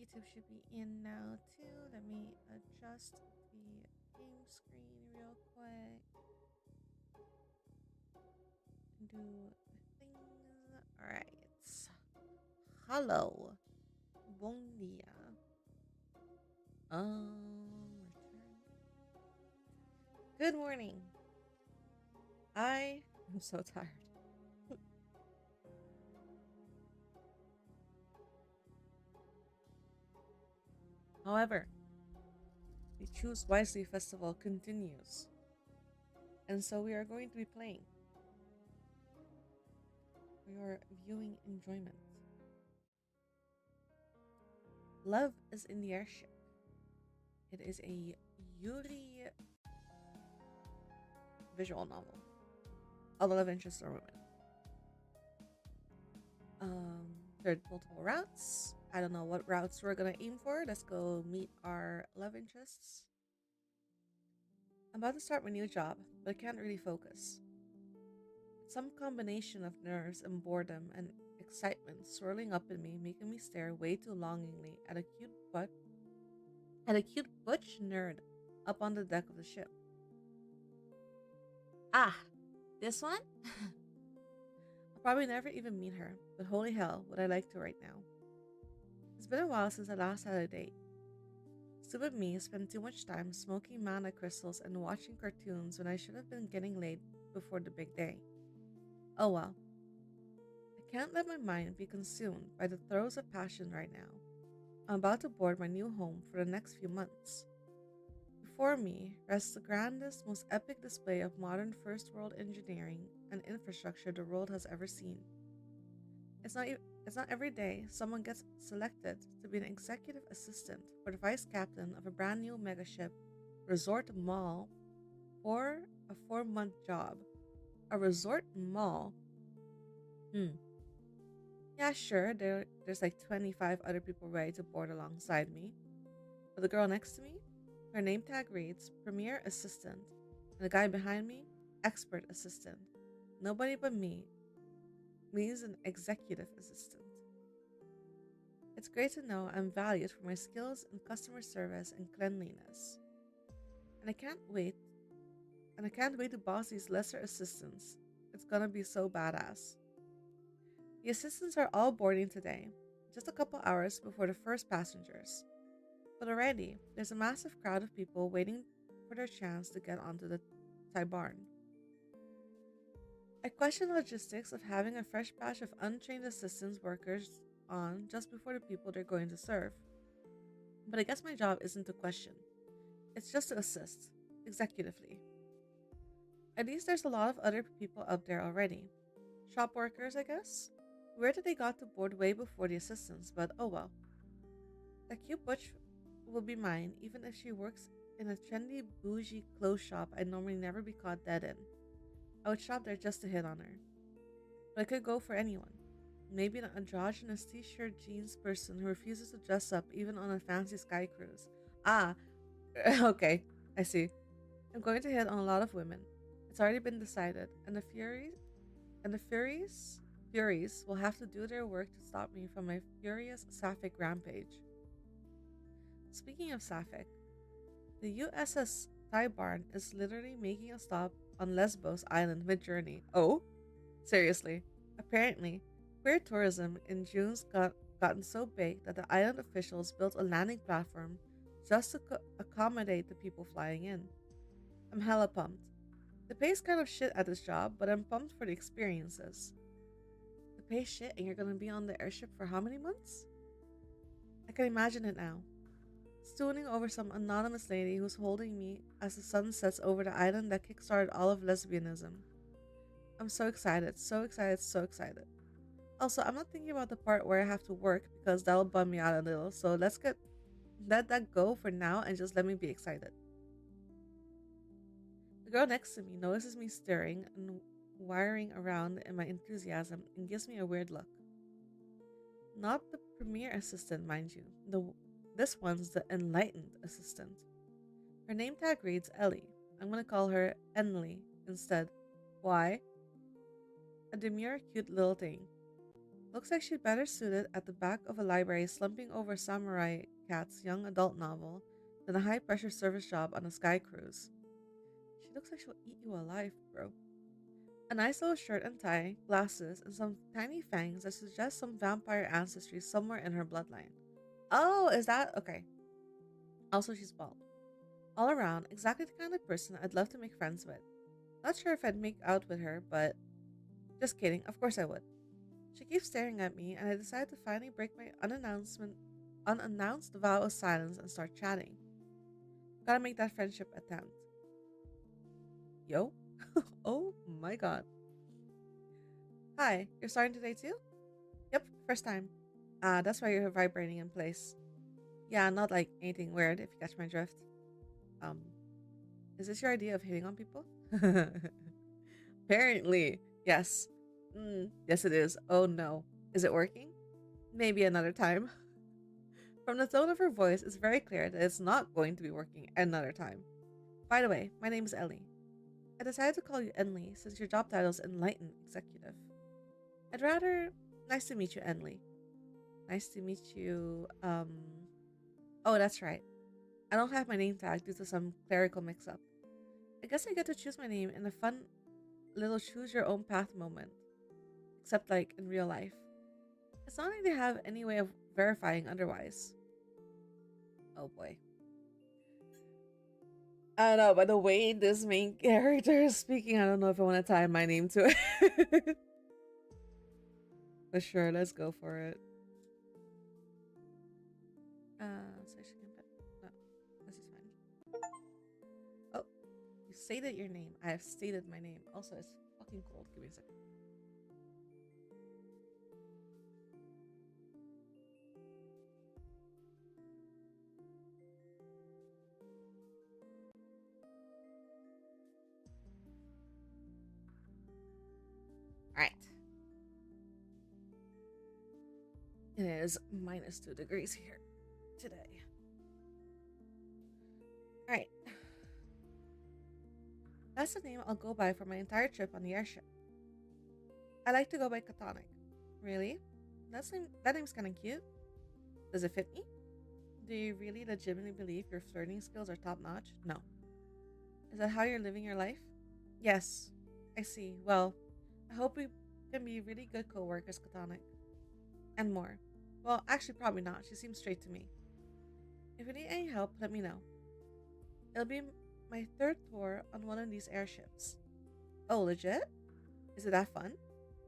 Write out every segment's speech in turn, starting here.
YouTube should be in now too. Let me adjust the game screen real quick. Do the things. Alright. Hello. Bon dia. Return. Good morning. I am so tired. However, the Choose Wisely Festival continues. And so we are going to be playing for your viewing enjoyment. Love is in the Airship. It is a Yuri visual novel. All the love interests are women. There are multiple routes. I don't know what routes we're gonna aim for. Let's go meet our love interests. I'm about to start my new job, but I can't really focus. It's some combination of nerves and boredom and excitement swirling up in me, making me stare way too longingly at a cute butch nerd up on the deck of the ship. Ah, this one? I'll probably never even meet her, but holy hell, would I like to right now. It's been a while since I last had a date. Stupid me spent too much time smoking mana crystals and watching cartoons when I should have been getting laid before the big day. Oh well. I can't let my mind be consumed by the throes of passion right now. I'm about to board my new home for the next few months. Before me rests the grandest, most epic display of modern first world engineering and infrastructure the world has ever seen. It's not every day someone gets selected to be an executive assistant for the vice captain of a brand new megaship, resort mall, or a 4-month job. A resort mall? Yeah, sure, there's like 25 other people ready to board alongside me. But the girl next to me, her name tag reads Premier Assistant, and the guy behind me, Expert Assistant. Nobody but me is an executive assistant. It's great to know I'm valued for my skills in customer service and cleanliness. And I can't wait. And I can't wait to boss these lesser assistants. It's gonna be so badass. The assistants are all boarding today, just a couple hours before the first passengers. But already, there's a massive crowd of people waiting for their chance to get onto the Tybarn. I question the logistics of having a fresh batch of untrained assistance workers on just before the people they're going to serve. But I guess my job isn't to question. It's just to assist, executively. At least there's a lot of other people out there already. Shop workers, I guess? Weird that they got to board way before the assistants, but oh well. That cute butch will be mine, even if she works in a trendy, bougie clothes shop I'd normally never be caught dead in. I would shop there just to hit on her. But I could go for anyone. Maybe an androgynous t-shirt jeans person who refuses to dress up even on a fancy sky cruise. Ah, okay, I see. I'm going to hit on a lot of women. It's already been decided, and the Furies will have to do their work to stop me from my furious sapphic rampage. Speaking of sapphic, the USS Tybarn is literally making a stop on Lesbos Island mid-journey. Oh? Seriously. Apparently, queer tourism in June's gotten so big that the island officials built a landing platform just to accommodate the people flying in. I'm hella pumped. The pay's kind of shit at this job, but I'm pumped for the experiences. The pay's shit and you're gonna be on the airship for how many months? I can imagine it now. Stooning over some anonymous lady who's holding me as the sun sets over the island that kickstarted all of lesbianism. I'm so excited, so excited, so excited. Also, I'm not thinking about the part where I have to work because that'll bum me out a little, so let that go for now and just let me be excited. The girl next to me notices me stirring and wiring around in my enthusiasm and gives me a weird look. Not the premier assistant, mind you. This one's the enlightened assistant. Her name tag reads Ellie. I'm gonna call her Enly instead. Why? A demure, cute little thing. Looks like she'd better suited at the back of a library slumping over Samurai Cat's young adult novel than a high-pressure service job on a sky cruise. She looks like she'll eat you alive, bro. A nice little shirt and tie, glasses, and some tiny fangs that suggest some vampire ancestry somewhere in her bloodline. Oh, is that? Okay. Also, she's bald. All around, exactly the kind of person I'd love to make friends with. Not sure if I'd make out with her, but just kidding, of course I would. She keeps staring at me, and I decide to finally break my unannounced vow of silence and start chatting. Gotta make that friendship attempt. Yo? Oh my god. Hi, you're starting today too? Yep, first time. That's why you're vibrating in place. Yeah, not like anything weird, if you catch my drift. Um, is this your idea of hitting on people? Apparently, yes. Yes, it is. Oh no. Is it working? Maybe another time. From the tone of her voice, it's very clear that it's not going to be working another time. By the way, my name is Ellie. I decided to call you Enli since your job title is Enlightened Executive. I'd rather... Nice to meet you, Enli. Nice to meet you, Oh, that's right. I don't have my name tag due to some clerical mix-up. I guess I get to choose my name in a fun little choose-your-own-path moment. Except, like, in real life. It's not like they have any way of verifying otherwise. Oh boy. I don't know, by the way this main character is speaking, I don't know if I want to tie my name to it. But sure, let's go for it. Session input. No, this is fine. Oh, you stated your name. I have stated my name. Also, it's fucking cold. Give me a second. Alright. It is -2 degrees here today. Alright. That's the name I'll go by for my entire trip on the airship. I like to go by Catonic. Really? That name's kinda cute. Does it fit me? Do you really legitimately believe your flirting skills are top notch? No. Is that how you're living your life? Yes. I see. Well, I hope we can be really good co-workers, Catonic. And more. Well, actually, probably not. She seems straight to me. If you need any help, let me know. It'll be my third tour on one of these airships. Oh, legit? Is it that fun?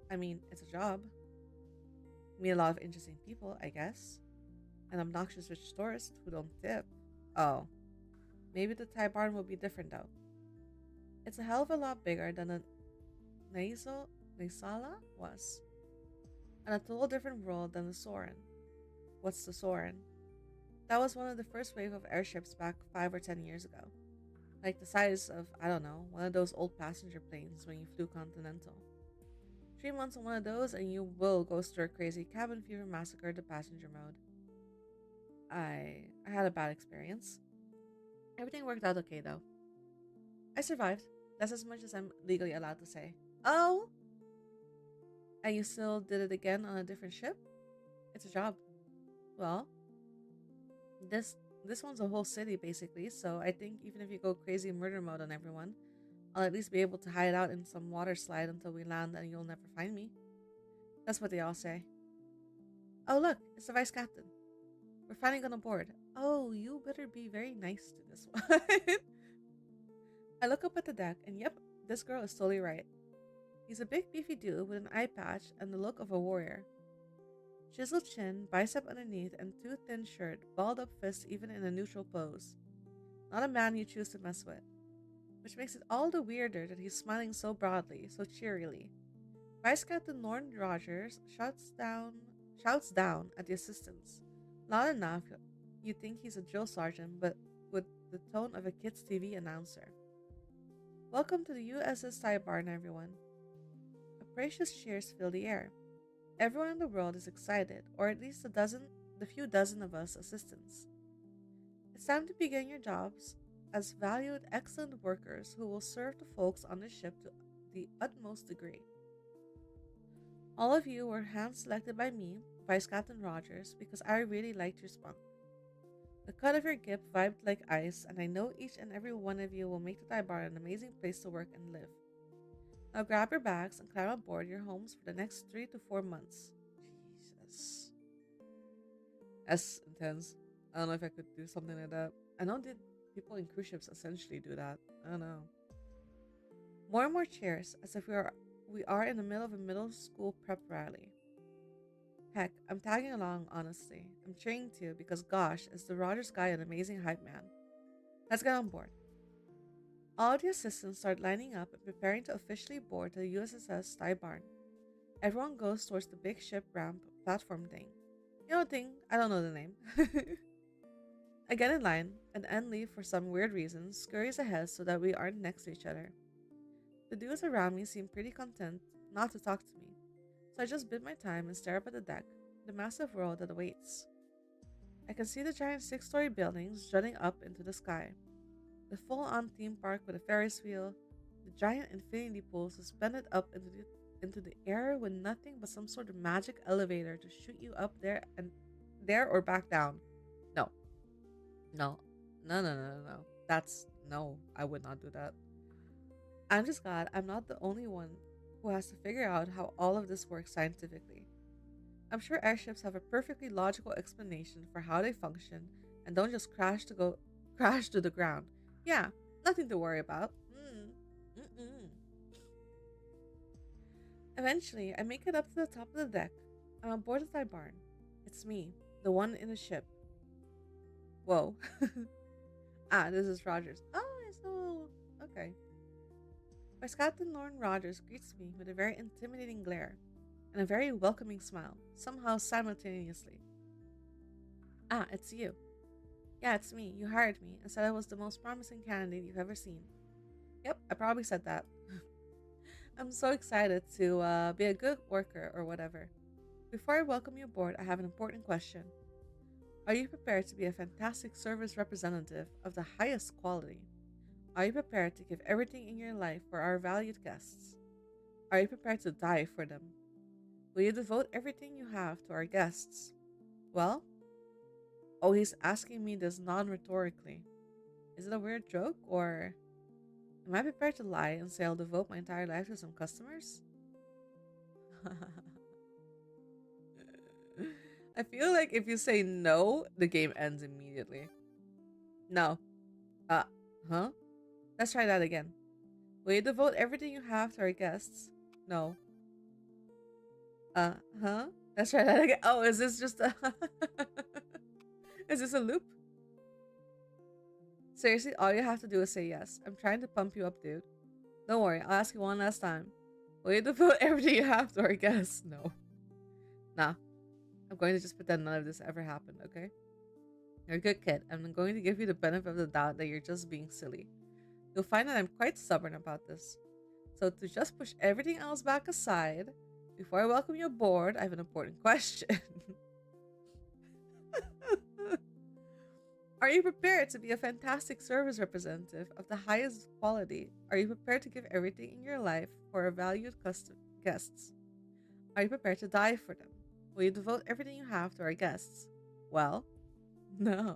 I mean, it's a job. Meet a lot of interesting people, I guess. And obnoxious rich tourists who don't tip. Oh. Maybe the Thai barn will be different though. It's a hell of a lot bigger than the Naisala was. And a total different world than the Soren. What's the Soren? That was one of the first wave of airships back 5 or 10 years ago. Like the size of, I don't know, one of those old passenger planes when you flew Continental. 3 months on one of those and you will go stir crazy cabin fever massacre the passenger mode. I had a bad experience. Everything worked out okay though. I survived. That's as much as I'm legally allowed to say. Oh! And you still did it again on a different ship? It's a job. Well, this one's a whole city basically, so I think even if you go crazy murder mode on everyone, I'll at least be able to hide out in some water slide until we land and you'll never find me. That's what they all say. Oh look, it's the vice captain. We're finally gonna board. Oh, you better be very nice to this one. I look up at the deck and yep, this girl is totally right. He's a big beefy dude with an eye patch and the look of a warrior. Chiseled chin, bicep underneath, and too thin shirt, balled up fists even in a neutral pose. Not a man you choose to mess with. Which makes it all the weirder that he's smiling so broadly, so cheerily. Vice Captain Lorne Rogers shouts down at the assistants. Loud enough, you'd think he's a drill sergeant, but with the tone of a kid's TV announcer. Welcome to the USS Sidebarn, everyone. Capricious cheers fill the air. Everyone in the world is excited, or at least the few dozen of us assistants. It's time to begin your jobs as valued, excellent workers who will serve the folks on the ship to the utmost degree. All of you were hand-selected by me, Vice Captain Rogers, because I really liked your spunk. The cut of your gip vibed like ice, and I know each and every one of you will make the Thai bar an amazing place to work and live. Now grab your bags and climb aboard your homes for the next 3 to 4 months. Jesus. That's intense. I don't know if I could do something like that. I know that people in cruise ships essentially do that. I don't know. More and more cheers, as if we are in the middle of a middle school prep rally. Heck, I'm tagging along, honestly. I'm cheering too, because gosh, is the Rogers guy an amazing hype man. Let's get on board. All of the assistants start lining up and preparing to officially board the USS Thai Barn. Everyone goes towards the big ship ramp platform thing. You know thing, I don't know the name. I get in line, and Enli, for some weird reason, scurries ahead so that we aren't next to each other. The dudes around me seem pretty content not to talk to me, so I just bid my time and stare up at the deck, the massive world that awaits. I can see the giant 6-story buildings jutting up into the sky, the full-on theme park with a Ferris wheel, the giant infinity pool suspended up into the air with nothing but some sort of magic elevator to shoot you up there or back down. No, no, no. No, I would not do that. I'm just glad I'm not the only one who has to figure out how all of this works scientifically. I'm sure airships have a perfectly logical explanation for how they function and don't just crash to the ground. Yeah, nothing to worry about. Mm-mm. Eventually, I make it up to the top of the deck. I'm on board the Thai barn. It's me, the one in the ship. Whoa. This is Rogers. Oh, it's so okay. Vice Captain Lauren Rogers greets me with a very intimidating glare and a very welcoming smile, somehow simultaneously. It's you. Yeah, it's me. You hired me and said I was the most promising candidate you've ever seen. Yep, I probably said that. I'm so excited to be a good worker or whatever. Before I welcome you aboard, I have an important question. Are you prepared to be a fantastic service representative of the highest quality? Are you prepared to give everything in your life for our valued guests? Are you prepared to die for them? Will you devote everything you have to our guests? Well, he's asking me this non rhetorically. Is it a weird joke, or am I prepared to lie and say I'll devote my entire life to some customers? I feel like if you say no, the game ends immediately. No. Huh? Let's try that again. Will you devote everything you have to our guests? No. Huh? Let's try that again. Oh, is this just a... Is this a loop? Seriously, all you have to do is say yes. I'm trying to pump you up, dude. Don't worry, I'll ask you one last time. Will you devote everything you have to our guests? No. Nah. I'm going to just pretend none of this ever happened, okay? You're a good kid, and I'm going to give you the benefit of the doubt that you're just being silly. You'll find that I'm quite stubborn about this. So to just push everything else back aside, before I welcome you aboard, I have an important question. Are you prepared to be a fantastic service representative of the highest quality? Are you prepared to give everything in your life for our valued guests? Are you prepared to die for them? Will you devote everything you have to our guests? Well, no.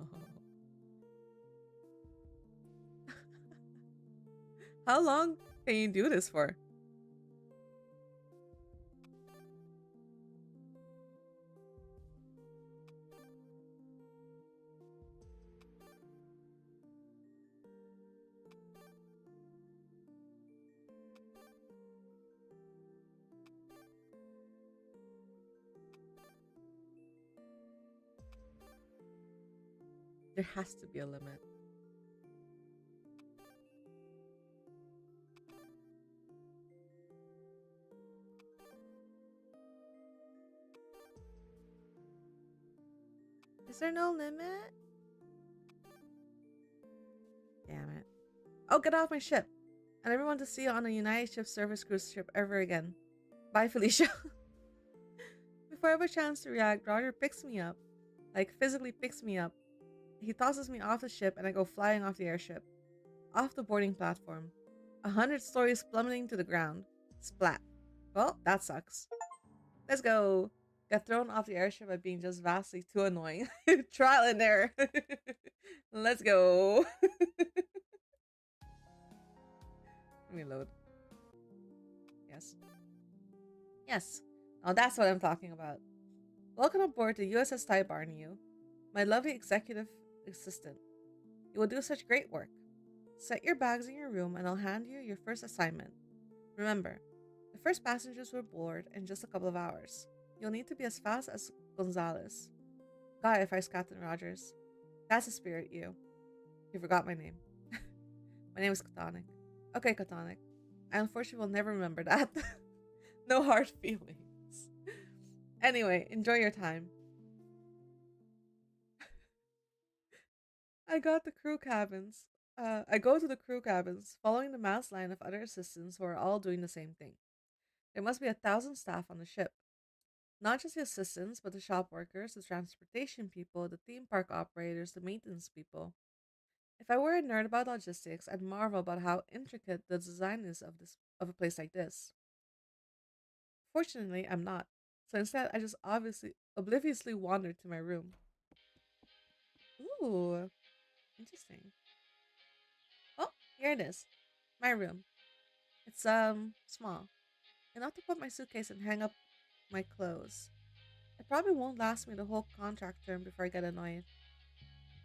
How long can you do this for? There has to be a limit. Is there no limit? Damn it. Oh, get off my ship. I never want to see you on a United Ship Service cruise ship ever again. Bye, Felicia. Before I have a chance to react, Roger picks me up. Like, physically picks me up. He tosses me off the ship and I go flying off the airship. Off the boarding platform. 100 stories plummeting to the ground. Splat. Well, that sucks. Let's go. Got thrown off the airship by being just vastly too annoying. Trial and error. Let's go. Let me load. Yes. Yes. Now that's what I'm talking about. Welcome aboard the USS Barnew, my lovely executive assistant. You will do such great work. Set your bags in your room and I'll hand you your first assignment. Remember, the first passengers will board in just a couple of hours. You'll need to be as fast as Gonzalez. Guy, if I Captain Rogers. That's the spirit, you. You forgot my name. My name is Catonic. Okay, Catonic. I unfortunately will never remember that. No hard feelings. Anyway, enjoy your time. I go to the crew cabins, following the mass line of other assistants who are all doing the same thing. There must be 1,000 staff on the ship. Not just the assistants, but the shop workers, the transportation people, the theme park operators, the maintenance people. If I were a nerd about logistics, I'd marvel about how intricate the design is of a place like this. Fortunately, I'm not. So instead, I just obliviously wandered to my room. Ooh, interesting. Oh, here it is. My room. It's small. Enough to put my suitcase and hang up my clothes. It probably won't last me the whole contract term before I get annoyed.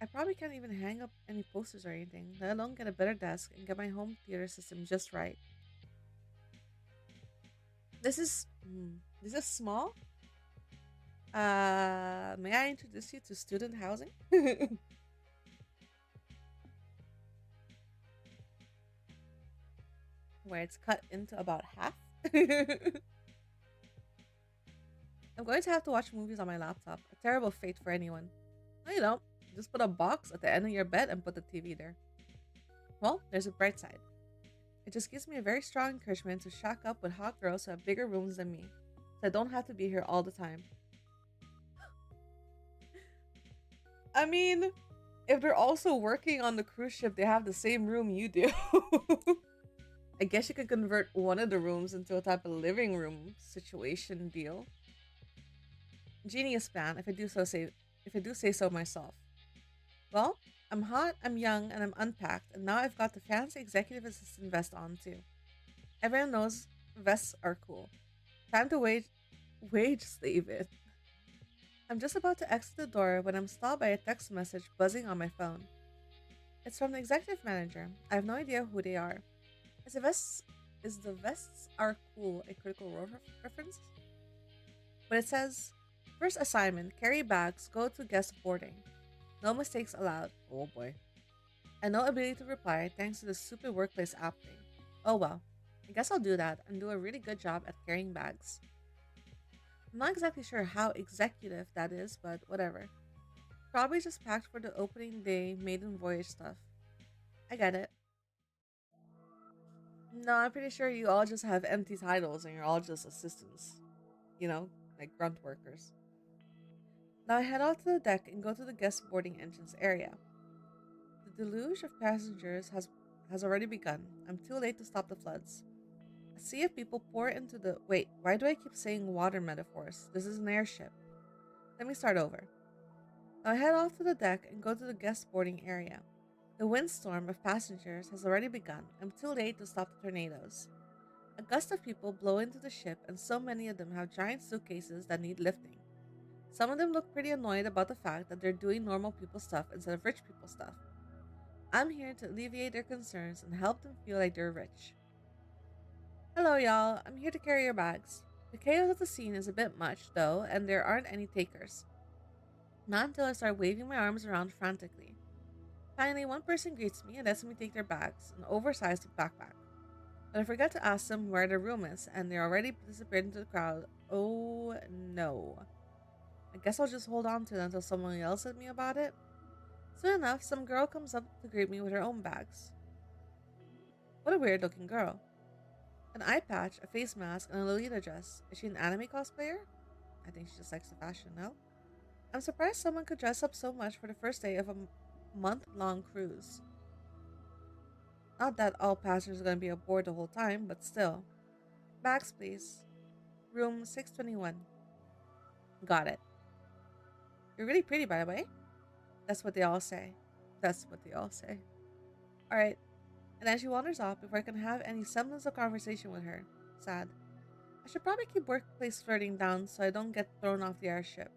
I probably can't even hang up any posters or anything, let alone get a better desk and get my home theater system just right. This is small. May I introduce you to student housing? Where it's cut into about half. I'm going to have to watch movies on my laptop. A terrible fate for anyone. No, you don't. Just put a box at the end of your bed and put the TV there. Well, there's a bright side. It just gives me a very strong encouragement to shack up with hot girls who have bigger rooms than me, so I don't have to be here all the time. I mean, if they're also working on the cruise ship, they have the same room you do. I guess you could convert one of the rooms into a type of living room situation deal. Genius plan, if I do say so myself. Well, I'm hot, I'm young, and I'm unpacked, and now I've got the fancy executive assistant vest on too. Everyone knows vests are cool. Time to wage slave it. I'm just about to exit the door when I'm stopped by a text message buzzing on my phone. It's from the executive manager. I have no idea who they are. Is the vests are cool a critical role reference? But it says, first assignment, carry bags, go to guest boarding. No mistakes allowed. Oh boy. And no ability to reply thanks to the stupid workplace app thing. Oh well. I guess I'll do that and do a really good job at carrying bags. I'm not exactly sure how executive that is, but whatever. Probably just packed for the opening day maiden voyage stuff. I get it. No, I'm pretty sure you all just have empty titles and you're all just assistants. You know, like grunt workers. Now I head out to the deck and go to the guest boarding entrance area. The deluge of passengers has already begun. I'm too late to stop the floods. A sea of people pour into the. Wait, why do I keep saying water metaphors? This is an airship. Let me start over. Now I head off to the deck and go to the guest boarding area. The windstorm of passengers has already begun. I'm too late to stop the tornadoes. A gust of people blow into the ship, and so many of them have giant suitcases that need lifting. Some of them look pretty annoyed about the fact that they're doing normal people stuff instead of rich people stuff. I'm here to alleviate their concerns and help them feel like they're rich. Hello, y'all. I'm here to carry your bags. The chaos of the scene is a bit much, though, and there aren't any takers. Not until I start waving my arms around frantically. Finally, one person greets me and lets me take their bags, an oversized backpack. But I forget to ask them where their room is, and they're already disappeared into the crowd. Oh no. I guess I'll just hold on to it until someone yells at me about it. Soon enough, some girl comes up to greet me with her own bags. What a weird looking girl. An eye patch, a face mask, and a Lolita dress. Is she an anime cosplayer? I think she just likes the fashion, no? I'm surprised someone could dress up so much for the first day of a month-long cruise. Not that all passengers are going to be aboard the whole time, but still. Bags, please. Room 621. Got it. You're really pretty, by the way. That's what they all say. That's what they all say. Alright. And then she wanders off before I can have any semblance of conversation with her. Sad. I should probably keep workplace flirting down so I don't get thrown off the airship.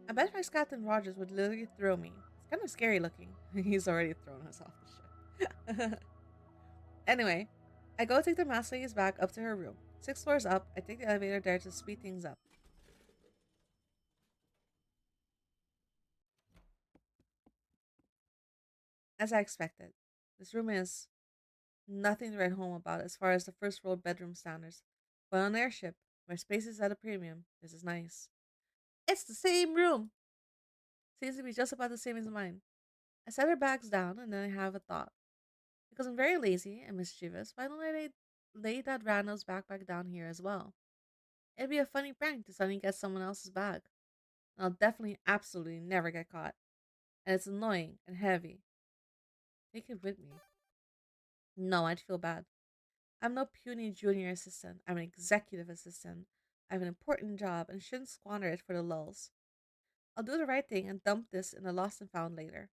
I bet if I Captain Rogers would literally throw me. It's kind of scary looking. He's already thrown us off the ship. Anyway, I go take the master lady's back up to her room. 6 floors up, I take the elevator there to speed things up. As I expected, this room is nothing to write home about as far as the first world bedroom standards. But on an airship, where space is at a premium, this is nice. It's the same room! Seems to be just about the same as mine. I set her bags down and then I have a thought. Because I'm very lazy and mischievous, why don't I lay that rando's backpack down here as well? It'd be a funny prank to suddenly get someone else's bag. And I'll definitely, absolutely never get caught. And it's annoying and heavy. Take it with me. No, I'd feel bad. I'm no puny junior assistant. I'm an executive assistant. I have an important job and shouldn't squander it for the lulz. I'll do the right thing and dump this in the lost and found later.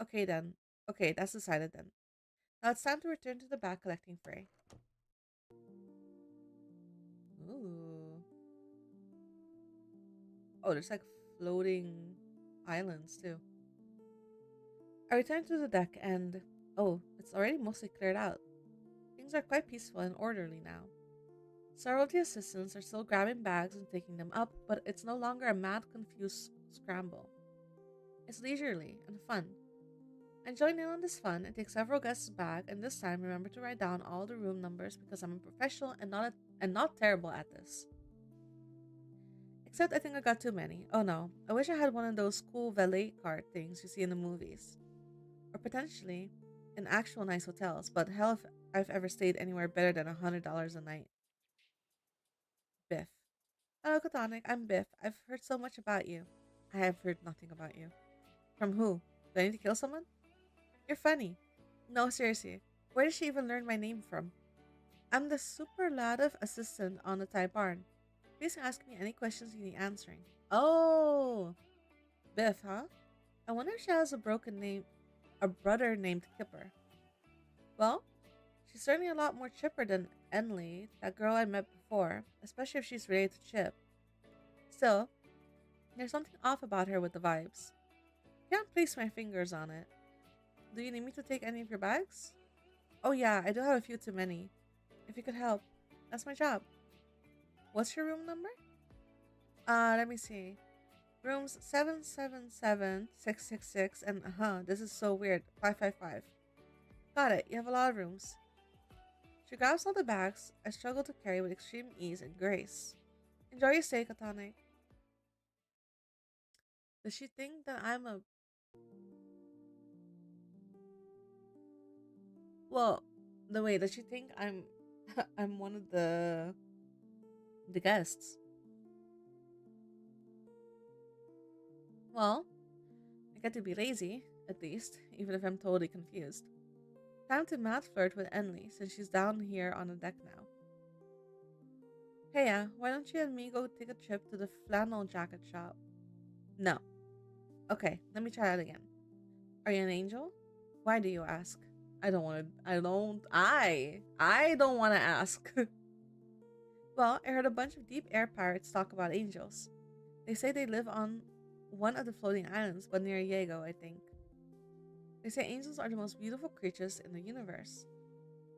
Okay then. Okay, that's decided then. Now it's time to return to the bag collecting fray. Ooh. Oh, there's like floating islands too. I return to the deck and oh, it's already mostly cleared out. Things are quite peaceful and orderly now. Several of the assistants are still grabbing bags and taking them up, but it's no longer a mad, confused scramble. It's leisurely and fun. I join in on this fun and take several guests' bag, and this time remember to write down all the room numbers because I'm a professional and not terrible at this. Except I think I got too many. Oh no, I wish I had one of those cool valet cart things you see in the movies. Or potentially in actual nice hotels, but hell if I've ever stayed anywhere better than $100 a night. Biff. Hello, Katonic. I'm Biff. I've heard so much about you. I have heard nothing about you. From who? Do I need to kill someone? You're funny. No, seriously. Where did she even learn my name from? I'm the superlative assistant on the Thai barn. Please ask me any questions you need answering. Oh! Biff, huh? I wonder if she has a brother named Kipper. Well, she's certainly a lot more chipper than Enli, that girl I met before, especially if she's related to Chip. Still, there's something off about her with the vibes. Can't place my fingers on it. Do you need me to take any of your bags? Oh yeah, I do have a few too many. If you could help, that's my job. What's your room number? Let me see. Rooms 777, 666, and this is so weird, 555. Got it, you have a lot of rooms. She grabs all the bags I struggle to carry with extreme ease and grace. Enjoy your stay, Katane. Does she think that I'm a... Well, the way does she think I'm I'm one of the guests? Well, I get to be lazy, at least, even if I'm totally confused. Time to mad flirt with Enli since she's down here on the deck now. Hey, why don't you and me go take a trip to the flannel jacket shop? No. Okay, let me try that again. Are you an angel? Why do you ask? I don't want to. I don't want to ask. Well, I heard a bunch of deep air pirates talk about angels. They say they live on one of the floating islands, but near Yago, I think. They say angels are the most beautiful creatures in the universe.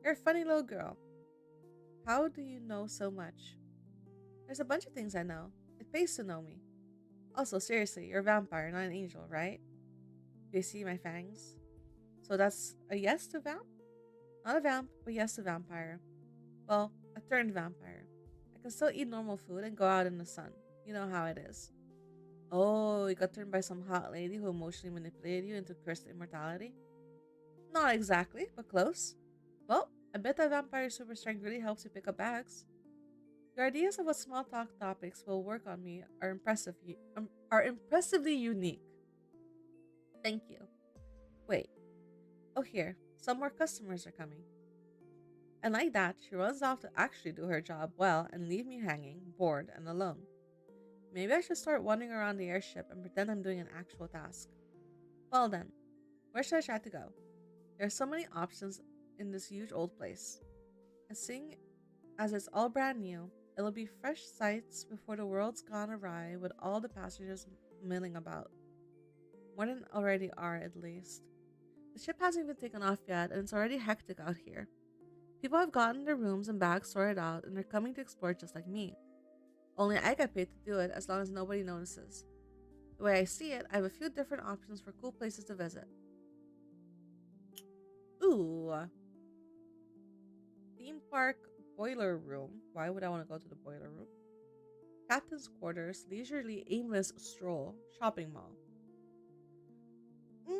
You're a funny little girl. How do you know so much? There's a bunch of things I know. It pays to know me. Also, seriously, you're a vampire, not an angel, right? Do you see my fangs? So that's a yes to vamp? Not a vamp, but yes to vampire. Well, a turned vampire. I can still eat normal food and go out in the sun. You know how it is. Oh, you got turned by some hot lady who emotionally manipulated you into cursed immortality? Not exactly, but close. Well, I bet that vampire super strength really helps you pick up bags. Your ideas of what small talk topics will work on me are impressively unique. Thank you. Wait. Oh, here. Some more customers are coming. And like that, she runs off to actually do her job well and leave me hanging, bored, and alone. Maybe I should start wandering around the airship and pretend I'm doing an actual task. Well then, where should I try to go? There are so many options in this huge old place. And seeing as it's all brand new, it'll be fresh sights before the world's gone awry with all the passengers milling about. More than already are, at least. The ship hasn't even taken off yet, and it's already hectic out here. People have gotten their rooms and bags sorted out, and they're coming to explore just like me. Only I get paid to do it as long as nobody notices. The way I see it, I have a few different options for cool places to visit. Ooh, theme park boiler room. Why would I want to go to the boiler room? Captain's quarters, leisurely aimless stroll, shopping mall. Mm,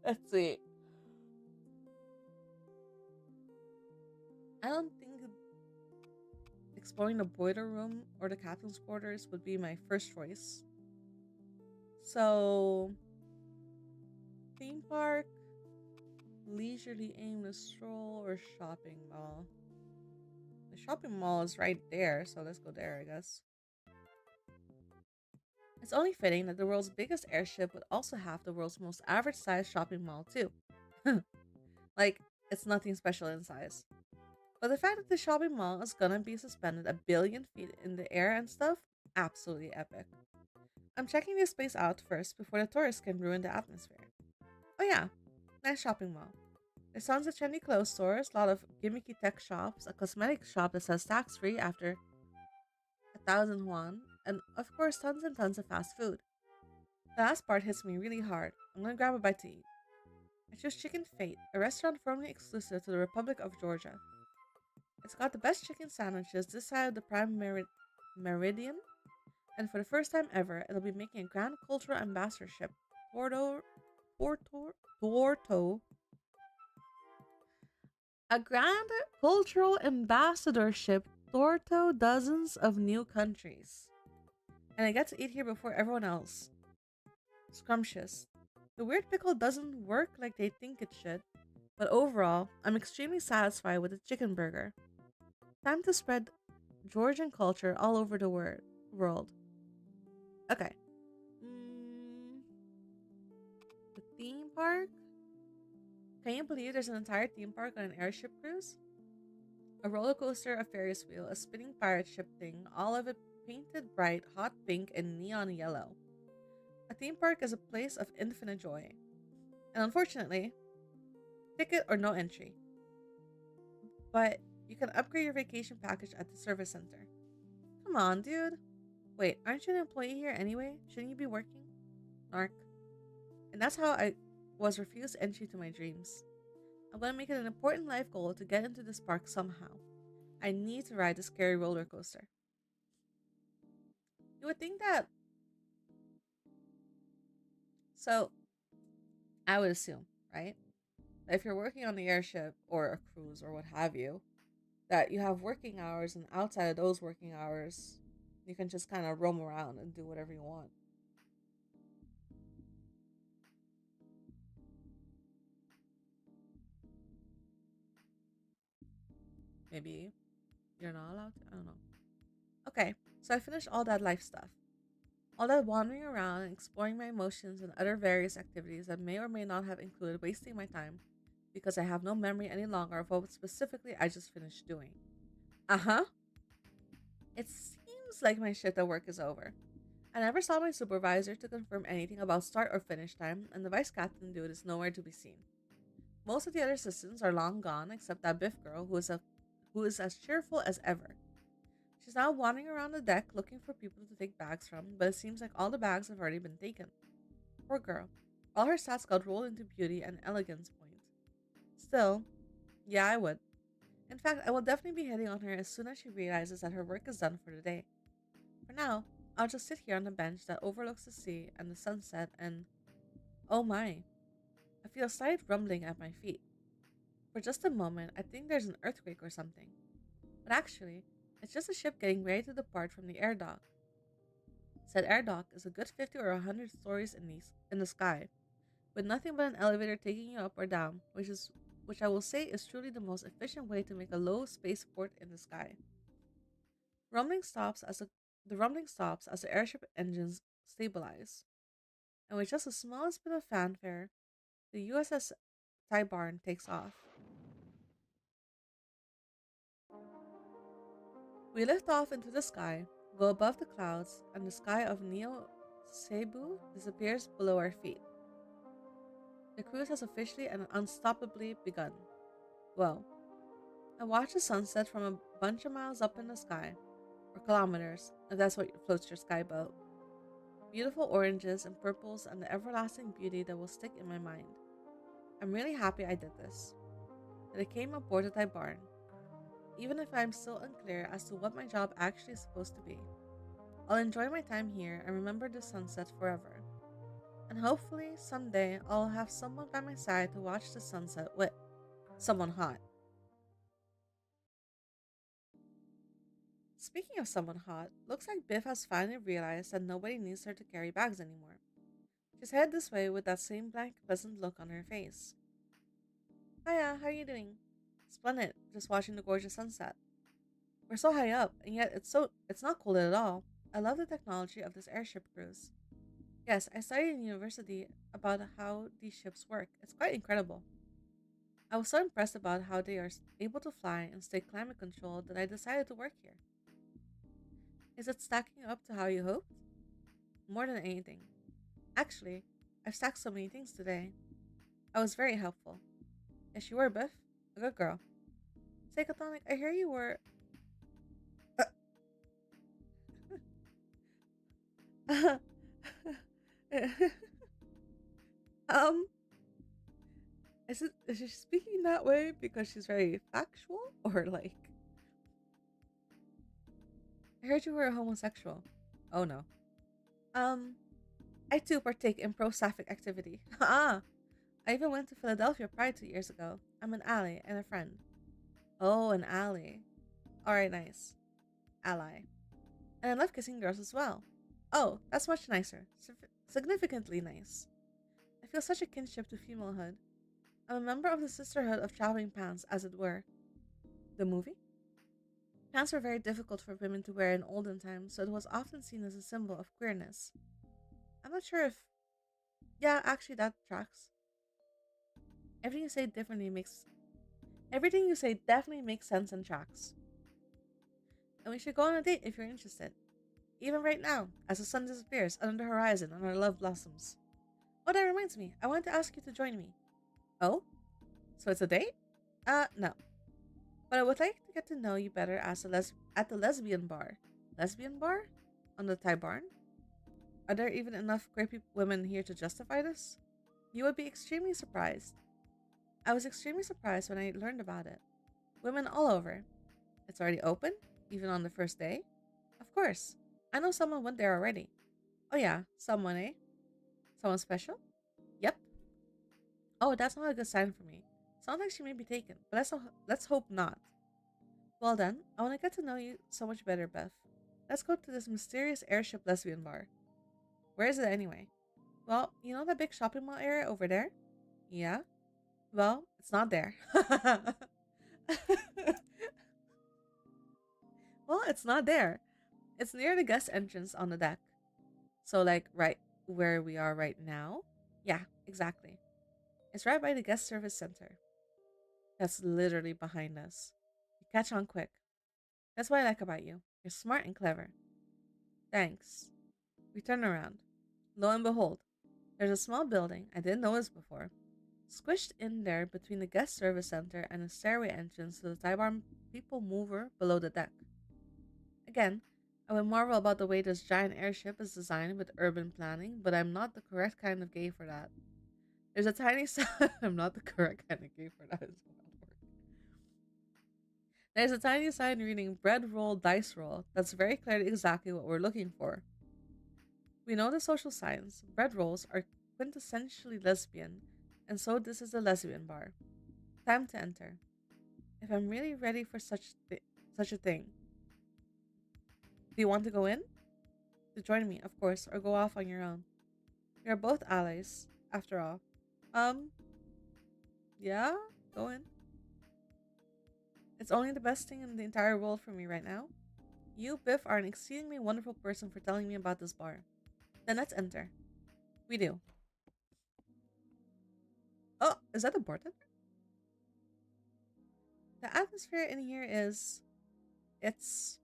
let's see. I don't think exploring the boiler room or the captain's quarters would be my first choice. So, theme park, leisurely aimless stroll, or shopping mall? The shopping mall is right there, so let's go there, I guess. It's only fitting that the world's biggest airship would also have the world's most average sized shopping mall, too. Like, it's nothing special in size. But the fact that the shopping mall is gonna be suspended a billion feet in the air and stuff, absolutely epic. I'm checking this place out first before the tourists can ruin the atmosphere. Oh yeah, nice shopping mall. There's tons of trendy clothes stores, a lot of gimmicky tech shops, a cosmetic shop that says tax-free after 1,000 won, and of course tons and tons of fast food. The last part hits me really hard. I'm gonna grab a bite to eat. I choose Chicken Fate, a restaurant formerly exclusive to the Republic of Georgia. It's got the best chicken sandwiches this side of the Prime Meridian, and for the first time ever, it'll be making a grand cultural ambassadorship. Porto, a grand cultural ambassadorship to dozens of new countries. And I get to eat here before everyone else. Scrumptious. The weird pickle doesn't work like they think it should, but overall, I'm extremely satisfied with the chicken burger. Time to spread Georgian culture all over the world. Okay. The theme park? Can you believe there's an entire theme park on an airship cruise? A roller coaster, a Ferris wheel, a spinning pirate ship thing, all of it painted bright, hot pink, and neon yellow. A theme park is a place of infinite joy. And unfortunately, ticket or no entry. But you can upgrade your vacation package at the service center. Come on, dude. Wait, aren't you an employee here anyway? Shouldn't you be working? Narc. And that's how I was refused entry to my dreams. I'm gonna make it an important life goal to get into this park somehow. I need to ride the scary roller coaster. You would think that. So, I would assume, right? That if you're working on the airship or a cruise or what have you, that you have working hours, and outside of those working hours, you can just kind of roam around and do whatever you want. Maybe you're not allowed to? I don't know. Okay, so I finished all that life stuff. All that wandering around and exploring my emotions and other various activities that may or may not have included wasting my time because I have no memory any longer of what specifically I just finished doing. Uh huh. It seems like my shift at work is over. I never saw my supervisor to confirm anything about start or finish time, and the vice captain dude is nowhere to be seen. Most of the other assistants are long gone, except that Biff girl who is as cheerful as ever. She's now wandering around the deck looking for people to take bags from, but it seems like all the bags have already been taken. Poor girl. All her stats got rolled into beauty and elegance point. Still, yeah, I would. In fact, I will definitely be hitting on her as soon as she realizes that her work is done for the day. For now, I'll just sit here on the bench that overlooks the sea and the sunset and oh my, I feel a slight rumbling at my feet. For just a moment, I think there's an earthquake or something. But actually, it's just a ship getting ready to depart from the air dock. Said air dock is a good 50 or 100 stories in the sky, with nothing but an elevator taking you up or down, which is which I will say is truly the most efficient way to make a low spaceport in the sky. Rumbling stops as a, the rumbling stops as the airship engines stabilize, and with just the smallest bit of fanfare, the USS Tybarn takes off. We lift off into the sky, go above the clouds, and the sky of Neo Cebu disappears below our feet. The cruise has officially and unstoppably begun. Well, I watch the sunset from a bunch of miles up in the sky, or kilometers, if that's what floats your skyboat. Beautiful oranges and purples and the everlasting beauty that will stick in my mind. I'm really happy I did this, that I came aboard the Tybarn, even if I'm still unclear as to what my job actually is supposed to be. I'll enjoy my time here and remember the sunset forever. And hopefully, someday, I'll have someone by my side to watch the sunset with. Someone hot. Speaking of someone hot, looks like Biff has finally realized that nobody needs her to carry bags anymore. She's headed this way with that same blank, pleasant look on her face. Hiya, how are you doing? Splendid, just watching the gorgeous sunset. We're so high up, and yet it's not cold at all. I love the technology of this airship cruise. Yes, I studied in university about how these ships work. It's quite incredible. I was so impressed about how they are able to fly and stay climate controlled that I decided to work here. Is it stacking up to how you hoped? More than anything. Actually, I've stacked so many things today. I was very helpful. Yes, you were, Biff. A good girl. Say, Katonic, I hear you were. um, is she speaking that way because she's very factual, or like? I heard you were a homosexual. Oh no. I too partake in pro-sapphic activity. Ah, I even went to Philadelphia Pride 2 years ago. I'm an ally and a friend. Oh, an ally. Alright, nice. Ally. And I love kissing girls as well. Oh, that's much nicer. Significantly nice. I feel such a kinship to femalehood. I'm a member of the Sisterhood of Traveling Pants, as it were. The movie? Pants were very difficult for women to wear in olden times, so it was often seen as a symbol of queerness. I'm not sure if. Yeah, actually, that tracks. Everything you say differently makes. Everything you say definitely makes sense and tracks. And we should go on a date if you're interested. Even right now, as the sun disappears under the horizon and our love blossoms. Oh, that reminds me. I wanted to ask you to join me. Oh? So it's a date? No. But I would like to get to know you better as at the lesbian bar. Lesbian bar? On the Thai barn? Are there even enough queer women here to justify this? You would be extremely surprised. I was extremely surprised when I learned about it. Women all over. It's already open? Even on the first day? Of course. I know someone went there already. Oh yeah, someone, eh? Someone special? Yep. Oh, that's not a good sign for me. Sounds like she may be taken, but let's hope not. Well then, I want to get to know you so much better, Beth. Let's go to this mysterious airship lesbian bar. Where is it anyway? Well, you know that big shopping mall area over there? Yeah? Well, it's not there. Well, it's not there. It's near the guest entrance on the deck. So, like, right where we are right now? Yeah, exactly. It's right by the guest service center. That's literally behind us. You catch on quick. That's what I like about you. You're smart and clever. Thanks. We turn around. Lo and behold, there's a small building I didn't notice before, squished in there between the guest service center and the stairway entrance to the Taiwan people mover below the deck. Again, I would marvel about the way this giant airship is designed with urban planning, but I'm not the correct kind of gay for that. There's a tiny sign. I'm not the correct kind of gay for that. There's a tiny sign reading bread roll, dice roll. That's very clearly exactly what we're looking for. We know the social signs. Bread rolls are quintessentially lesbian, and so this is a lesbian bar. Time to enter. If I'm really ready for such a thing. Do you want to go in? To join me, of course, or go off on your own. We are both allies, after all. Yeah? Go in. It's only the best thing in the entire world for me right now. You, Biff, are an exceedingly wonderful person for telling me about this bar. Then let's enter. We do. Oh, is that a bartender? The atmosphere in here is... It's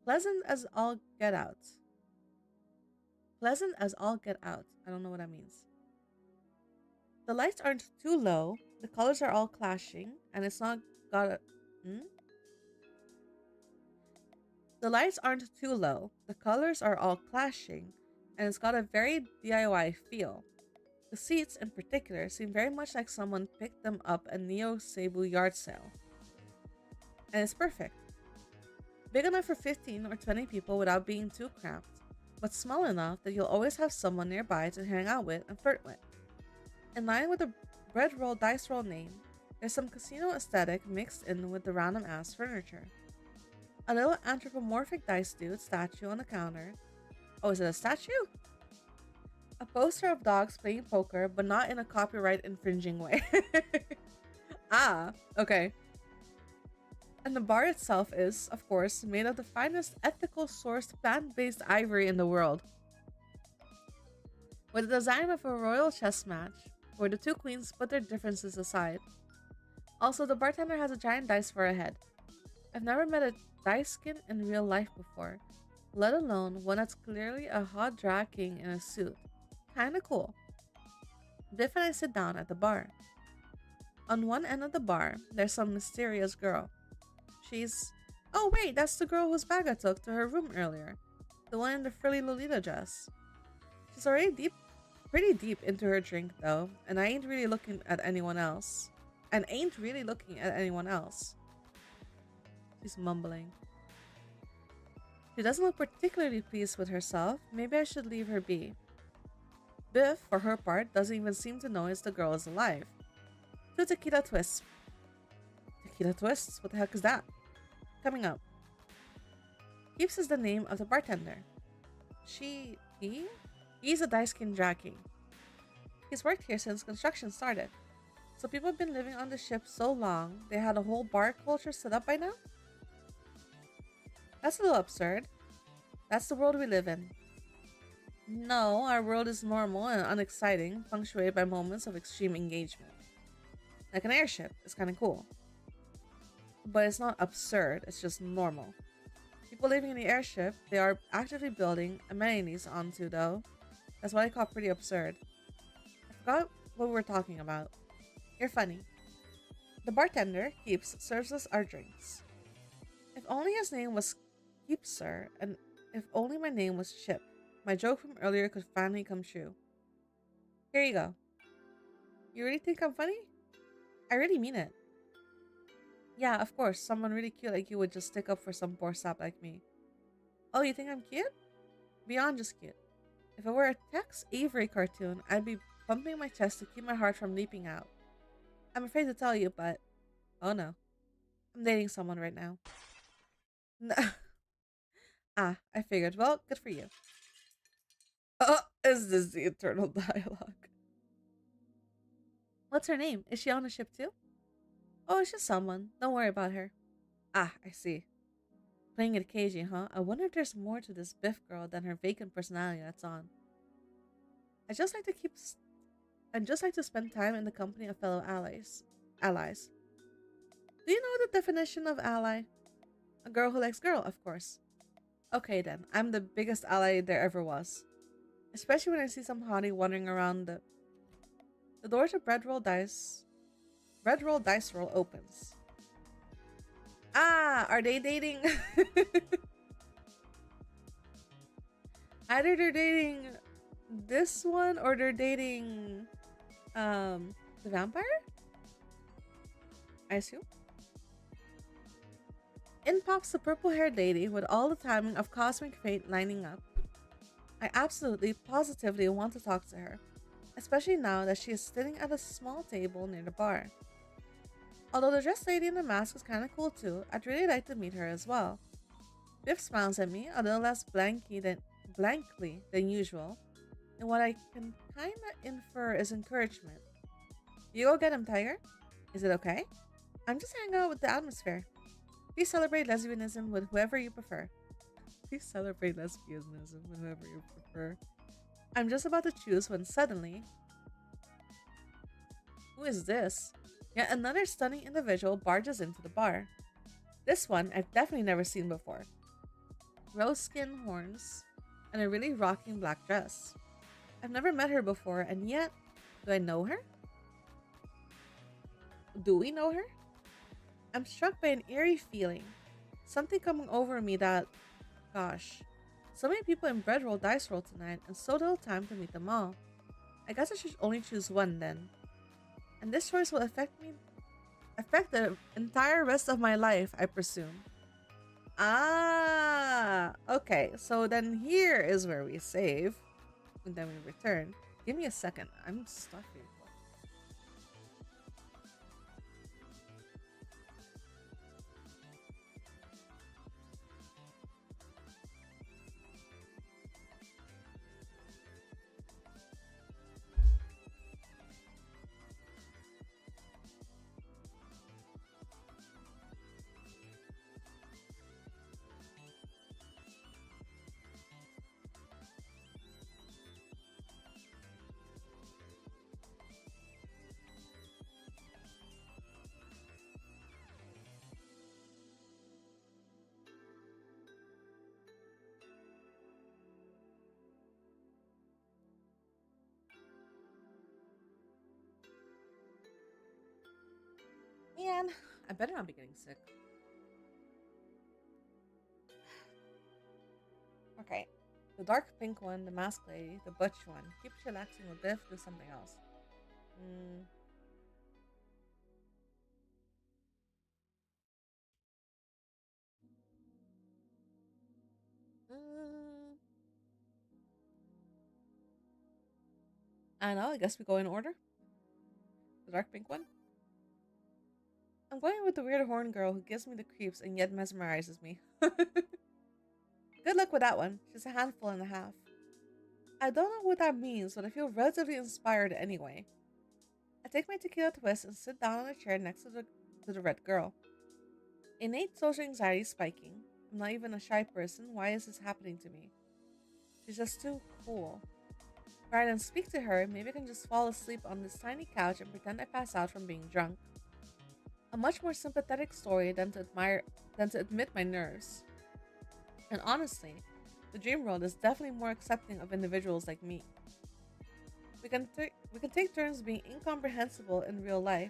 pleasant as all get out. Pleasant as all get out. I don't know what that means. The lights aren't too low. The colors are all clashing. And it's not got a... The lights aren't too low. The colors are all clashing. And it's got a very DIY feel. The seats, in particular, seem very much like someone picked them up at Neo Cebu yard sale. And it's perfect. Big enough for 15 or 20 people without being too cramped, but small enough that you'll always have someone nearby to hang out with and flirt with. In line with the bread roll dice roll name, there's some casino aesthetic mixed in with the random ass furniture. A little anthropomorphic dice dude statue on the counter. Oh, is it a statue? A poster of dogs playing poker, but not in a copyright infringing way. Ah, okay. And the bar itself is, of course, made of the finest ethical sourced plant-based ivory in the world. With the design of a royal chess match, where the two queens put their differences aside. Also, the bartender has a giant dice for a head. I've never met a dice skin in real life before, let alone one that's clearly a hot drag king in a suit. Kinda cool. Biff and I sit down at the bar. On one end of the bar, there's some mysterious girl. She's... Oh wait, that's the girl whose bag I took to her room earlier. The one in the frilly Lolita dress. She's already pretty deep into her drink though, and ain't really looking at anyone else. She's mumbling. She doesn't look particularly pleased with herself. Maybe I should leave her be. Biff, for her part, doesn't even seem to notice the girl is alive. Two tequila twists. Tequila twists? What the heck is that? Coming up. Keeps is the name of the bartender. He's a dice king drag king. He's worked here since construction started. So people have been living on the ship so long, they had a whole bar culture set up by now? That's a little absurd. That's the world we live in. No, our world is normal and unexciting, punctuated by moments of extreme engagement. Like an airship, it's kinda cool. But it's not absurd, it's just normal. People living in the airship, they are actively building amenities onto though. That's what I call pretty absurd. I forgot what we were talking about. You're funny. The bartender, Keeps, serves us our drinks. If only his name was Keeps, sir, and if only my name was Chip, my joke from earlier could finally come true. Here you go. You really think I'm funny? I really mean it. Yeah, of course, someone really cute like you would just stick up for some poor sap like me. Oh, you think I'm cute? Beyond just cute. If I were a Tex Avery cartoon, I'd be pumping my chest to keep my heart from leaping out. I'm afraid to tell you, but... Oh no. I'm dating someone right now. No. Ah, I figured. Well, good for you. Oh, is this the eternal dialogue? What's her name? Is she on the ship too? Oh, it's just someone. Don't worry about her. Ah, I see. Playing it cagey, huh? I wonder if there's more to this Biff girl than her vacant personality that's on. I just like to spend time in the company of fellow allies. Do you know the definition of ally? A girl who likes girl, of course. Okay then, I'm the biggest ally there ever was. Especially when I see some hottie wandering around the door to bread roll dice roll opens. Ah, are they dating? Either they're dating this one or they're dating the vampire? I assume. In pops the purple-haired lady with all the timing of cosmic fate lining up. I absolutely, positively want to talk to her, especially now that she is sitting at a small table near the bar. Although the dressed lady in the mask is kinda cool too, I'd really like to meet her as well. Biff smiles at me, a little less blankly than usual, and what I can kinda infer is encouragement. You go get him, Tiger? Is it okay? I'm just hanging out with the atmosphere. Please celebrate lesbianism with whoever you prefer. Please celebrate lesbianism with whoever you prefer. I'm just about to choose when suddenly, who is this? Yet another stunning individual barges into the bar. This one I've definitely never seen before. Rose skin horns and a really rocking black dress. I've never met her before, and yet, do I know her? Do we know her? I'm struck by an eerie feeling. Something coming over me that, gosh, so many people in bread roll dice roll tonight, and so little time to meet them all. I guess I should only choose one then. And this choice will affect the entire rest of my life, I presume. Ah, okay. So then here is where we save, and then we return. Give me a second. I'm stuffy. Man, I better not be getting sick. Okay. The dark pink one, the masked lady, the butch one. Keep chillaxing with Biff, do something else. Mm. Mm. I know, I guess we go in order. The dark pink one. I'm going with the weird horn girl who gives me the creeps and yet mesmerizes me. Good luck with that one. She's a handful and a half. I don't know what that means, but I feel relatively inspired anyway. I take my tequila twist and sit down on a chair next to the red girl. Innate social anxiety spiking. I'm not even a shy person. Why is this happening to me? She's just too cool. Rather than speak to her, maybe I can just fall asleep on this tiny couch and pretend I pass out from being drunk. A much more sympathetic story than to admit my nerves. And honestly, the dream world is definitely more accepting of individuals like me. We can take turns being incomprehensible in real life,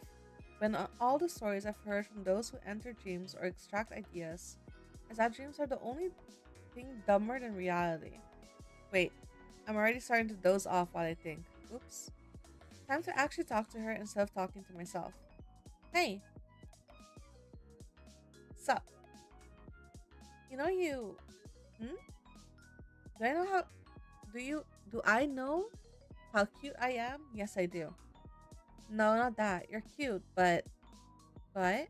when all the stories I've heard from those who enter dreams or extract ideas is that dreams are the only thing dumber than reality. Wait, I'm already starting to doze off while I think. Oops. Time to actually talk to her instead of talking to myself. Hey, sup? You know you. Hmm? Do I know how. Do you. Do I know how cute I am? Yes, I do. No, not that. You're cute, but. But?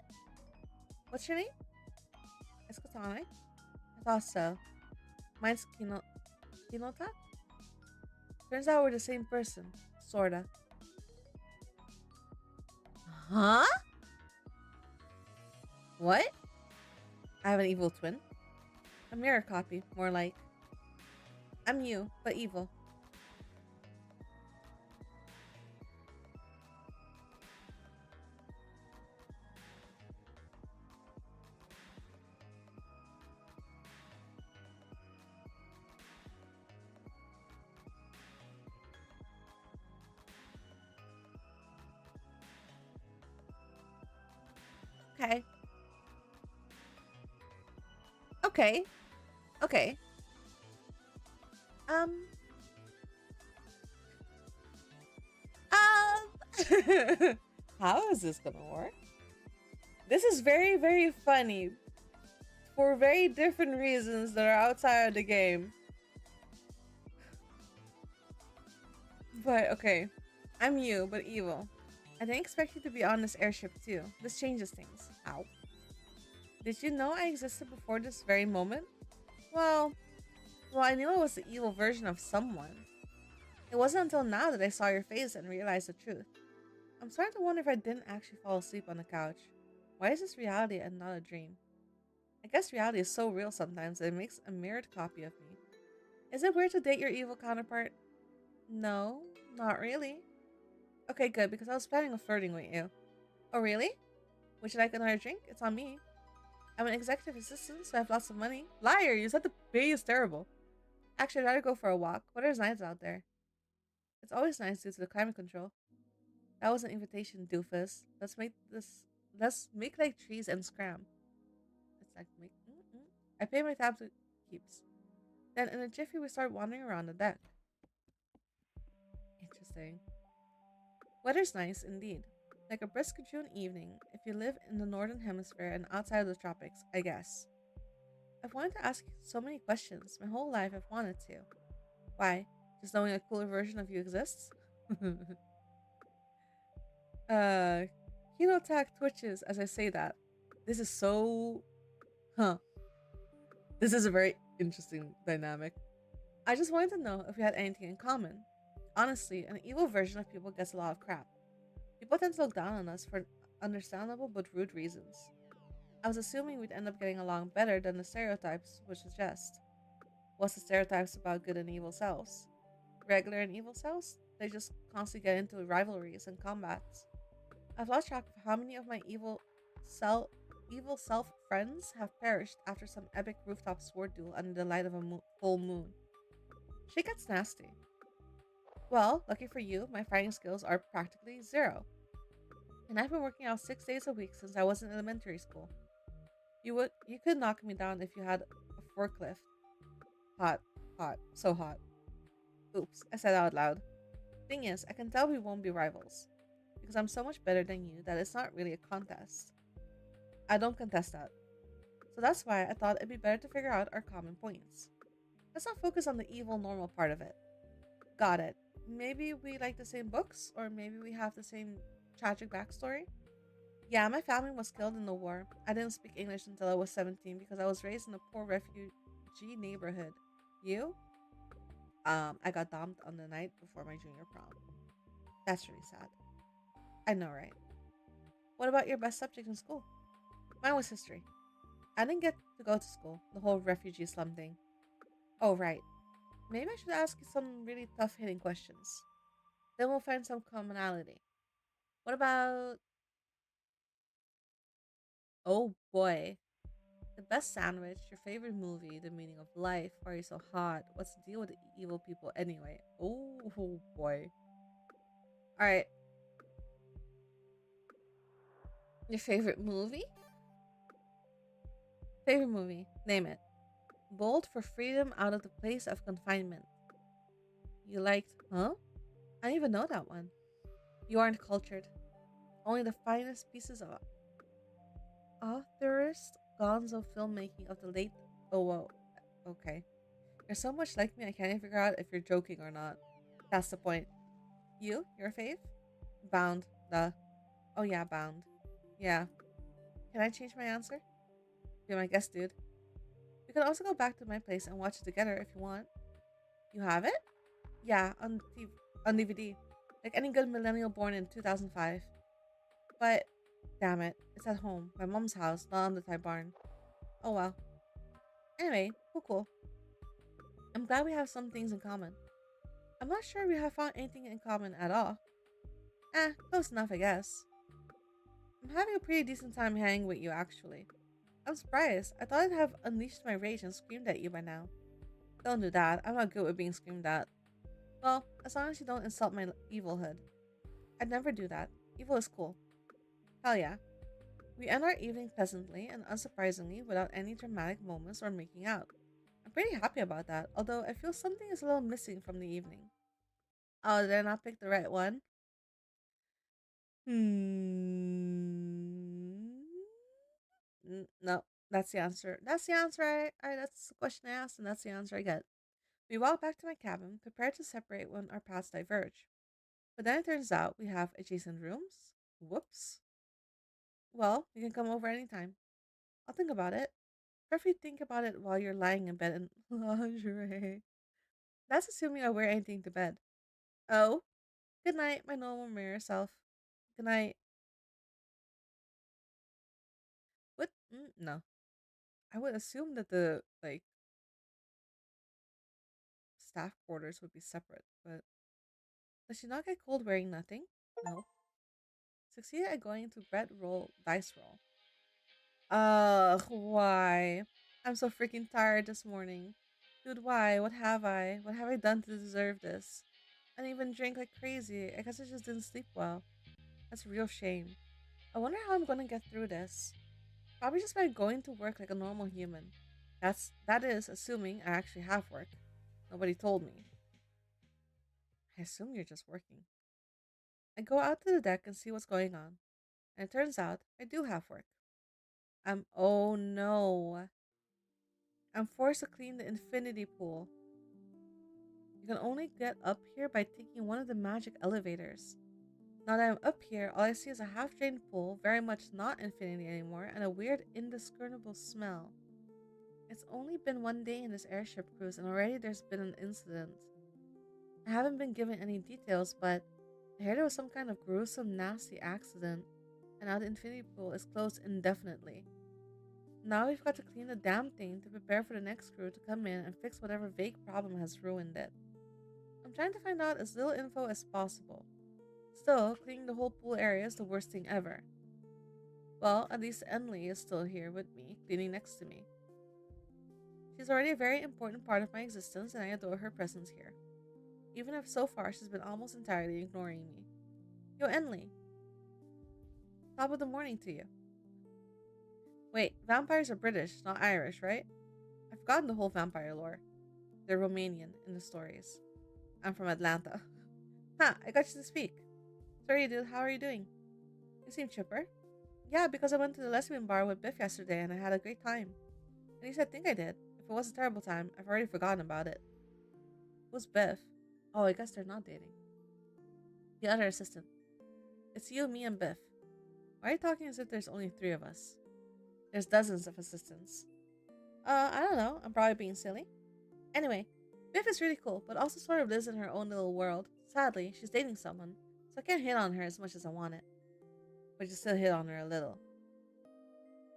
What's your name? Escatonic? I thought so. Mine's Kinota? Turns out we're the same person. Sorta. Huh? What? I have an evil twin? A mirror copy, more like. I'm you, but evil. Okay. Okay. Okay. Um. How is this gonna work? This is very, very funny for very different reasons that are outside of the game. But okay. I'm you, but evil. I didn't expect you to be on this airship too. This changes things. Ow. Did you know I existed before this very moment? Well, I knew I was the evil version of someone. It wasn't until now that I saw your face and realized the truth. I'm starting to wonder if I didn't actually fall asleep on the couch. Why is this reality and not a dream? I guess reality is so real sometimes that it makes a mirrored copy of me. Is it weird to date your evil counterpart? No, not really. Okay, good, because I was planning on flirting with you. Oh, really? Would you like another drink? It's on me. I'm an executive assistant, so I have lots of money. Liar, you said the pay is terrible. Actually, I'd rather go for a walk. What are nights out there? It's always nice due to the climate control. That was an invitation, doofus. Let's make like trees and scram. It's like make. I pay my tab to keeps. Then in a jiffy, we start wandering around the deck. Interesting. Weather's nice indeed. Like a brisk June evening, if you live in the northern hemisphere and outside of the tropics, I guess. I've wanted to ask you so many questions. My whole life I've wanted to. Why? Just knowing a cooler version of you exists? uh, Kinotag twitches as I say that. This is so. Huh. This is a very interesting dynamic. I just wanted to know if we had anything in common. Honestly, an evil version of people gets a lot of crap. People tend to look down on us for understandable but rude reasons. I was assuming we'd end up getting along better than the stereotypes would suggest. What's the stereotypes about good and evil selves? Regular and evil selves? They just constantly get into rivalries and combats. I've lost track of how many of my evil self friends have perished after some epic rooftop sword duel under the light of a full moon. Shit gets nasty. Well, lucky for you, my fighting skills are practically zero. And I've been working out 6 days a week since I was in elementary school. You could knock me down if you had a forklift. Hot, hot, so hot. Oops, I said out loud. Thing is, I can tell we won't be rivals. Because I'm so much better than you that it's not really a contest. I don't contest that. So that's why I thought it'd be better to figure out our common points. Let's not focus on the evil normal part of it. Got it. Maybe we like the same books, or maybe we have the same tragic backstory. Yeah, my family was killed in the war. I didn't speak English until I was 17 because I was raised in a poor refugee neighborhood. You? I got dumped on the night before my junior prom. That's really sad. I know, right? What about your best subject in school? Mine was history. I didn't get to go to school, the whole refugee slum thing. Oh, right. Maybe I should ask you some really tough hitting questions. Then we'll find some commonality. What about. Oh boy. The best sandwich, your favorite movie, the meaning of life, why are you so hot? What's the deal with the evil people anyway? Oh boy. Alright. Your favorite movie? Favorite movie. Name it. Bold for freedom out of the place of confinement. You liked. Huh? I didn't even know that one. You aren't cultured. Only the finest pieces of authorist gonzo filmmaking of the late. Oh, whoa. Okay. You're so much like me, I can't even figure out if you're joking or not. That's the point. You? Your fave? Bound. The. Oh, yeah, bound. Yeah. Can I change my answer? Be my guest, dude. We could also go back to my place and watch it together if you want. You have it? Yeah, on DVD. Like any good millennial born in 2005. But, damn it, it's at home, my mom's house, not on the Thai barn. Oh well. Anyway, cool. I'm glad we have some things in common. I'm not sure we have found anything in common at all. Close enough, I guess. I'm having a pretty decent time hanging with you, actually. I'm surprised. I thought I'd have unleashed my rage and screamed at you by now. Don't do that. I'm not good with being screamed at. Well, as long as you don't insult my evilhood. I'd never do that. Evil is cool. Hell yeah. We end our evening pleasantly and unsurprisingly without any dramatic moments or making out. I'm pretty happy about that, although I feel something is a little missing from the evening. Oh, did I not pick the right one? Hmm. No, that's the answer. That's the answer. That's the question I asked, and that's the answer I get. We walk back to my cabin, prepared to separate when our paths diverge. But then it turns out we have adjacent rooms. Whoops. Well, you can come over anytime. I'll think about it. Prefer think about it while you're lying in bed in lingerie. That's assuming I wear anything to bed. Oh, good night, my normal mirror self. Can I? What? No. I would assume that the like staff quarters would be separate, but does she not get cold wearing nothing? No. Succeeded at going to red roll dice roll. Why? I'm so freaking tired this morning. Dude, why? What have I? What have I done to deserve this? I didn't even drink like crazy. I guess I just didn't sleep well. That's a real shame. I wonder how I'm gonna get through this. Probably just by going to work like a normal human. That is assuming I actually have work. Nobody told me. I assume you're just working. I go out to the deck and see what's going on. And it turns out I do have work. Oh no. I'm forced to clean the infinity pool. You can only get up here by taking one of the magic elevators. Now that I'm up here, all I see is a half-drained pool, very much not infinity anymore, and a weird, indiscernible smell. It's only been one day in this airship cruise, and already there's been an incident. I haven't been given any details, but I heard there was some kind of gruesome, nasty accident, and now the infinity pool is closed indefinitely. Now we've got to clean the damn thing to prepare for the next crew to come in and fix whatever vague problem has ruined it. I'm trying to find out as little info as possible. Still, cleaning the whole pool area is the worst thing ever. Well, at least Enli is still here with me, cleaning next to me. She's already a very important part of my existence, and I adore her presence here. Even if so far she's been almost entirely ignoring me. Yo, Enli. Top of the morning to you. Wait, vampires are British, not Irish, right? I've forgotten the whole vampire lore. They're Romanian in the stories. I'm from Atlanta. Ha, I got you to speak. Sorry, dude, how are you doing? You seem chipper. Yeah, because I went to the lesbian bar with Biff yesterday and I had a great time. At least I think I did. If it was a terrible time, I've already forgotten about it. Who's Biff? Oh, I guess they're not dating. The other assistant. It's you, me, and Biff. Why are you talking as if there's only three of us? There's dozens of assistants. I don't know. I'm probably being silly. Anyway, Biff is really cool, but also sort of lives in her own little world. Sadly, she's dating someone, so I can't hit on her as much as I want it. But you still hit on her a little.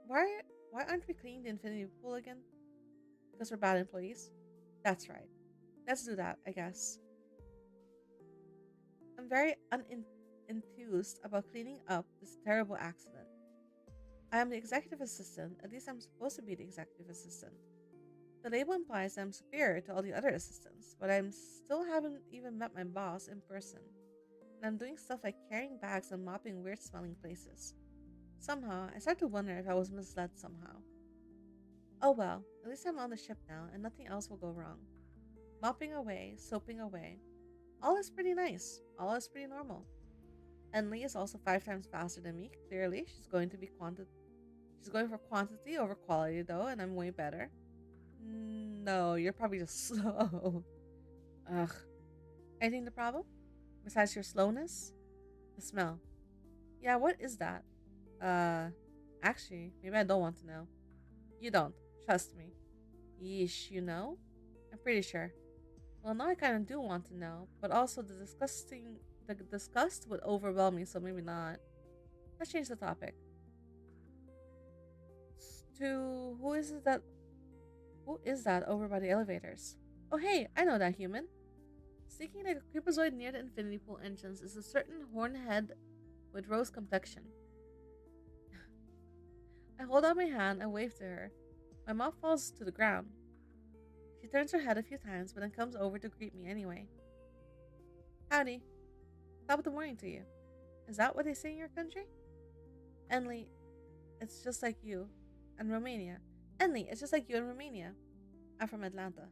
Why why aren't we cleaning the infinity pool again? Because we're bad employees? That's right. Let's do that, I guess. I'm very enthused about cleaning up this terrible accident. I am the executive assistant, at least I'm supposed to be the executive assistant. The label implies I'm superior to all the other assistants, but I still haven't even met my boss in person. And I'm doing stuff like carrying bags and mopping weird smelling places. Somehow, I start to wonder if I was misled somehow. Oh well, at least I'm on the ship now and nothing else will go wrong. Mopping away, soaping away. All is pretty nice. All is pretty normal. And Lee is also 5 times faster than me. Clearly, she's going for quantity over quality though, and I'm way better. No, you're probably just slow. Ugh. Anything the problem? Besides your slowness? The smell. Yeah, what is that? Uh, actually, maybe I don't want to know. You don't. Trust me. Yeesh, you know? I'm pretty sure. Well, now I kind of do want to know, but also the disgust would overwhelm me, so maybe not. Let's change the topic. To who is that over by the elevators? Oh hey, I know that human. Sneaking like a creepazoid near the infinity pool entrance is a certain hornhead with rose complexion. I hold out my hand and wave to her. My mouth falls to the ground. She turns her head a few times, but then comes over to greet me anyway. Howdy. Top of the morning to you. Is that what they say in your country? Enli, it's just like you. And Romania. Enli, it's just like you in Romania. I'm from Atlanta.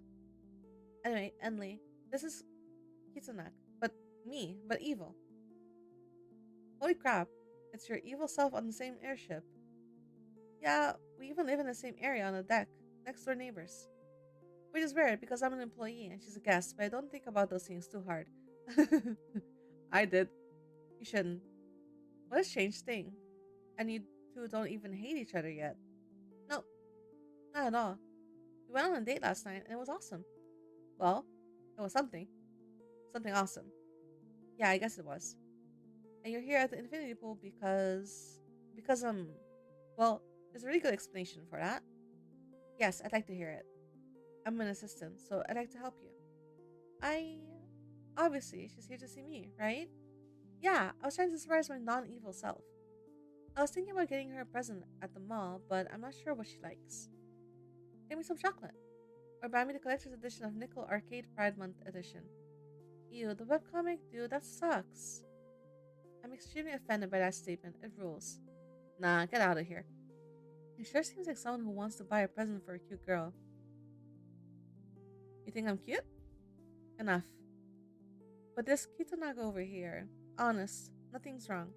Anyway, Enli, this is Kitsunak. But evil. Holy crap. It's your evil self on the same airship. Yeah, we even live in the same area on the deck. Next door neighbors. Which is weird because I'm an employee and she's a guest, but I don't think about those things too hard. I did. You shouldn't. What a strange thing. And you two don't even hate each other yet. No, not at all. We went on a date last night and it was awesome. Well, it was something. Something awesome. Yeah, I guess it was. And you're here at the infinity pool because well, there's a really good explanation for that. Yes, I'd like to hear it. I'm an assistant, so I'd like to help you. I obviously she's here to see me, right? Yeah, I was trying to surprise my non-evil self. I was thinking about getting her a present at the mall, but I'm not sure what she likes. Give me some chocolate. Or buy me the collector's edition of Nickel Arcade Pride Month edition. Ew, the webcomic? Dude, that sucks. I'm extremely offended by that statement. It rules. Nah, get out of here. It sure seems like someone who wants to buy a present for a cute girl. You think I'm cute? Enough. But this Kitanaga over here, honest, nothing's wrong.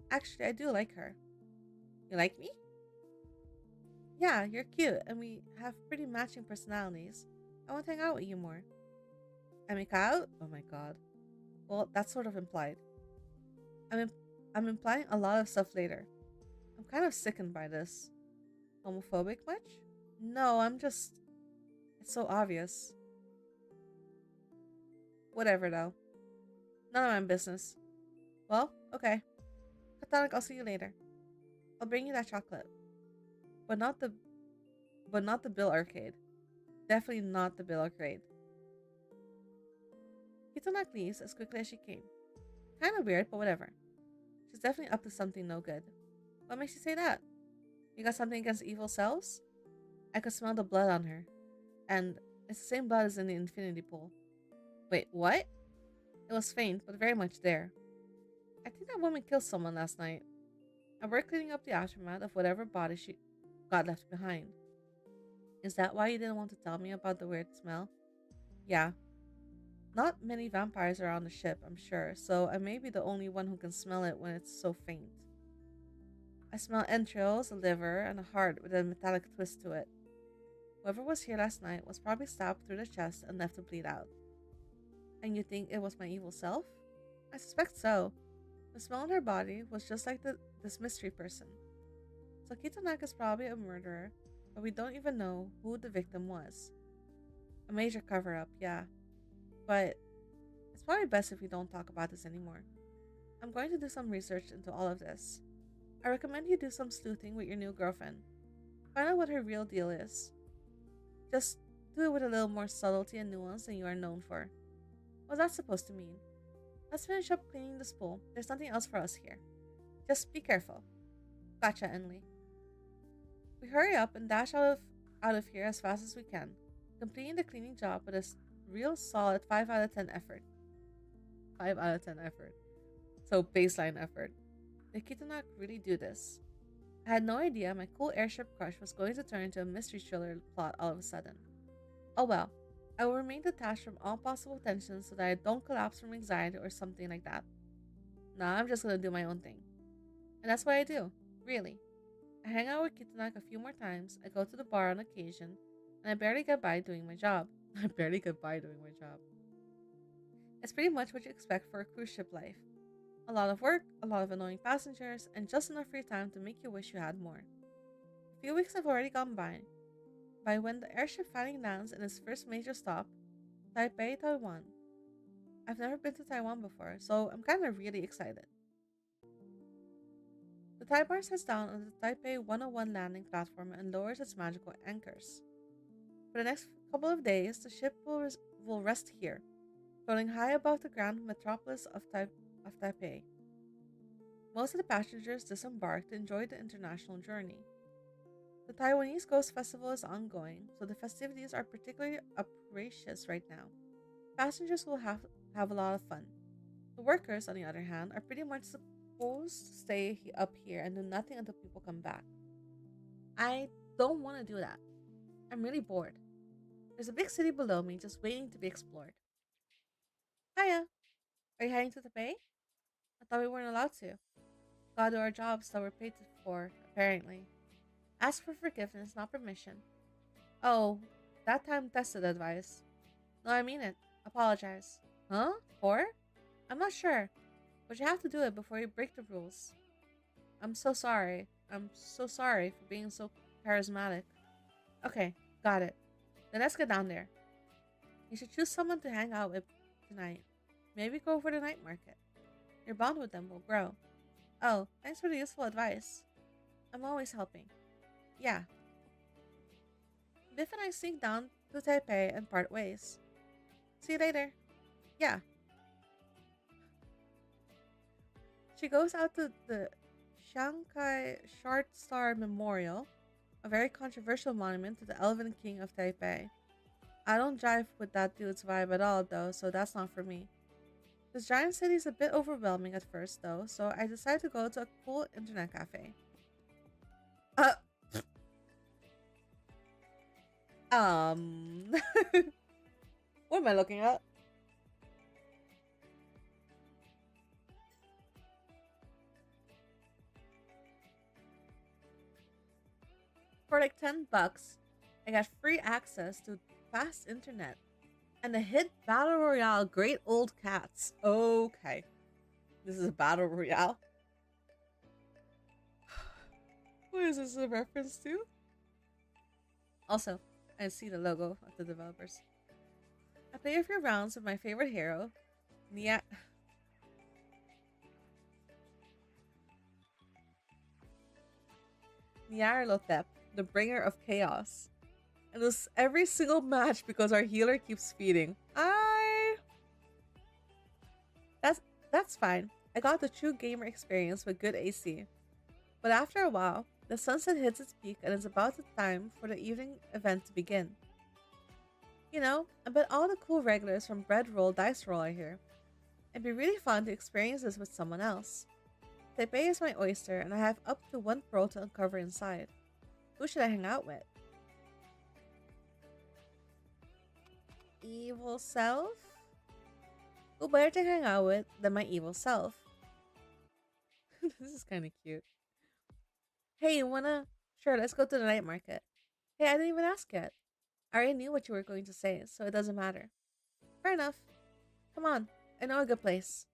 Actually, I do like her. You like me? Yeah, you're cute, and we have pretty matching personalities. I want to hang out with you more. I make out? Oh my god. Well, that's sort of implied. I'm, imp- I'm implying a lot of stuff later. I'm kind of sickened by this. Homophobic much? No, I'm just. It's so obvious. Whatever, though. None of my business. Well, okay. Katanak, I'll see you later. I'll bring you that chocolate. But not the Bill Arcade. Definitely not the Bill Arcade. Kitanak leaves as quickly as she came. Kinda weird, but whatever. She's definitely up to something no good. What makes you say that? You got something against evil cells? I could smell the blood on her. And it's the same blood as in the infinity pool. Wait, what? It was faint, but very much there. I think that woman killed someone last night. And we're cleaning up the aftermath of whatever body she got left behind. Is that why you didn't want to tell me about the weird smell? Yeah. Not many vampires are on the ship, I'm sure, so I may be the only one who can smell it when it's so faint. I smell entrails, a liver, and a heart with a metallic twist to it. Whoever was here last night was probably stabbed through the chest and left to bleed out. And you think it was my evil self? I suspect so. The smell in her body was just like this mystery person. So Kitanak is probably a murderer, but we don't even know who the victim was. A major cover-up, yeah. But it's probably best if we don't talk about this anymore. I'm going to do some research into all of this. I recommend you do some sleuthing with your new girlfriend. Find out what her real deal is. Just do it with a little more subtlety and nuance than you are known for. What's that supposed to mean? Let's finish up cleaning this pool. There's nothing else for us here. Just be careful. Gotcha, Enli. We hurry up and dash out of here as fast as we can, completing the cleaning job with a real solid 5 out of 10 effort. 5 out of 10 effort. So baseline effort. Did Kitanak really do this? I had no idea my cool airship crush was going to turn into a mystery thriller plot all of a sudden. Oh well, I will remain detached from all possible tensions so that I don't collapse from anxiety or something like that. Nah, I'm just gonna do my own thing. And that's what I do, really. I hang out with Kitanak a few more times, I go to the bar on occasion, and I barely get by doing my job. I barely get by doing my job. It's pretty much what you expect for a cruise ship life. A lot of work, a lot of annoying passengers, and just enough free time to make you wish you had more. A few weeks have already gone by when the airship finally lands in its first major stop, Taipei, Taiwan. I've never been to Taiwan before, so I'm kinda really excited. The Taibar sets down on the Taipei 101 landing platform and lowers its magical anchors. For the next couple of days, the ship will rest here, floating high above the grand metropolis of Taipei. Most of the passengers disembark to enjoy the international journey. The Taiwanese Ghost Festival is ongoing, so the festivities are particularly uproarious right now. Passengers will have a lot of fun. The workers, on the other hand, are pretty much supposed to stay up here and do nothing until people come back. I don't want to do that. I'm really bored. There's a big city below me just waiting to be explored. Hiya! Are you heading to Taipei? I thought we weren't allowed to. Gotta do our jobs that we're paid for, apparently. Ask for forgiveness, not permission. Oh, that time tested advice. No, I mean it. Apologize. Huh? For? I'm not sure, but you have to do it before you break the rules. I'm so sorry. I'm so sorry for being so charismatic. Okay, got it. Then let's get down there. You should choose someone to hang out with tonight. Maybe go for the night market. Your bond with them will grow. Oh, thanks for the useful advice. I'm always helping. Yeah. Biff and I sneak down to Taipei and part ways. See you later. Yeah. She goes out to the Shanghai Short Star Memorial, a very controversial monument to the Elven King of Taipei. I don't jive with that dude's vibe at all, though, so that's not for me. This giant city is a bit overwhelming at first, though, so I decided to go to a cool internet cafe. Uh, what am I looking at? For like $10, I got free access to fast internet and the hit battle royale Great Old Cats. Okay. This is a battle royale. What is this a reference to? Also, I see the logo of the developers. I play a few rounds with my favorite hero, Nia. Nyarlathotep, the bringer of chaos. And lose every single match because our healer keeps feeding. That's fine. I got the true gamer experience with good AC. But after a while, the sunset hits its peak and it's about the time for the evening event to begin. You know, I bet all the cool regulars from Bread Roll Dice Roll are here. It'd be really fun to experience this with someone else. Taipei is my oyster and I have up to one pearl to uncover inside. Who should I hang out with? Evil self? Who better to hang out with than my evil self? This is kind of cute. Hey, you wanna? Sure, let's go to the night market. Hey, I didn't even ask yet. I already knew what you were going to say, so it doesn't matter. Fair enough. Come on, I know a good place.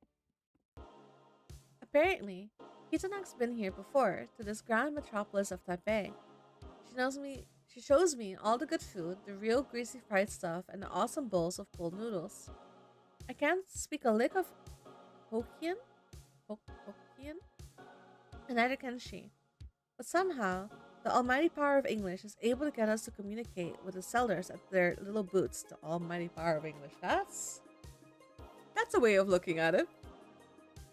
Apparently, Kitanak's been here before, to this grand metropolis of Taipei. She shows me all the good food, the real greasy fried stuff, and the awesome bowls of cold noodles. I can't speak a lick of Hokkien, Hokkien, and neither can she. But somehow, the almighty power of English is able to get us to communicate with the sellers at their little booths. The almighty power of English. That's a way of looking at it.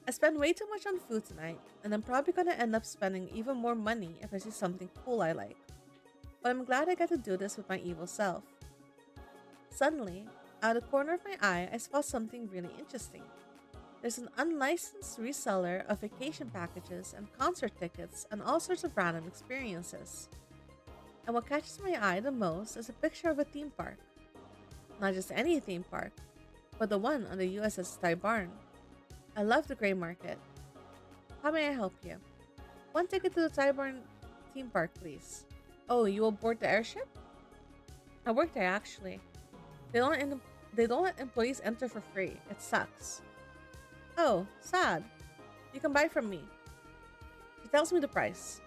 I spend way too much on food tonight, and I'm probably gonna end up spending even more money if I see something cool I like. But I'm glad I get to do this with my evil self. Suddenly, out of the corner of my eye, I spot something really interesting. There's an unlicensed reseller of vacation packages and concert tickets and all sorts of random experiences. And what catches my eye the most is a picture of a theme park. Not just any theme park, but the one on the USS Taibarn. I love the gray market. How may I help you? One ticket to the Taibarn theme park, please. Oh, you will board the airship? I work there actually. They don't let employees enter for free. It sucks. Oh, sad. You can buy from me. She tells me the price.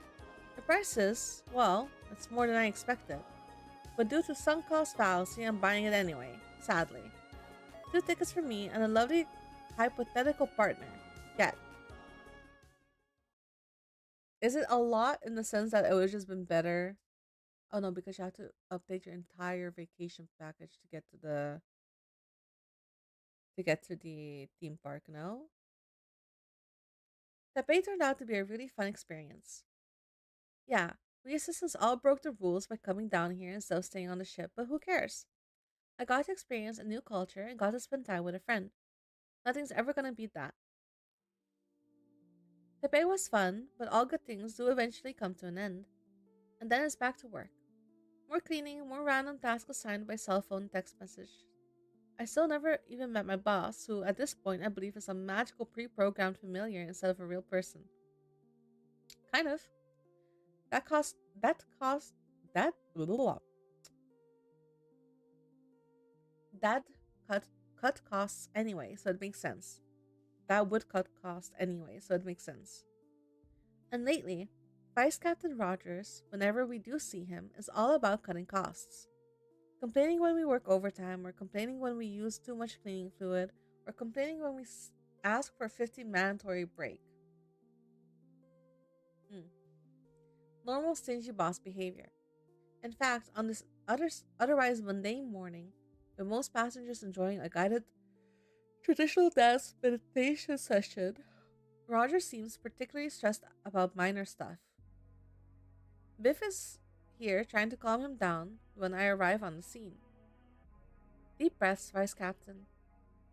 The price is, well, it's more than I expected. But due to sunk cost fallacy, I'm buying it anyway, sadly. 2 tickets for me and a lovely hypothetical partner. Get. Is it a lot in the sense that it would have just been better? Oh no, because you have to update your entire vacation package to get to the theme park, no? Taipei turned out to be a really fun experience. Yeah, we assistants all broke the rules by coming down here instead of staying on the ship, but who cares? I got to experience a new culture and got to spend time with a friend. Nothing's ever gonna beat that. Taipei was fun, but all good things do eventually come to an end. And then it's back to work. More cleaning, more random tasks assigned by cell phone text message. I still never even met my boss, who at this point I believe is a magical pre-programmed familiar instead of a real person. Kind of. That cost that cost that blah, blah, blah. That cut costs anyway, so it makes sense. That would cut costs anyway, so it makes sense. And lately, Vice Captain Rogers, whenever we do see him, is all about cutting costs. Complaining when we work overtime, or complaining when we use too much cleaning fluid, or complaining when we ask for a 15 mandatory break. Hmm. Normal stingy boss behavior. In fact, on this otherwise mundane morning, with most passengers enjoying a guided traditional dance meditation session, Roger seems particularly stressed about minor stuff. Biff is here trying to calm him down when I arrive on the scene. Deep breaths, Vice Captain.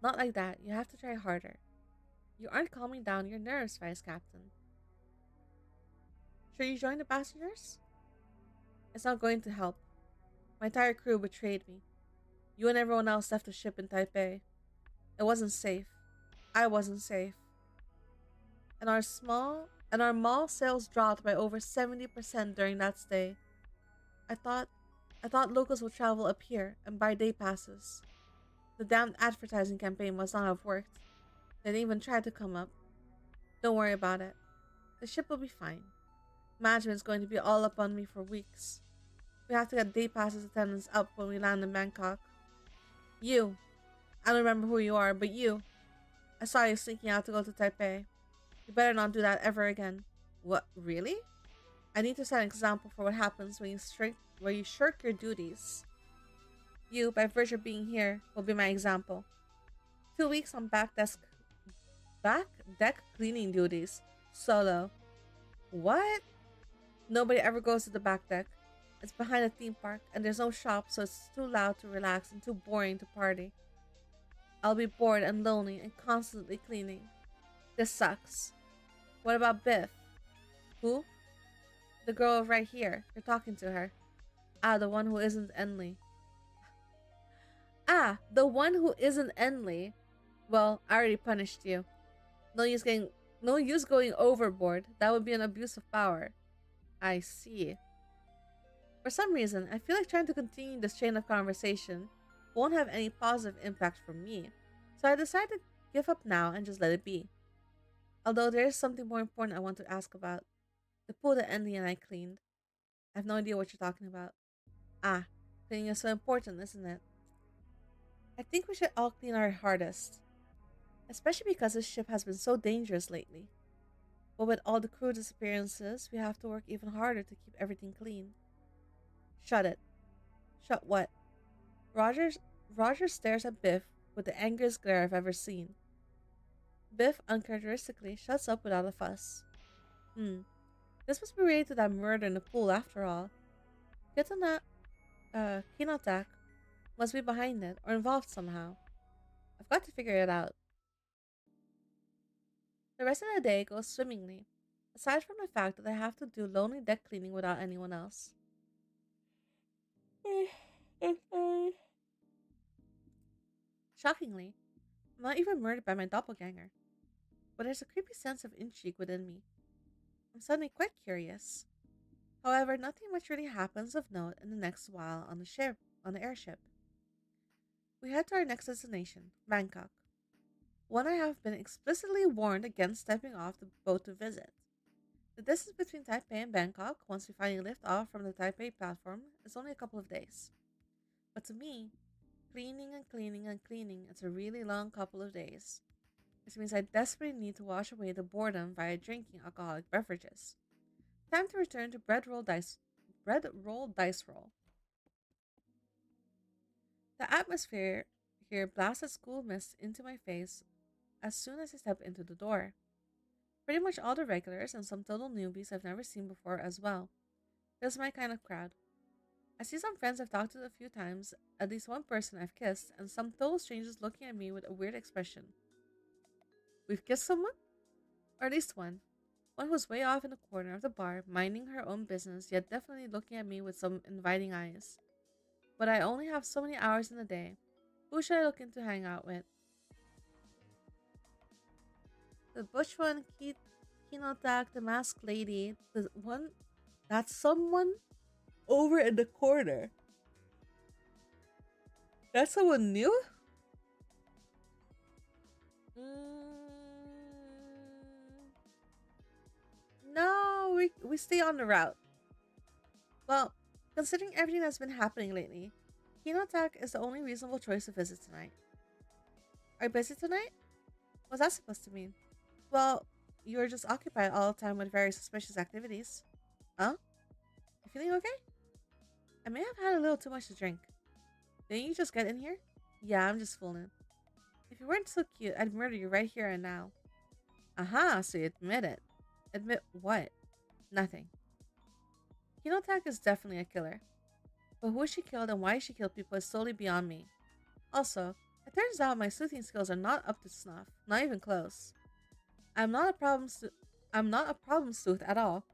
Not like that, you have to try harder. You aren't calming down your nerves, Vice Captain. Should you join the passengers? It's not going to help. My entire crew betrayed me. You and everyone else left the ship in Taipei. It wasn't safe. I wasn't safe. And our mall sales dropped by over 70% during that stay. I thought I thought locals would travel up here and buy day passes. The damned advertising campaign must not have worked. They didn't even try to come up. Don't worry about it. The ship will be fine. Management's going to be all up on me for weeks. We have to get day passes attendance up when we land in Bangkok. You. I don't remember who you are, but you. I saw you sneaking out to go to Taipei. You better not do that ever again. What, really? I need to set an example for what happens when you shirk your duties. You, by virtue of being here, will be my example. 2 weeks on back deck cleaning duties. Solo. What? Nobody ever goes to the back deck. It's behind a theme park, and there's no shop, so it's too loud to relax and too boring to party. I'll be bored and lonely and constantly cleaning. This sucks. What about Biff? Who? The girl right here. You're talking to her. Ah, the one who isn't Enli. Ah, the one who isn't Enli. Well, I already punished you. No use going overboard. That would be an abuse of power. I see. For some reason, I feel like trying to continue this chain of conversation won't have any positive impact for me, so I decided to give up now and just let it be. Although there is something more important I want to ask about. The pool that Andy and I cleaned. I have no idea what you're talking about. Ah, cleaning is so important, isn't it? I think we should all clean our hardest. Especially because this ship has been so dangerous lately. But with all the crew disappearances, we have to work even harder to keep everything clean. Shut it. Shut what? Roger stares at Biff with the angriest glare I've ever seen. Biff uncharacteristically shuts up without a fuss. This must be related to that murder in the pool after all. Kinotak must be behind it or involved somehow. I've got to figure it out. The rest of the day goes swimmingly, aside from the fact that I have to do lonely deck cleaning without anyone else. Shockingly, I'm not even murdered by my doppelganger, but there's a creepy sense of intrigue within me. I'm suddenly quite curious. However, nothing much really happens of note in the next while on the airship. We head to our next destination, Bangkok, one I have been explicitly warned against stepping off the boat to visit. The distance between Taipei and Bangkok, once we finally lift off from the Taipei platform, is only a couple of days. But to me, cleaning and cleaning and cleaning, it's a really long couple of days. This means I desperately need to wash away the boredom via drinking alcoholic beverages. Time to return to bread roll dice roll. The atmosphere here blasted school mist into my face as soon as I step into the door. Pretty much all the regulars and some total newbies I've never seen before as well. This is my kind of crowd. I see some friends I've talked to a few times, at least one person I've kissed, and some total strangers looking at me with a weird expression. We've kissed someone? Or at least one. One who's way off in the corner of the bar, minding her own business, yet definitely looking at me with some inviting eyes. But I only have so many hours in the day. Who should I look into hang out with? The butch one, Kinotak, the masked lady, the one, that's someone over in the corner. That's someone new? No, we stay on the route. Well, considering everything that's been happening lately, Kinotak is the only reasonable choice to visit tonight. Are you busy tonight? What's that supposed to mean? Well, you were just occupied all the time with very suspicious activities. Huh? You feeling okay? I may have had a little too much to drink. Didn't you just get in here? Yeah, I'm just fooling. If you weren't so cute, I'd murder you right here and now. Aha, so you admit it. Admit what? Nothing. Kinotag is definitely a killer. But who she killed and why she killed people is solely beyond me. Also, it turns out my sleuthing skills are not up to snuff. Not even close. I'm not a problem I'm not a problem sleuth at all.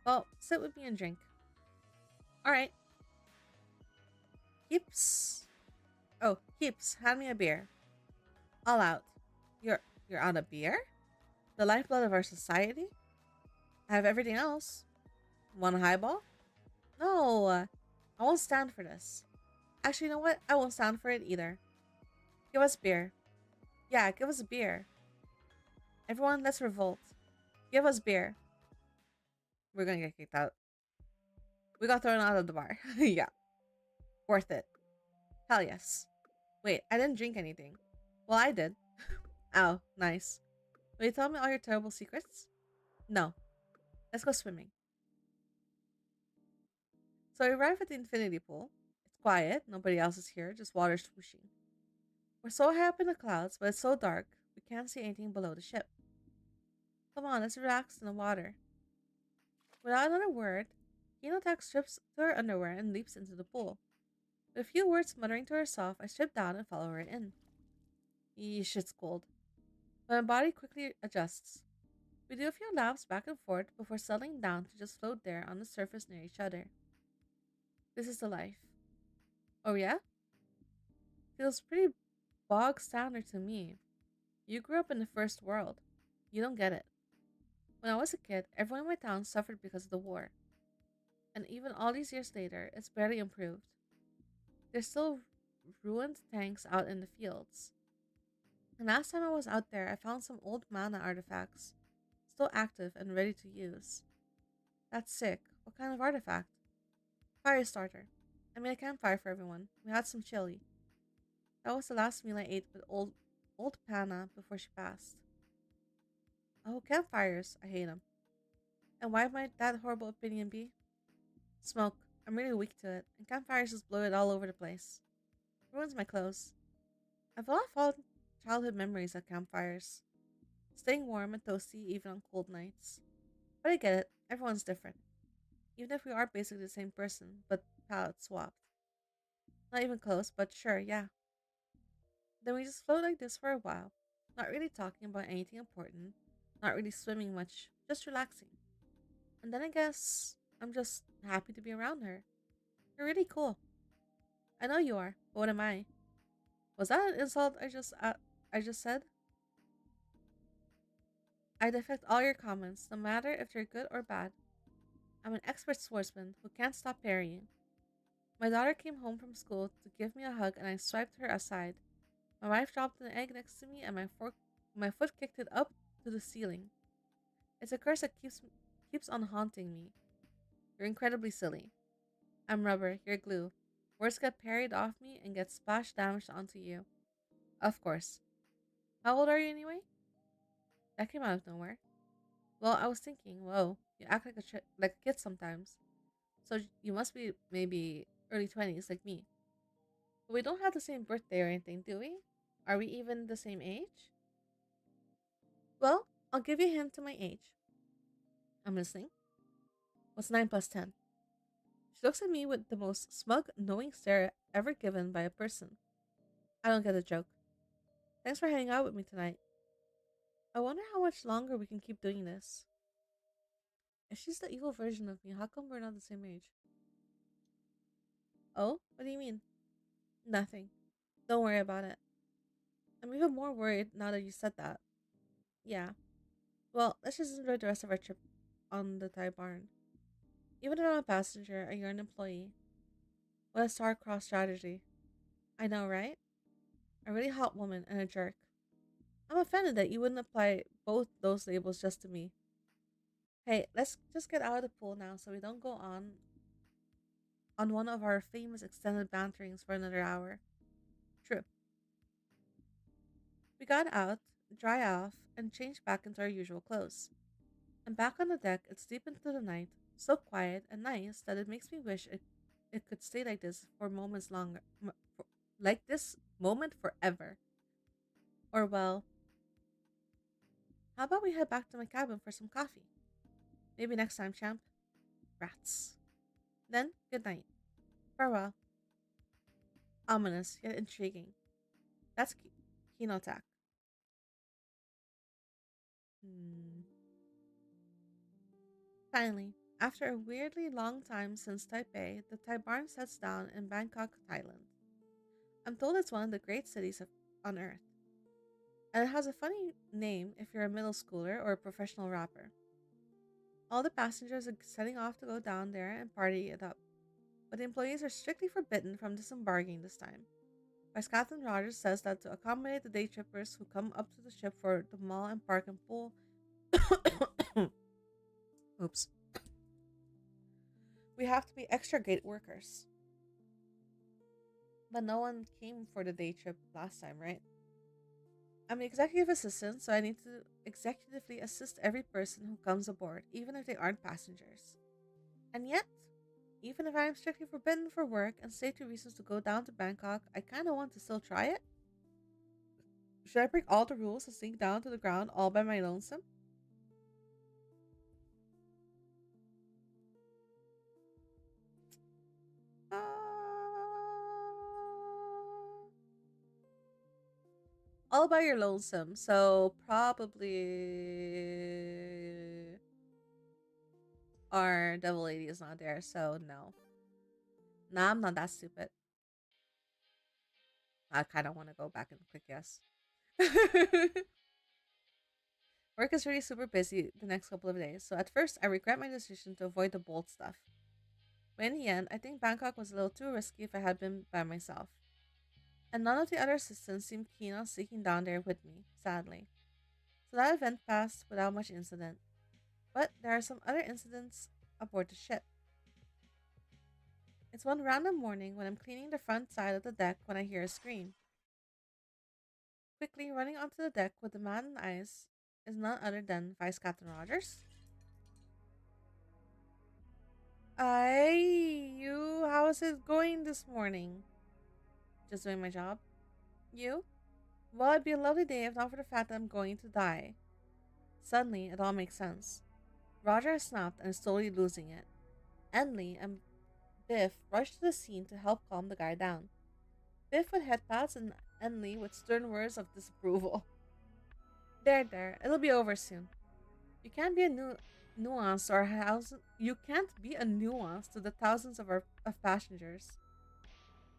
Well, sit with me and drink. Alright. Keeps. Oh, Keeps, hand me a beer. All out. You're you're out of beer? The lifeblood of our society? I have everything else. Want a highball? No, I won't stand for this. Actually, you know what? I won't stand for it either. Give us beer. Yeah, give us a beer. Everyone, let's revolt. Give us beer. We're gonna get kicked out. We got thrown out of the bar. Yeah, worth it. Hell yes. Wait, I didn't drink anything. Well, I did. Oh, nice. Will you tell me all your terrible secrets? No. Let's go swimming. So we arrive at the infinity pool. It's quiet, nobody else is here, just water swooshing. We're so high up in the clouds, but it's so dark, we can't see anything below the ship. Come on, let's relax in the water. Without another word, Hinotak strips to her underwear and leaps into the pool. With a few words muttering to herself, I strip down and follow her in. Yeesh, it's cold. But my body quickly adjusts. We do a few laps back and forth before settling down to just float there on the surface near each other. This is the life. Oh yeah? Feels pretty bog standard to me. You grew up in the first world. You don't get it. When I was a kid, everyone in my town suffered because of the war. And even all these years later, it's barely improved. There's still ruined tanks out in the fields. And last time I was out there, I found some old mana artifacts, still active and ready to use. That's sick. What kind of artifact? Fire starter. I made a campfire for everyone. We had some chili. That was the last meal I ate with old Panna before she passed. Oh, campfires. I hate them. And why might that horrible opinion be? Smoke. I'm really weak to it, and campfires just blow it all over the place. Ruins my clothes. I've a lot of fond childhood memories at campfires. Staying warm and toasty even on cold nights. But I get it, everyone's different. Even if we are basically the same person, but palettes swapped. Not even close, but sure, yeah. Then we just float like this for a while, not really talking about anything important, not really swimming much, just relaxing. And then I guess I'm just happy to be around her. You're really cool. I know you are, but what am I? Was that an insult I just said? I defect all your comments, no matter if they're good or bad. I'm an expert swordsman who can't stop parrying. My daughter came home from school to give me a hug and I swiped her aside. My wife dropped an egg next to me and my foot kicked it up to the ceiling. It's a curse that keeps on haunting me. You're incredibly silly. I'm rubber, you're glue. Words get parried off me and get splash damaged onto you. Of course. How old are you anyway? That came out of nowhere. Well, I was thinking, whoa, you act like like a kid sometimes. So you must be maybe early 20s like me. But we don't have the same birthday or anything, do we? Are we even the same age? Well, I'll give you a hint to my age. I'm listening. What's 9 plus 10? She looks at me with the most smug, knowing stare ever given by a person. I don't get the joke. Thanks for hanging out with me tonight. I wonder how much longer we can keep doing this. If she's the evil version of me, how come we're not the same age? Oh? What do you mean? Nothing. Don't worry about it. I'm even more worried now that you said that. Yeah. Well, let's just enjoy the rest of our trip on the Thai barn. Even if I'm a passenger and you're an employee, what a star-crossed strategy. I know, right? A really hot woman and a jerk. I'm offended that you wouldn't apply both those labels just to me. Hey, let's just get out of the pool now so we don't go on one of our famous extended banterings for another hour. True. We got out, dry off, and change back into our usual clothes. I'm back on the deck. It's deep into the night, so quiet and nice that it makes me wish it could stay like this for moments longer, like this moment forever. Or well, how about we head back to my cabin for some coffee? Maybe next time, champ. Rats. Then, good night. Farewell. Ominous, yet intriguing. That's Kinotak. Hmm. Finally, after a weirdly long time since Taipei, the Taibarn sets down in Bangkok, Thailand. I'm told it's one of the great cities on earth, and it has a funny name if you're a middle schooler or a professional rapper. All the passengers are setting off to go down there and party it up, but the employees are strictly forbidden from disembarking this time. Vice Captain Rogers says that to accommodate the day trippers who come up to the ship for the mall and park and pool, oops, we have to be extra gate workers. But no one came for the day trip last time, right? I'm the executive assistant, so I need to executively assist every person who comes aboard, even if they aren't passengers. And yet, even if I am strictly forbidden for work and safety reasons to go down to Bangkok, I kinda want to still try it. Should I break all the rules and sink down to the ground all by my lonesome? Uh, all by your lonesome, so probably our devil lady is not there, so no. Nah, I'm not that stupid. I kind of want to go back and click yes. Work is really super busy the next couple of days, so at first I regret my decision to avoid the bold stuff. But in the end, I think Bangkok was a little too risky if I had been by myself. And none of the other assistants seemed keen on sneaking down there with me, sadly. So that event passed without much incident. But there are some other incidents aboard the ship. It's one random morning when I'm cleaning the front side of the deck when I hear a scream. Quickly running onto the deck with the man in the eyes is none other than Vice Captain Rogers. You, how's it going this morning? Just doing my job. You? Well, it'd be a lovely day if not for the fact that I'm going to die. Suddenly, it all makes sense. Roger has snapped and is slowly losing it. Enley and Biff rush to the scene to help calm the guy down. Biff with head pats and Enley with stern words of disapproval. There, it'll be over soon. You can't be a nuance or you can't be a nuance to the thousands of passengers.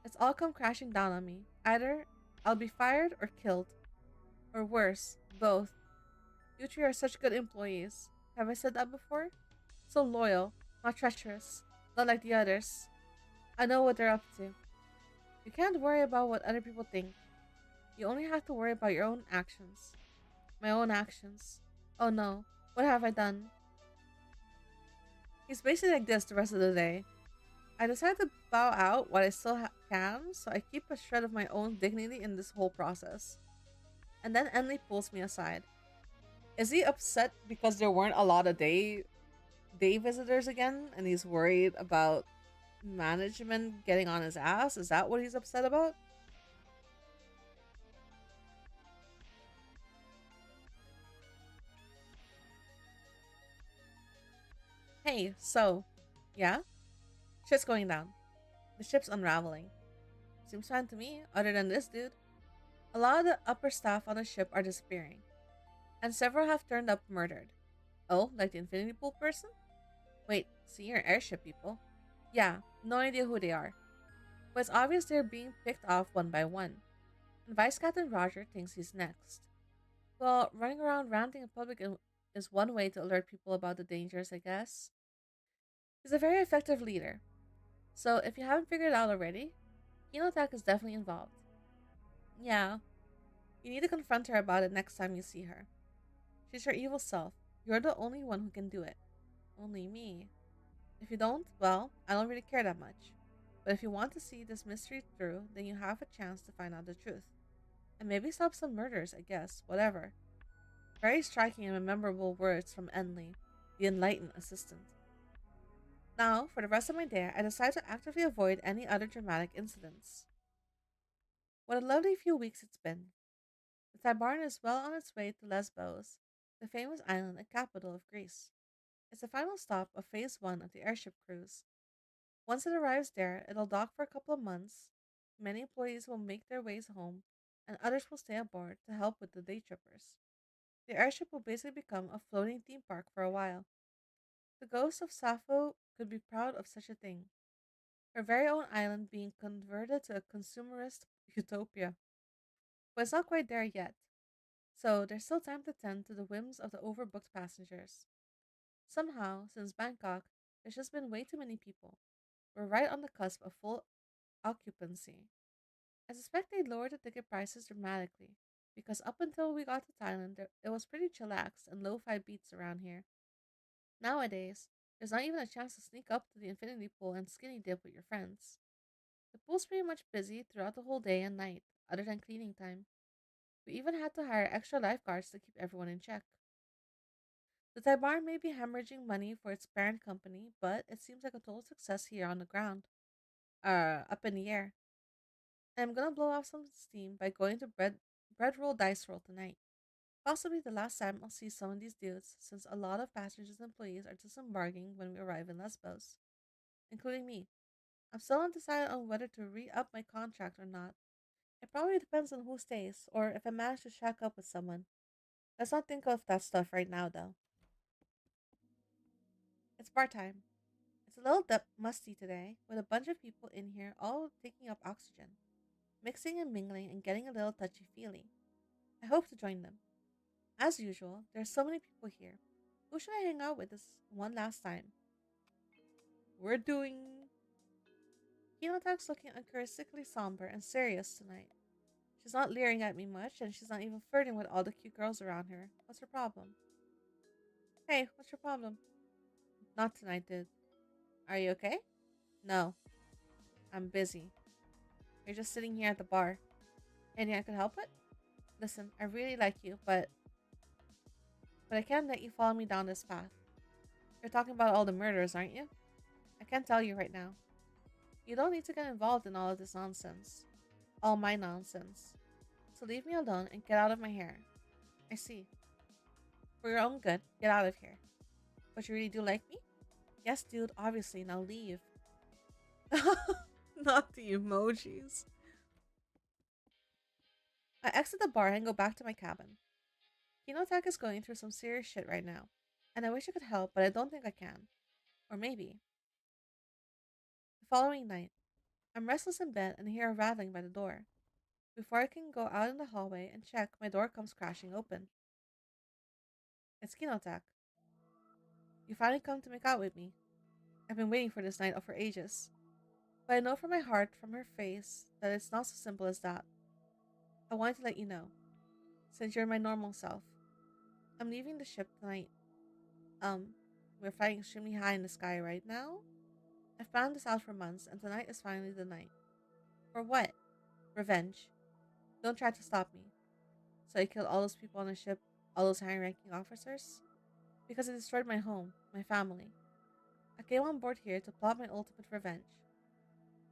It's all come crashing down on me. Either I'll be fired or killed. Or worse, both. You three are such good employees. Have I said that before? So loyal, not treacherous, not like the others. I know what they're up to. You can't worry about what other people think. You only have to worry about your own actions. My own actions. Oh no, what have I done? He's basically like this the rest of the day. I decide to bow out while I still can, so I keep a shred of my own dignity in this whole process. And then Enley pulls me aside. Is he upset because there weren't a lot of day visitors again, and he's worried about management getting on his ass? Is that what he's upset about? Hey, so, yeah? Shit's going down. The ship's unraveling. Seems fine to me, other than this dude. A lot of the upper staff on the ship are disappearing, and several have turned up murdered. Oh, like the infinity pool person? Wait, senior airship people? Yeah, no idea who they are. But it's obvious they're being picked off one by one. And Vice Captain Roger thinks he's next. Well, running around ranting in public is one way to alert people about the dangers, I guess. He's a very effective leader. So if you haven't figured it out already, Hinotech is definitely involved. Yeah, you need to confront her about it next time you see her. She's her evil self. You're the only one who can do it. Only me. If you don't, well, I don't really care that much. But if you want to see this mystery through, then you have a chance to find out the truth. And maybe stop some murders, I guess, whatever. Very striking and memorable words from Enley, the enlightened assistant. Now, for the rest of my day, I decide to actively avoid any other dramatic incidents. What a lovely few weeks it's been. The Tibarn is well on its way to Lesbos, the famous island and capital of Greece. It's the final stop of Phase 1 of the airship cruise. Once it arrives there, it'll dock for a couple of months. Many employees will make their ways home, and others will stay aboard to help with the day trippers. The airship will basically become a floating theme park for a while. The ghost of Sappho could be proud of such a thing, her very own island being converted to a consumerist utopia. But it's not quite there yet, so there's still time to tend to the whims of the overbooked passengers. Somehow, since Bangkok, there's just been way too many people. We're right on the cusp of full occupancy. I suspect they lowered the ticket prices dramatically, because up until we got to Thailand, it was pretty chillaxed and lo-fi beats around here. Nowadays, there's not even a chance to sneak up to the infinity pool and skinny dip with your friends. The pool's pretty much busy throughout the whole day and night, other than cleaning time. We even had to hire extra lifeguards to keep everyone in check. The Taibar may be hemorrhaging money for its parent company, but it seems like a total success here on the ground. Up in the air. I'm gonna blow off some steam by going to bread roll dice roll tonight. Possibly the last time I'll see some of these dudes, since a lot of passengers and employees are disembarking when we arrive in Lesbos, including me. I'm still undecided on whether to re-up my contract or not. It probably depends on who stays, or if I manage to shack up with someone. Let's not think of that stuff right now, though. It's bar time. It's a little musty today, with a bunch of people in here all taking up oxygen, mixing and mingling and getting a little touchy-feely. I hope to join them. As usual, there are so many people here. Who should I hang out with this one last time? We're doing. Kinotak's looking uncharacteristically somber and serious tonight. She's not leering at me much, and she's not even flirting with all the cute girls around her. What's her problem? Hey, what's your problem? Not tonight, dude. Are you okay? No, I'm busy. You're just sitting here at the bar. Anything I could help with? Listen, I really like you, but I can't let you follow me down this path. You're talking about all the murders, aren't you? I can't tell you right now. You don't need to get involved in all of this nonsense. All my nonsense. So leave me alone and get out of my hair. I see. For your own good, get out of here. But you really do like me? Yes, dude, obviously. Now leave. Not the emojis. I exit the bar and go back to my cabin. Kinotak is going through some serious shit right now, and I wish I could help, but I don't think I can. Or maybe. The following night, I'm restless in bed and hear a rattling by the door. Before I can go out in the hallway and check, my door comes crashing open. It's Kinotak. You finally come to make out with me. I've been waiting for this night for ages. But I know from my heart, from her face, that it's not so simple as that. I wanted to let you know, since you're my normal self. I'm leaving the ship tonight. We're flying extremely high in the sky right now. I've planned this out for months, and tonight is finally the night. For what? Revenge. Don't try to stop me. So I killed all those people on the ship, all those high-ranking officers? Because I destroyed my home, my family. I came on board here to plot my ultimate revenge.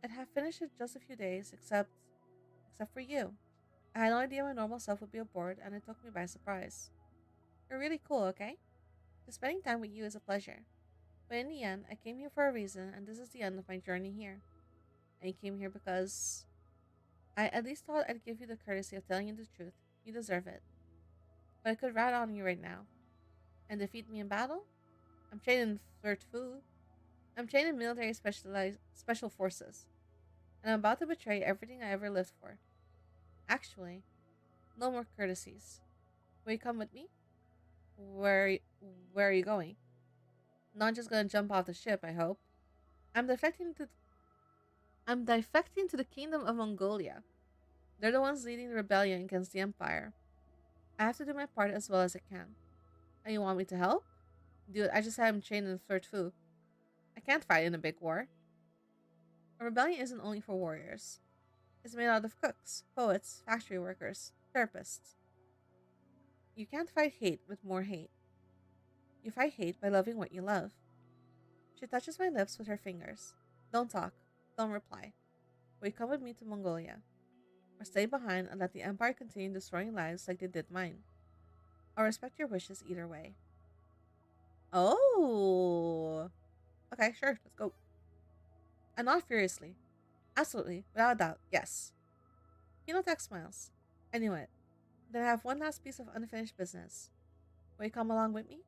I'd have finished it just a few days, except for you. I had no idea my normal self would be aboard, and it took me by surprise. You're really cool, okay? Just spending time with you is a pleasure. But in the end, I came here for a reason, and this is the end of my journey here. And you came here because I at least thought I'd give you the courtesy of telling you the truth. You deserve it. But I could rat on you right now. And defeat me in battle? I'm trained in flirt food. I'm trained in military special forces. And I'm about to betray everything I ever lived for. Actually, no more courtesies. Will you come with me? Where where are you going? Not just gonna jump off the ship, I hope. I'm defecting to I'm defecting to the kingdom of Mongolia. They're the ones leading the rebellion against the empire. I have to do my part as well as I can. And you want me to help? Dude, I just had him trained in flirt fu. I can't fight in a big war. A rebellion isn't only for warriors. It's made out of cooks, poets, factory workers, therapists. You can't fight hate with more hate. You fight hate by loving what you love. She touches my lips with her fingers. Don't talk. Don't reply. Will you come with me to Mongolia? Or stay behind and let the Empire continue destroying lives like they did mine? I'll respect your wishes either way. Oh! Okay, sure, let's go. And not furiously. Absolutely, without a doubt, yes. Hinotek smiles. I knew it. Then I have one last piece of unfinished business. Will you come along with me?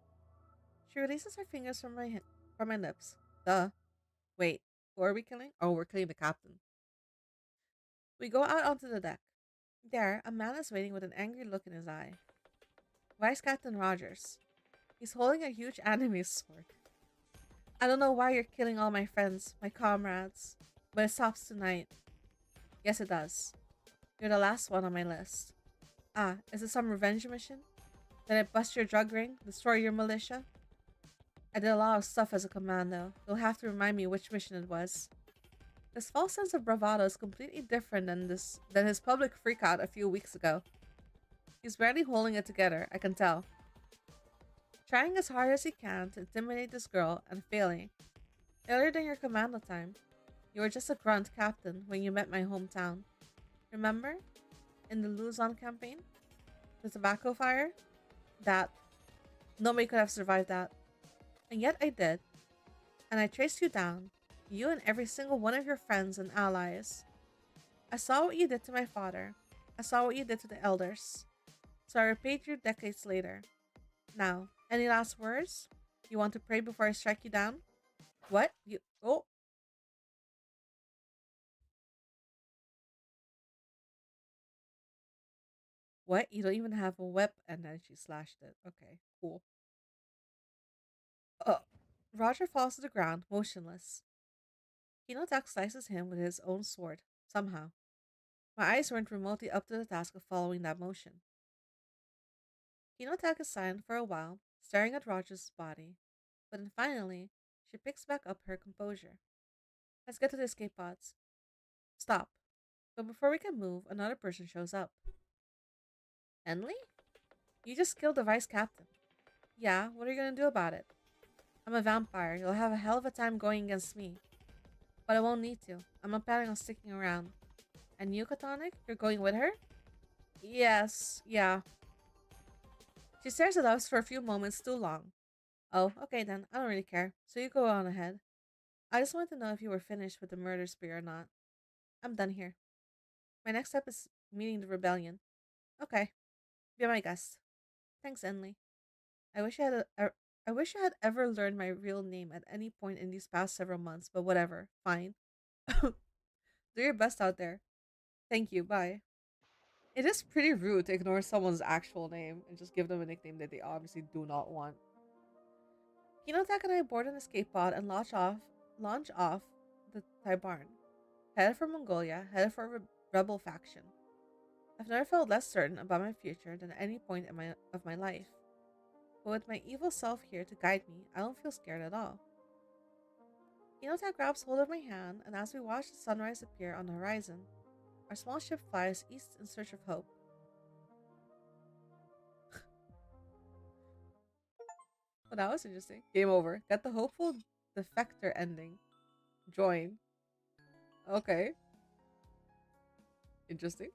She releases her fingers from my lips. Duh. Wait, who are we killing? Oh, we're killing the captain. We go out onto the deck. There, a man is waiting with an angry look in his eye. Vice Captain Rogers. He's holding a huge anime sword. I don't know why you're killing all my friends, my comrades, but it stops tonight. Yes, it does. You're the last one on my list. Ah, is it some revenge mission? Did I bust your drug ring? Destroy your militia? I did a lot of stuff as a commando. You'll have to remind me which mission it was. This false sense of bravado is completely different than his public freakout a few weeks ago. He's barely holding it together, I can tell. Trying as hard as he can to intimidate this girl and failing. Earlier than your commando time, you were just a grunt captain when you met my hometown. Remember? In the Luzon campaign? The tobacco fire? That. Nobody could have survived that. And yet I did. And I traced you down. You and every single one of your friends and allies. I saw what you did to my father. I saw what you did to the elders. So I repaid you decades later. Now, any last words? You want to pray before I strike you down? What? You. Oh. What? You don't even have a whip? And then she slashed it. Okay, cool. Oh. Roger falls to the ground, motionless. Kinotak slices him with his own sword, somehow. My eyes weren't remotely up to the task of following that motion. Kinotak is silent for a while, staring at Roger's body, but then finally, she picks back up her composure. Let's get to the escape pods. Stop. But before we can move, another person shows up. Henley? You just killed the vice captain. Yeah, what are you gonna do about it? I'm a vampire. You'll have a hell of a time going against me. But I won't need to. I'm not planning on sticking around. And you, Katonic? You're going with her? Yes, yeah. She stares at us for a few moments too long. Oh, okay then. I don't really care. So you go on ahead. I just wanted to know if you were finished with the murder spree or not. I'm done here. My next step is meeting the rebellion. Okay. Be my guest. Thanks, Enley. I wish I wish I had ever learned my real name at any point in these past several months, but whatever. Fine. Do your best out there. Thank you. Bye. It is pretty rude to ignore someone's actual name and just give them a nickname that they obviously do not want. Kinotak and I board an escape pod and launch off the Taibarn. Headed for Mongolia, headed for a rebel faction. I've never felt less certain about my future than at any point of my life. But with my evil self here to guide me, I don't feel scared at all. Kinotak grabs hold of my hand, and as we watch the sunrise appear on the horizon, our small ship flies east in search of hope. Well, that was interesting. Game over. Got the hopeful defector ending. Join. Okay. Interesting.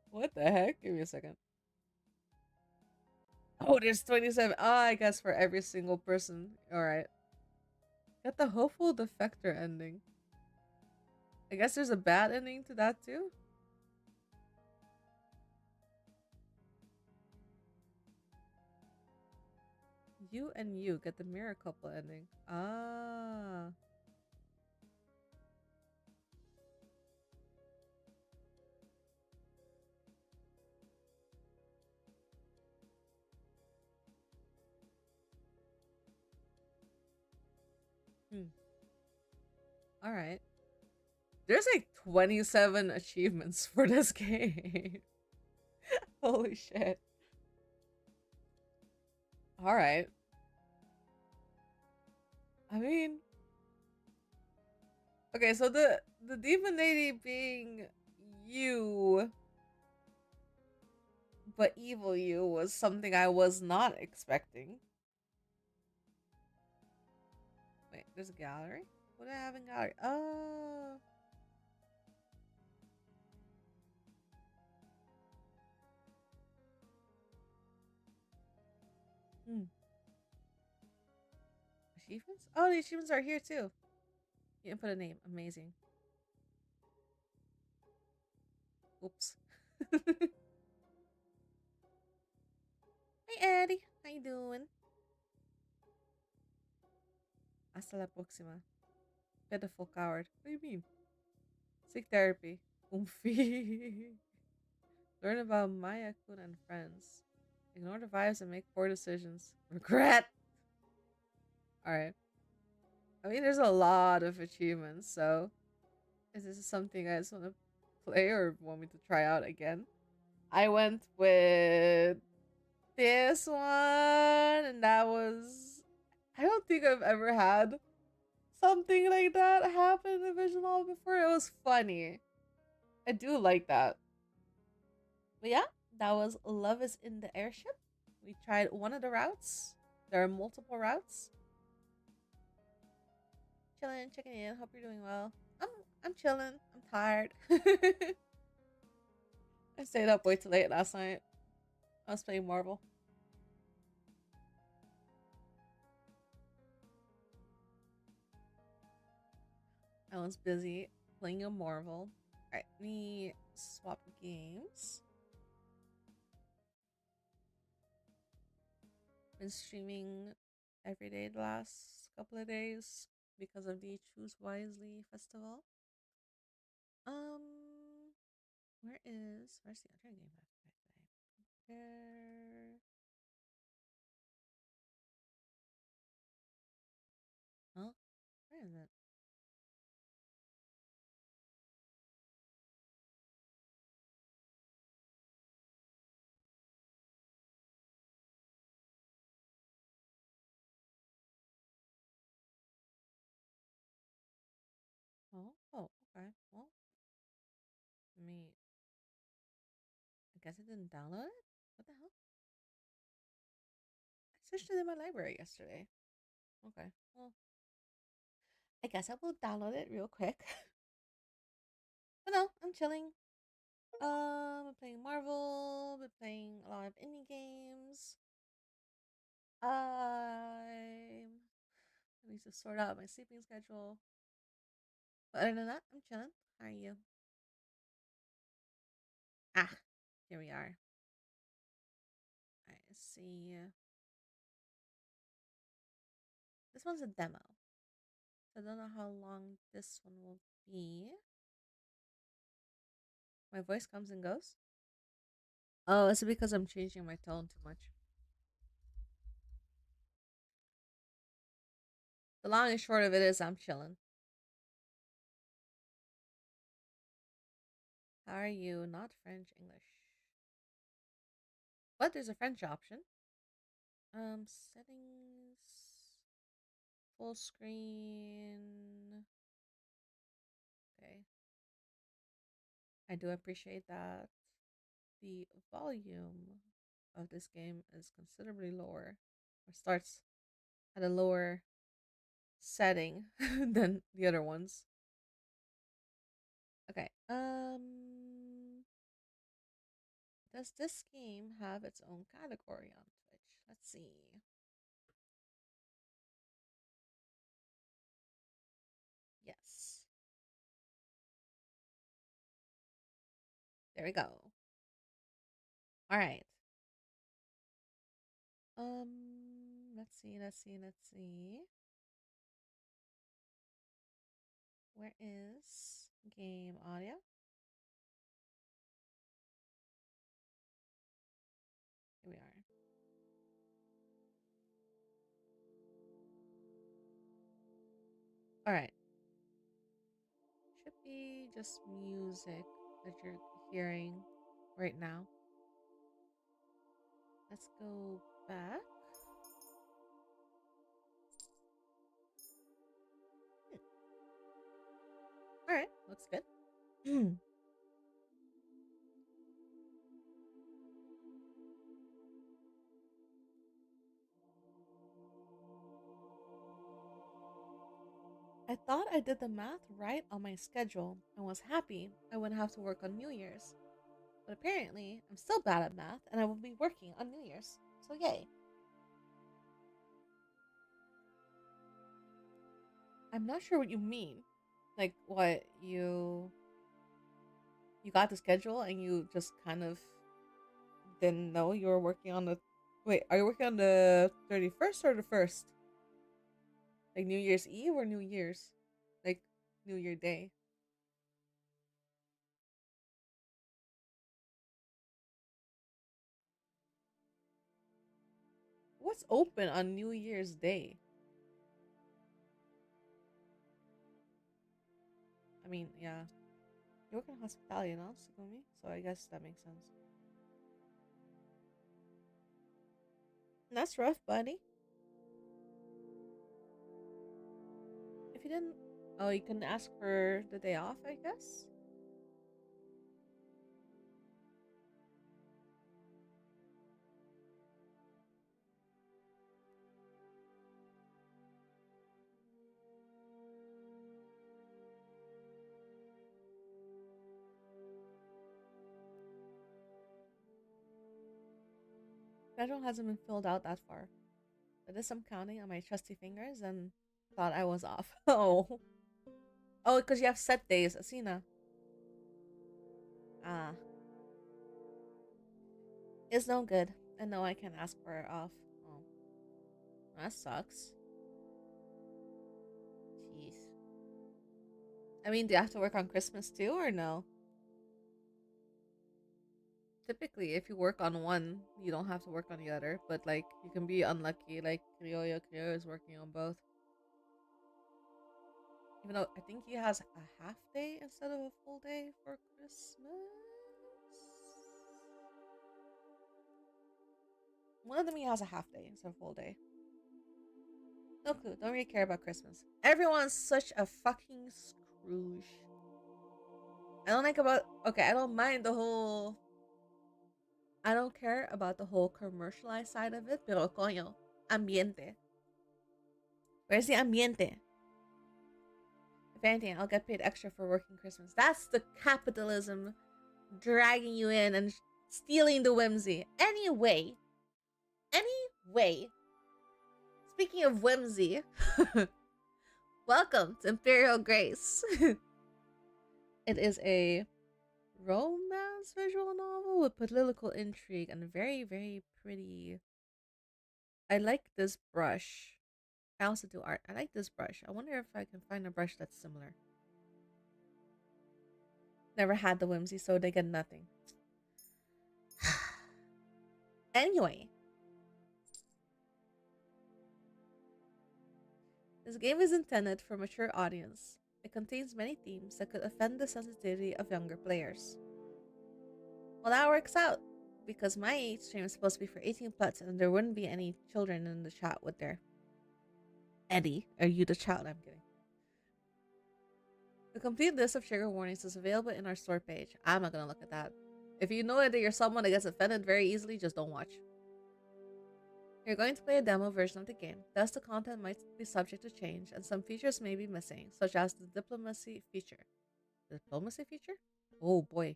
What the heck? Give me a second. Oh, there's 27. Ah, I guess for every single person. Alright. Got the hopeful defector ending. I guess there's a bad ending to that too? You and you get the mirror couple ending. Ah. Hmm. Alright. There's like 27 achievements for this game. Holy shit. Alright. I mean, okay, so the demon lady being you but evil you was something I was not expecting. Wait, there's a gallery? What do I have in gallery? Oh. Hmm. Achievements? Oh, the achievements are here too. You input a name. Amazing. Oops. Hey, Eddie. How you doing? Hasta la próxima. Pitiful coward. What do you mean? Seek therapy. Oomphy. Learn about Maya-kun and friends. Ignore the vibes and make poor decisions. Regret. Alright. I mean, there's a lot of achievements, so is this something I just want to play or want me to try out again? I went with this one, and that was. I don't think I've ever had something like that happen in the visual novel before. It was funny. I do like that. But yeah, that was Love is in the Airship. We tried one of the routes. There are multiple routes. Chilling, checking in. Hope you're doing well. I'm chilling. I'm tired. I stayed up way too late last night. I was playing Marvel. I was busy playing a Marvel. Alright, let me swap games. Been streaming every day the last couple of days because of the Choose Wisely festival. Where's the other game I have to play? There. Huh? Where is it? Oh, okay. Well, me. I guess I didn't download it? What the hell? I searched it in my library yesterday. Okay. Well, I guess I will download it real quick. But no, I'm chilling. I'm playing Marvel, been playing a lot of indie games. I need to sort out my sleeping schedule. But other than that, I'm chilling. How are you? Ah, here we are. Alright, let's see. This one's a demo. So I don't know how long this one will be. My voice comes and goes. Oh, is it because I'm changing my tone too much? The long and short of it is I'm chilling. How are you? Not French, English. But there's a French option. Settings. Full screen. Okay. I do appreciate that. The volume of this game is considerably lower. Or starts at a lower setting than the other ones. Okay. Does this game have its own category on Twitch? Let's see. Yes. There we go. All right. Let's see. Where is game audio? Here we are. All right. Should be just music that you're hearing right now. Let's go back. All right, looks good. I thought I did the math right on my schedule and was happy I wouldn't have to work on New Year's. But apparently, I'm still bad at math and I will be working on New Year's. So yay. I'm not sure what you mean. Like what you got the schedule and you just kind of didn't know you were working on the wait, are you working on the 31st or the 1st? Like New Year's Eve or New Year's? Like New Year Day. What's open on New Year's Day? I mean, yeah. You work in hospitality now, Sugumi, so I guess that makes sense. That's rough, buddy. If you didn't, oh, you can ask for the day off, I guess. Schedule hasn't been filled out that far. I did some counting on my trusty fingers and thought I was off. Oh. Oh, because you have set days, Asina. Ah. It's no good. I know I can ask for it off. Oh. That sucks. Jeez. I mean, do you have to work on Christmas too, or no? Typically, if you work on one, you don't have to work on the other. But, like, you can be unlucky. Like, Criollo is working on both. Even though I think he has a half day instead of a full day for Christmas. One of them he has a half day instead of a full day. No clue. Don't really care about Christmas. Everyone's such a fucking Scrooge. I don't like about. Okay, I don't mind the whole. I don't care about the whole commercialized side of it, pero coño, ambiente. Where's the ambiente? If anything, I'll get paid extra for working Christmas. That's the capitalism dragging you in and stealing the whimsy. Anyway, speaking of whimsy, welcome to Imperial Grace. It is a romance visual novel with political intrigue and very, very pretty. I like this brush. I also do art. I like this brush. I wonder if I can find a brush that's similar. Never had the whimsy, so they get nothing. Anyway, this game is intended for a mature audience. It contains many themes that could offend the sensitivity of younger players. Well, that works out, because my age stream is supposed to be for 18 plus, and there wouldn't be any children in the chat, would there? Eddie, are you the child? I'm kidding. The complete list of trigger warnings is available in our store page. I'm not gonna look at that. If you know that you're someone that gets offended very easily, just don't watch. You're going to play a demo version of the game, thus the content might be subject to change, and some features may be missing, such as the diplomacy feature. The diplomacy feature? Oh boy.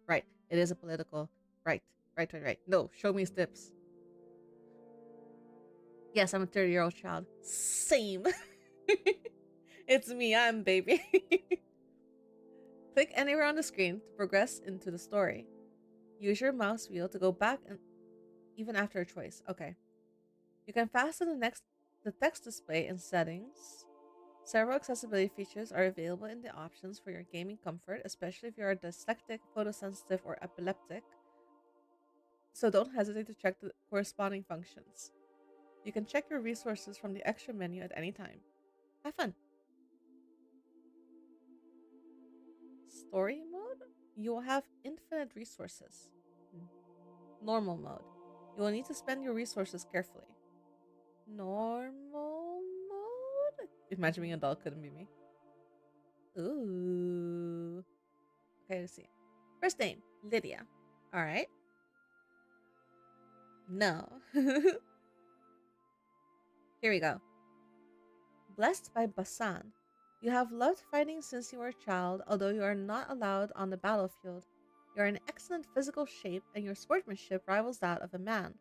Right, it is a political. Right. No, show me dips. Yes, I'm a 30-year-old child. Same. It's me, I'm baby. Click anywhere on the screen to progress into the story. Use your mouse wheel to go back and even after a choice. Okay. You can fasten the text display in settings. Several accessibility features are available in the options for your gaming comfort, especially if you are dyslexic, photosensitive, or epileptic. So don't hesitate to check the corresponding functions. You can check your resources from the extra menu at any time. Have fun! Story mode? You will have infinite resources. Normal mode. You will need to spend your resources carefully. Normal mode? Imagine being an adult couldn't be me. Ooh. Okay, let's see. First name, Lydia. Alright. No. Here we go. Blessed by Basan, You have loved fighting since you were a child, although you are not allowed on the battlefield. You are in excellent physical shape, and your sportsmanship rivals that of a man.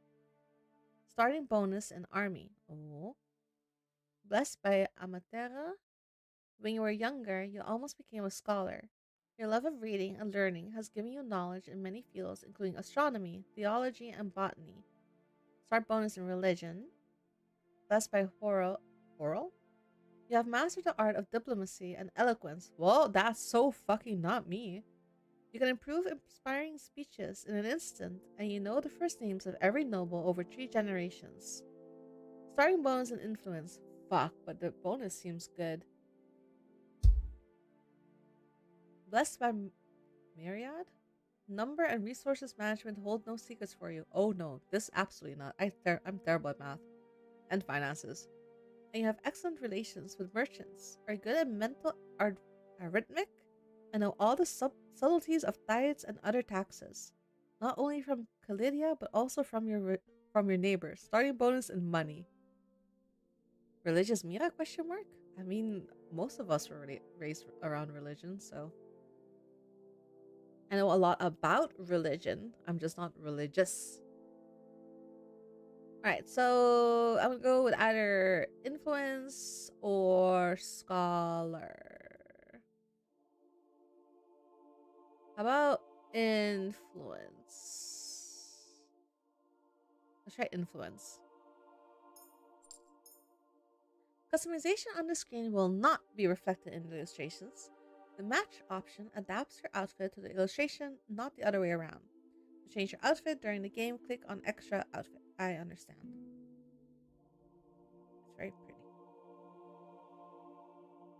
Starting bonus in Army. Oh. Blessed by Amatera. When you were younger, you almost became a scholar. Your love of reading and learning has given you knowledge in many fields, including astronomy, theology, and botany. Start bonus in religion. Blessed by Horal. You have mastered the art of diplomacy and eloquence. Well, that's so fucking not me. You can improve inspiring speeches in an instant, and you know the first names of every noble over 3 generations. Starting bonus and influence. Fuck, but the bonus seems good. Blessed by Myriad? Number and resources management hold no secrets for you. Oh no, this absolutely not. I'm terrible at math and finances. And you have excellent relations with merchants, are good at mental arithmetic, and know all the subtleties of tithes and other taxes, not only from Calidia but also from your neighbors. Starting bonus and money. Religious Mira? Question mark. I mean, most of us were raised around religion, so I know a lot about religion. I'm just not religious. Alright, so I'm gonna go with either influence or scholar. How about influence? Let's try influence. Customization on the screen will not be reflected in the illustrations. The match option adapts your outfit to the illustration, not the other way around. To change your outfit during the game, click on extra outfit. I understand. It's very pretty.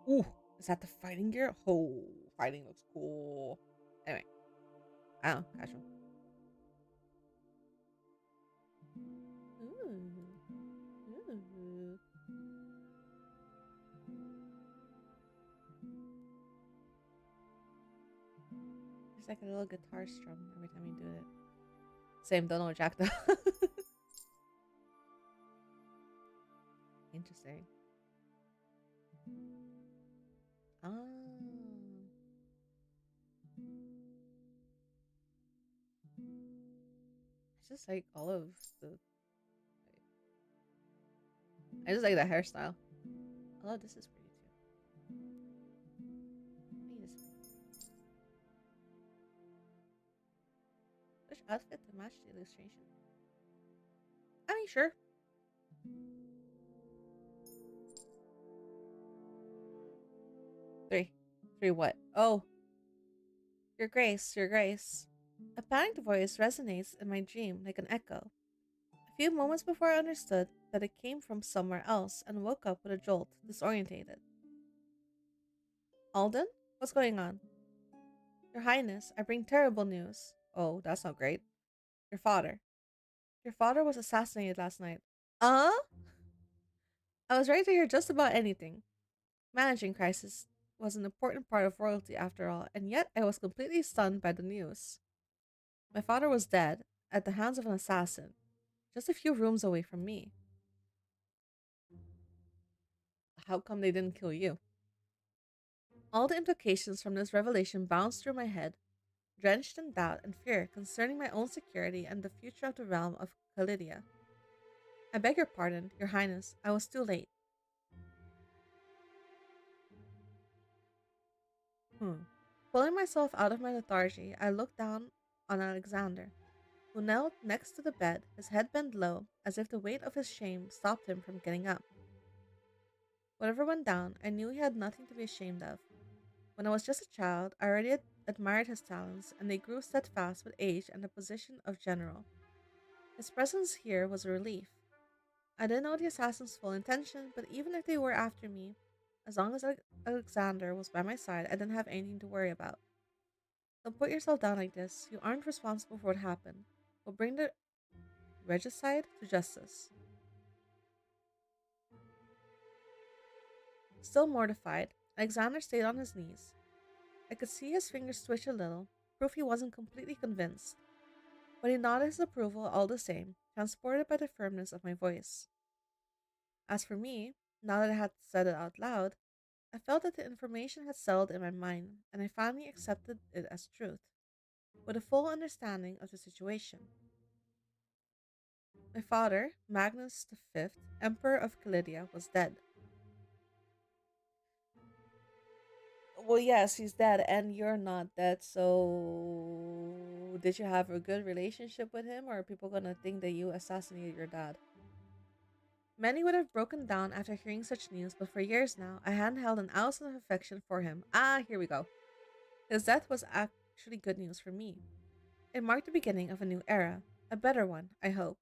Ooh, is that the fighting gear? Oh, fighting looks cool. Anyway, I don't know, casual. Ooh. Ooh. There's like a little guitar strum every time you do it. Same, don't know Jack though. Interesting. Ah. I just like all of the. I just like that hairstyle. Although this is pretty too. Wait a second. Which outfit to match the illustration? I mean, sure. Three. Three what? Oh. Your Grace, Your Grace. A panicked voice resonates in my dream like an echo. A few moments before I understood that it came from somewhere else and woke up with a jolt, disorientated. Alden? What's going on? Your Highness, I bring terrible news. Oh, that's not great. Your father. Your father was assassinated last night. Uh? I was ready to hear just about anything. Managing crisis was an important part of royalty after all, and yet I was completely stunned by the news. My father was dead, at the hands of an assassin, just a few rooms away from me. How come they didn't kill you? All the implications from this revelation bounced through my head, drenched in doubt and fear concerning my own security and the future of the realm of Calidia. I beg your pardon, Your Highness, I was too late. Pulling myself out of my lethargy, I looked down on Alexander, who knelt next to the bed, his head bent low, as if the weight of his shame stopped him from getting up. Whatever went down, I knew he had nothing to be ashamed of. When I was just a child, I already admired his talents, and they grew steadfast with age and the position of general. His presence here was a relief. I didn't know the assassin's full intention, but even if they were after me, as long as Alexander was by my side, I didn't have anything to worry about. Don't put yourself down like this. You aren't responsible for what happened. We'll bring the regicide to justice. Still mortified, Alexander stayed on his knees. I could see his fingers twitch a little, proof he wasn't completely convinced. But he nodded his approval all the same, transported by the firmness of my voice. As for me, now that I had said it out loud, I felt that the information had settled in my mind, and I finally accepted it as truth, with a full understanding of the situation. My father, Magnus V, Emperor of Calidia, was dead. Well, yes, he's dead, and you're not dead, so did you have a good relationship with him, or are people gonna think that you assassinated your dad? Many would have broken down after hearing such news, but for years now, I hadn't held an ounce of affection for him. Ah, here we go. His death was actually good news for me. It marked the beginning of a new era, a better one, I hoped.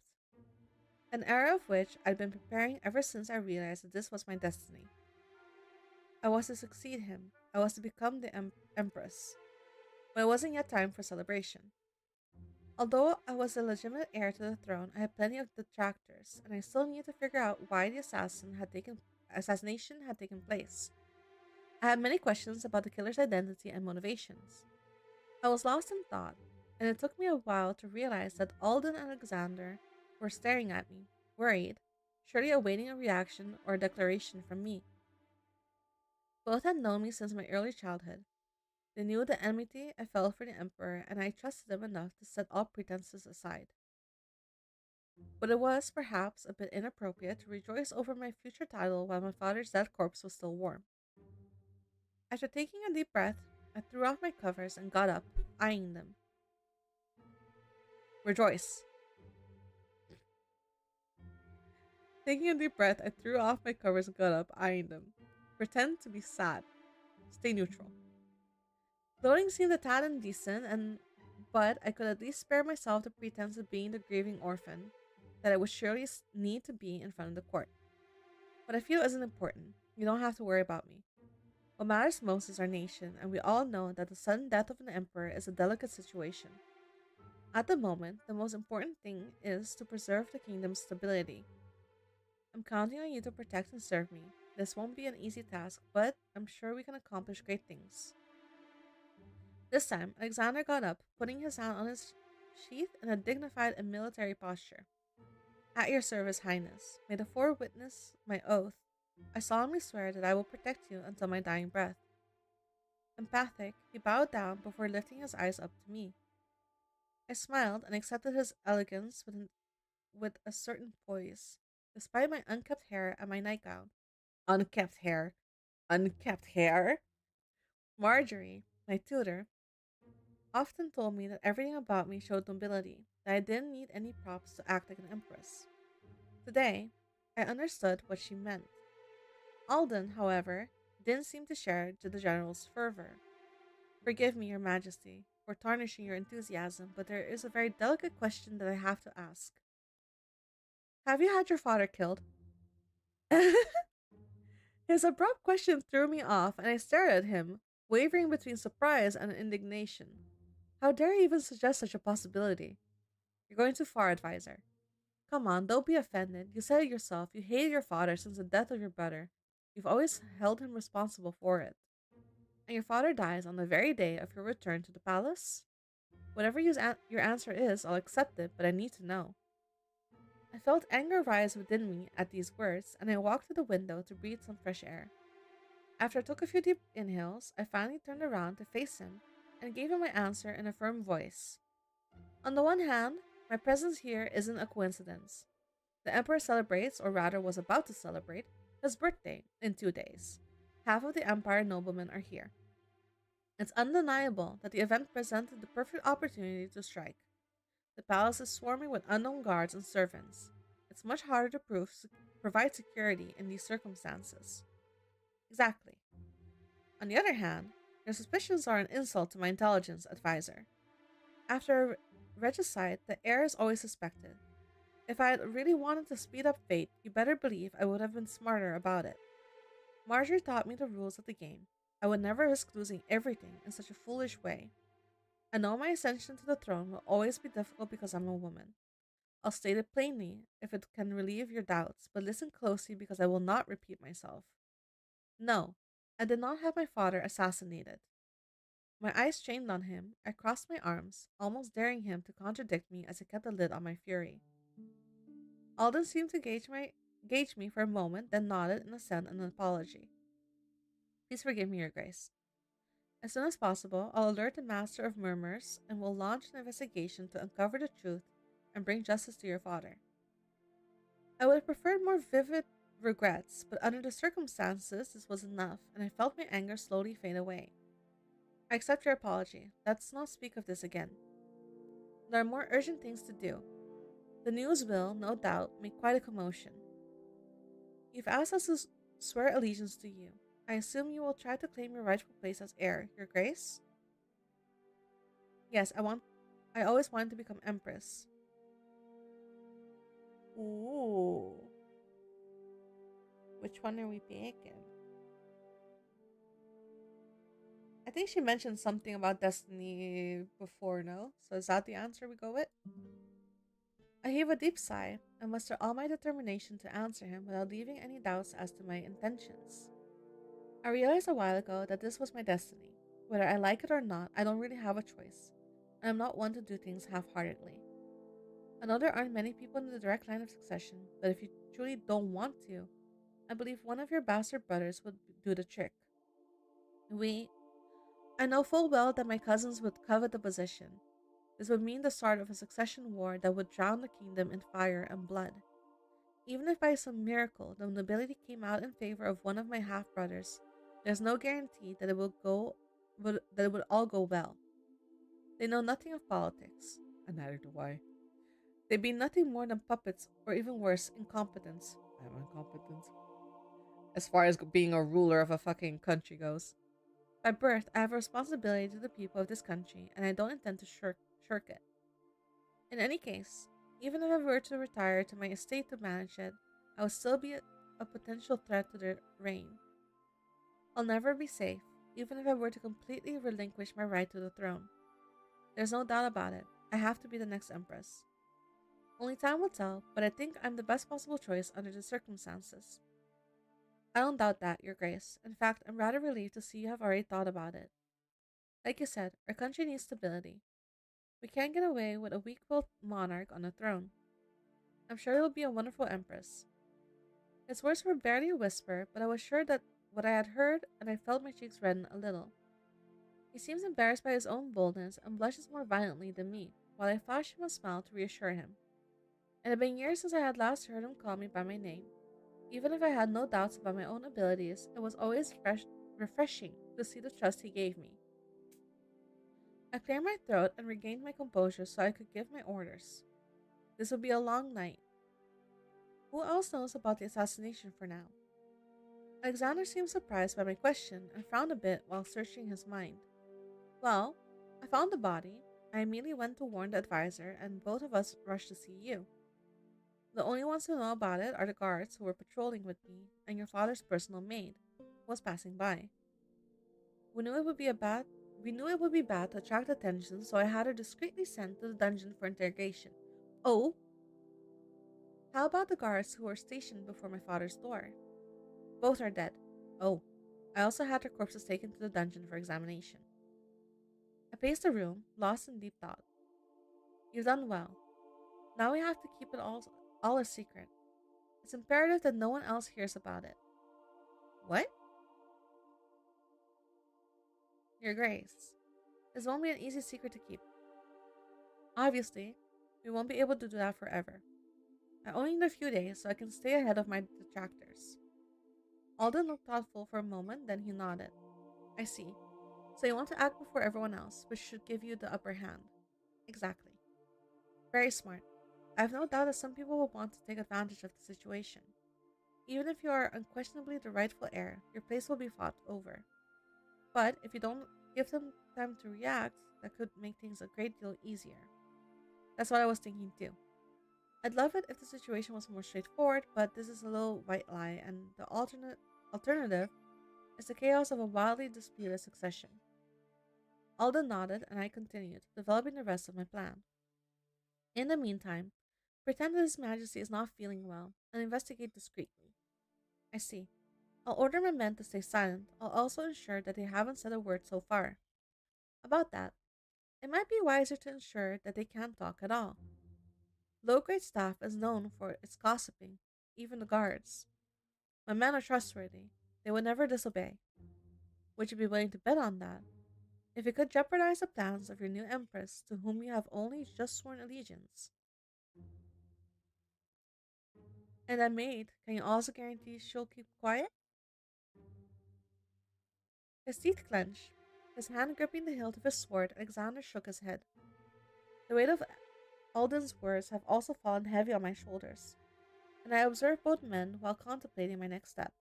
An era of which I'd been preparing ever since I realized that this was my destiny. I was to succeed him, I was to become the Empress, but it wasn't yet time for celebration. Although I was the legitimate heir to the throne, I had plenty of detractors, and I still needed to figure out why the assassination had taken place. I had many questions about the killer's identity and motivations. I was lost in thought, and it took me a while to realize that Alden and Alexander were staring at me, worried, surely awaiting a reaction or a declaration from me. Both had known me since my early childhood. They knew the enmity I felt for the Emperor, and I trusted them enough to set all pretenses aside. But it was, perhaps, a bit inappropriate to rejoice over my future title while my father's dead corpse was still warm. After taking a deep breath, I threw off my covers and got up, eyeing them. Rejoice. Taking a deep breath, I threw off my covers and got up, eyeing them. Pretend to be sad. Stay neutral. Gloating seemed a tad indecent, but I could at least spare myself the pretense of being the grieving orphan that I would surely need to be in front of the court. What I feel isn't important. You don't have to worry about me. What matters most is our nation, and we all know that the sudden death of an emperor is a delicate situation. At the moment, the most important thing is to preserve the kingdom's stability. I'm counting on you to protect and serve me. This won't be an easy task, but I'm sure we can accomplish great things. This time, Alexander got up, putting his hand on his sheath in a dignified and military posture. At your service, Highness. May the four witness my oath. I solemnly swear that I will protect you until my dying breath. Empathic, he bowed down before lifting his eyes up to me. I smiled and accepted his elegance with a certain poise, despite my unkept hair and my nightgown. Unkept hair? Unkept hair? Marjorie, my tutor, often told me that everything about me showed nobility, that I didn't need any props to act like an empress. Today, I understood what she meant. Alden, however, didn't seem to share the general's fervor. Forgive me, Your Majesty, for tarnishing your enthusiasm, but there is a very delicate question that I have to ask. Have you had your father killed? His abrupt question threw me off, and I stared at him, wavering between surprise and indignation. How dare he even suggest such a possibility? You're going too far, advisor. Come on, don't be offended. You said it yourself. You hated your father since the death of your brother. You've always held him responsible for it. And your father dies on the very day of your return to the palace? Whatever your answer is, I'll accept it, but I need to know. I felt anger rise within me at these words, and I walked to the window to breathe some fresh air. After I took a few deep inhales, I finally turned around to face him and gave him my answer in a firm voice. On the one hand, my presence here isn't a coincidence. The Emperor celebrates, or rather was about to celebrate, his birthday in 2 days. Half of the Empire noblemen are here. It's undeniable that the event presented the perfect opportunity to strike. The palace is swarming with unknown guards and servants. It's much harder to provide security in these circumstances. Exactly. On the other hand, your suspicions are an insult to my intelligence advisor. After a regicide, the heir is always suspected. If I had really wanted to speed up fate, you better believe I would have been smarter about it. Marjorie taught me the rules of the game. I would never risk losing everything in such a foolish way. I know my ascension to the throne will always be difficult because I'm a woman. I'll state it plainly if it can relieve your doubts, but listen closely because I will not repeat myself. No, I did not have my father assassinated. My eyes strained on him. I crossed my arms, almost daring him to contradict me as I kept a lid on my fury. Alden seemed to gauge me for a moment, then nodded in assent and an apology. Please forgive me, Your Grace. As soon as possible, I'll alert the Master of Murmurs and will launch an investigation to uncover the truth and bring justice to your father. I would have preferred more vivid regrets, but under the circumstances, this was enough, and I felt my anger slowly fade away. I accept your apology. Let's not speak of this again. There are more urgent things to do. The news will, no doubt, make quite a commotion. You've asked us to swear allegiance to you. I assume you will try to claim your rightful place as heir, Your Grace? Yes, I always wanted to become Empress. Ooh. Which one are we picking? I think she mentioned something about destiny before, no? So is that the answer we go with? I heave a deep sigh and muster all my determination to answer him without leaving any doubts as to my intentions. I realized a while ago that this was my destiny. Whether I like it or not, I don't really have a choice, and I'm not one to do things half heartedly. I know there aren't many people in the direct line of succession, but if you truly don't want to, I believe one of your bastard brothers would do the trick. We. I know full well that my cousins would covet the position. This would mean the start of a succession war that would drown the kingdom in fire and blood. Even if by some miracle the nobility came out in favor of one of my half brothers, there's no guarantee that it would all go well. They know nothing of politics, and neither do I. They'd be nothing more than puppets, or even worse, incompetents. I'm incompetent. As far as being a ruler of a fucking country goes. By birth, I have a responsibility to the people of this country, and I don't intend to shirk it. In any case, even if I were to retire to my estate to manage it, I would still be a potential threat to their reign. I'll never be safe, even if I were to completely relinquish my right to the throne. There's no doubt about it. I have to be the next empress. Only time will tell, but I think I'm the best possible choice under the circumstances. I don't doubt that, Your Grace. In fact, I'm rather relieved to see you have already thought about it. Like you said, our country needs stability. We can't get away with a weak-willed monarch on the throne. I'm sure you'll be a wonderful empress. His words were barely a whisper, but I was sure that what I had heard, and I felt my cheeks redden a little. He seems embarrassed by his own boldness and blushes more violently than me, while I flashed him a smile to reassure him. It had been years since I had last heard him call me by my name. Even if I had no doubts about my own abilities, it was always refreshing to see the trust he gave me. I cleared my throat and regained my composure so I could give my orders. This would be a long night. Who else knows about the assassination for now? Alexander seemed surprised by my question and frowned a bit while searching his mind. Well, I found the body. I immediately went to warn the advisor, and both of us rushed to see you. The only ones who know about it are the guards who were patrolling with me and your father's personal maid, who was passing by. We knew it would be bad to attract attention, so I had her discreetly sent to the dungeon for interrogation. Oh, how about the guards who were stationed before my father's door? Both are dead. Oh, I also had their corpses taken to the dungeon for examination. I paced the room, lost in deep thought. You've done well. Now we have to keep it all a secret. It's imperative that no one else hears about it. What? Your Grace. This won't be an easy secret to keep. Obviously, we won't be able to do that forever. I only need a few days so I can stay ahead of my detractors. Alden looked thoughtful for a moment, then he nodded. I see. So you want to act before everyone else, which should give you the upper hand. Exactly. Very smart. I have no doubt that some people will want to take advantage of the situation. Even if you are unquestionably the rightful heir, your place will be fought over. But if you don't give them time to react, that could make things a great deal easier. That's what I was thinking too. I'd love it if the situation was more straightforward, but this is a little white lie, and the alternative is the chaos of a wildly disputed succession. Alden nodded, and I continued, developing the rest of my plan. In the meantime, pretend that His Majesty is not feeling well, and investigate discreetly. I see. I'll order my men to stay silent. I'll also ensure that they haven't said a word so far. About that, it might be wiser to ensure that they can't talk at all. Low-grade staff is known for its gossiping, even the guards. My men are trustworthy. They would never disobey. Would you be willing to bet on that? If it could jeopardize the plans of your new empress, to whom you have only just sworn allegiance. And then, maid, can you also guarantee she'll keep quiet? His teeth clenched. His hand gripping the hilt of his sword, Alexander shook his head. The weight of Alden's words have also fallen heavy on my shoulders, and I observed both men while contemplating my next step.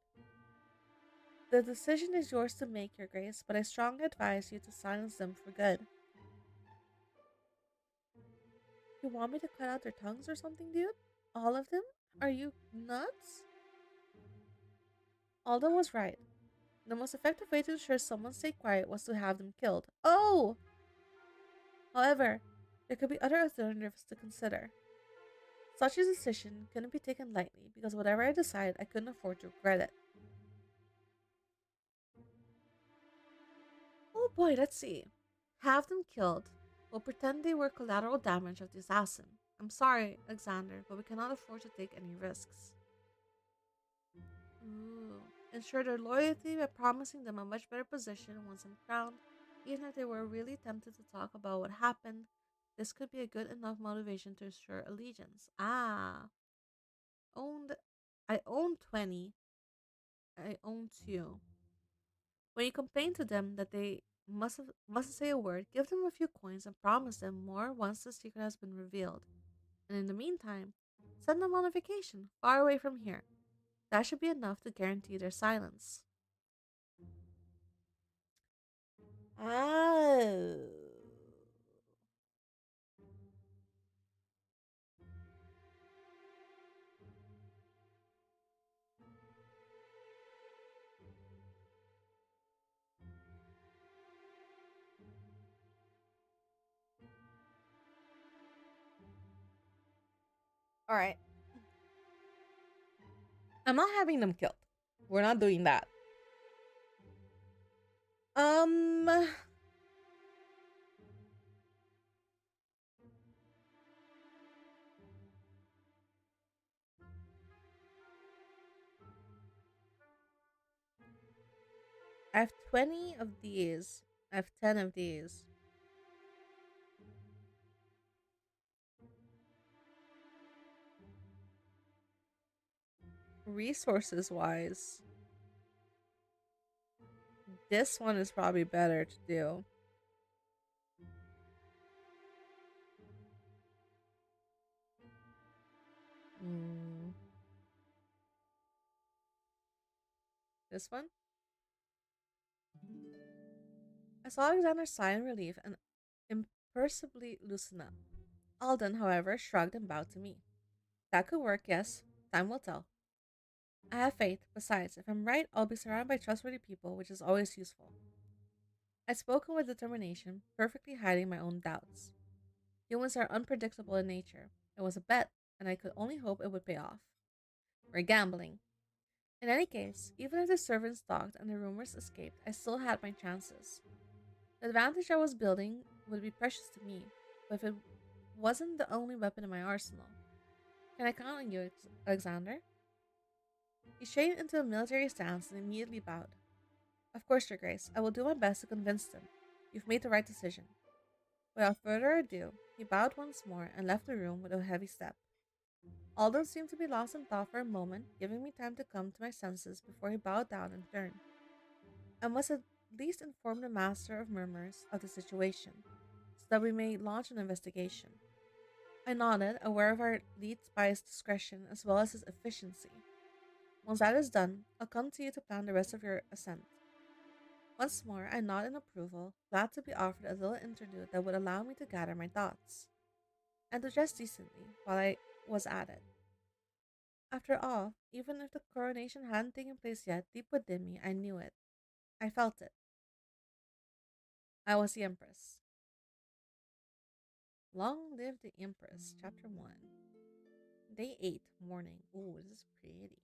The decision is yours to make, Your Grace, but I strongly advise you to silence them for good. You want me to cut out their tongues or something, dude? All of them? Are you nuts? Alden was right. The most effective way to ensure someone stayed quiet was to have them killed. Oh! However, there could be other alternatives to consider. Such a decision couldn't be taken lightly because whatever I decided, I couldn't afford to regret it. Oh boy, let's see. Have them killed. We'll pretend they were collateral damage of the assassin. I'm sorry, Alexander, but we cannot afford to take any risks. Ooh. Ensure their loyalty by promising them a much better position once I'm crowned. Even if they were really tempted to talk about what happened, this could be a good enough motivation to ensure allegiance. Ah. Owned I own 20. I own 2. When you complain to them that they mustn't say a word, give them a few coins and promise them more once the secret has been revealed. And in the meantime, send them on a vacation, far away from here. That should be enough to guarantee their silence. Oh. Alright. I'm not having them killed. We're not doing that. I have 20 of these. I have 10 of these. Resources wise, this one is probably better to do. Mm. This one? I saw Alexander sigh in relief and impersibly loosen up. Alden, however, shrugged and bowed to me. That could work, yes. Time will tell. I have faith. Besides, if I'm right, I'll be surrounded by trustworthy people, which is always useful. I'd spoken with determination, perfectly hiding my own doubts. Humans are unpredictable in nature. It was a bet, and I could only hope it would pay off. We're gambling. In any case, even if the servants talked and the rumors escaped, I still had my chances. The advantage I was building would be precious to me, but if it wasn't the only weapon in my arsenal. Can I count on you, Alexander? He straightened into a military stance and immediately bowed. Of course, Your Grace, I will do my best to convince them. You've made the right decision. Without further ado, he bowed once more and left the room with a heavy step. Alden seemed to be lost in thought for a moment, giving me time to come to my senses before he bowed down and turned. I must at least inform the Master of Murmurs of the situation, so that we may launch an investigation. I nodded, aware of our lead spy's discretion as well as his efficiency. Once that is done, I'll come to you to plan the rest of your ascent. Once more, I nod in approval, glad to be offered a little interlude that would allow me to gather my thoughts, and to dress decently while I was at it. After all, even if the coronation hadn't taken place yet, deep within me, I knew it. I felt it. I was the Empress. Long live the Empress, Chapter 1. Day 8, morning. Ooh, this is pretty.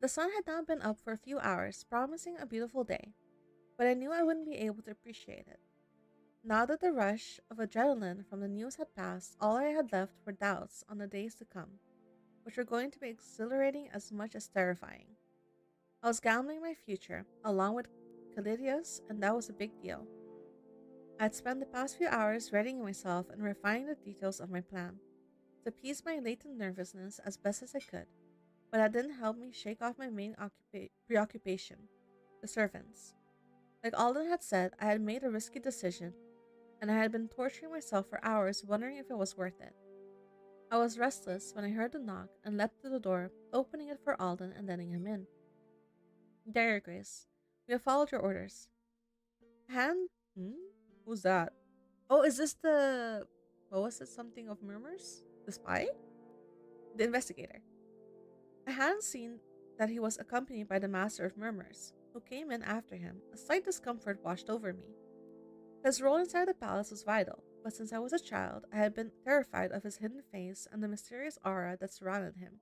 The sun had now been up for a few hours, promising a beautiful day, but I knew I wouldn't be able to appreciate it. Now that the rush of adrenaline from the news had passed, all I had left were doubts on the days to come, which were going to be exhilarating as much as terrifying. I was gambling my future, along with Calidius, and that was a big deal. I had spent the past few hours readying myself and refining the details of my plan to appease my latent nervousness as best as I could, but that didn't help me shake off my main preoccupation the servants. Like Alden had said, I had made a risky decision, and I had been torturing myself for hours wondering if it was worth it. I was restless when I heard the knock and leapt to the door, opening it for Alden and letting him in. There, Your Grace. We have followed your orders. Hand? Hmm? Who's that? Oh, is this the. What was it? Something of murmurs? The spy? The investigator. I hadn't seen that he was accompanied by the Master of Murmurs, who came in after him. A slight discomfort washed over me. His role inside the palace was vital, but since I was a child, I had been terrified of his hidden face and the mysterious aura that surrounded him.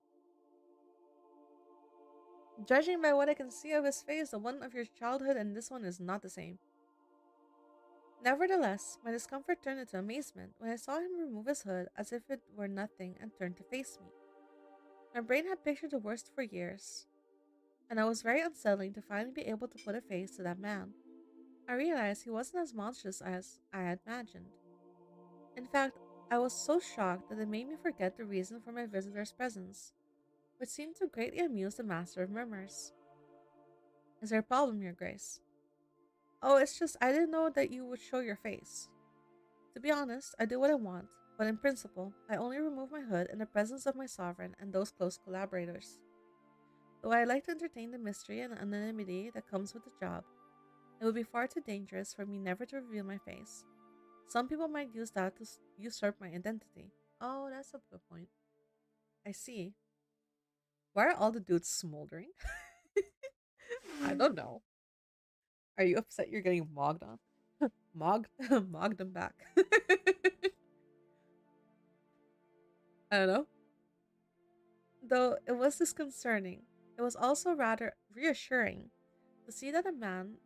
Judging by what I can see of his face, the one of your childhood and this one is not the same. Nevertheless, my discomfort turned into amazement when I saw him remove his hood as if it were nothing and turn to face me. My brain had pictured the worst for years, and I was very unsettling to finally be able to put a face to that man. I realized he wasn't as monstrous as I had imagined. In fact, I was so shocked that it made me forget the reason for my visitor's presence, which seemed to greatly amuse the Master of Murmurs. Is there a problem, Your Grace? Oh, it's just I didn't know that you would show your face. To be honest, I do what I want, but in principle, I only remove my hood in the presence of my sovereign and those close collaborators. Though I like to entertain the mystery and anonymity that comes with the job, it would be far too dangerous for me never to reveal my face. Some people might use that to usurp my identity. Oh, that's a good point. I see. Why are all the dudes smoldering? I don't know. Are you upset you're getting mogged on? Mogged? Mogged them back. I don't know. Though it was disconcerting, it was also rather reassuring to see that a man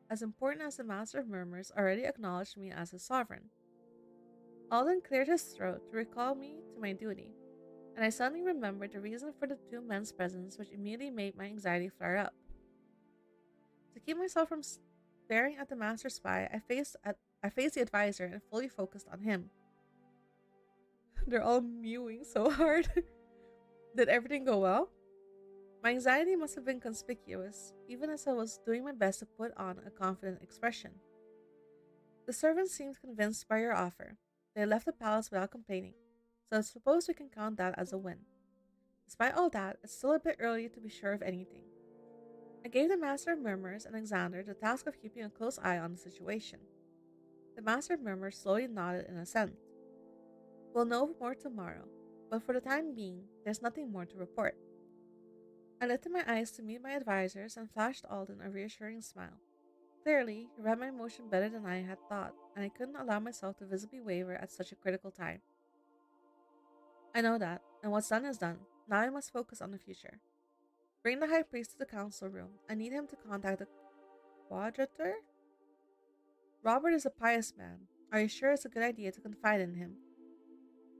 as important as the Master of Murmurs already acknowledged me as his sovereign. Alden cleared his throat to recall me to my duty, and I suddenly remembered the reason for the two men's presence, which immediately made my anxiety flare up. To keep myself from staring at the master spy, I faced the advisor and fully focused on him. They're all mewing so hard. Did everything go well? My anxiety must have been conspicuous, even as I was doing my best to put on a confident expression. The servants seemed convinced by your offer. They left the palace without complaining, so I suppose we can count that as a win. Despite all that, it's still a bit early to be sure of anything. I gave the Master of Murmurs and Alexander the task of keeping a close eye on the situation. The Master of Murmurs slowly nodded in assent. We'll know more tomorrow, but for the time being, there's nothing more to report. I lifted my eyes to meet my advisors and flashed Alden a reassuring smile. Clearly, he read my emotion better than I had thought, and I couldn't allow myself to visibly waver at such a critical time. I know that, and what's done is done. Now I must focus on the future. Bring the High Priest to the council room. I need him to contact the Quadrator? Robert is a pious man. Are you sure it's a good idea to confide in him?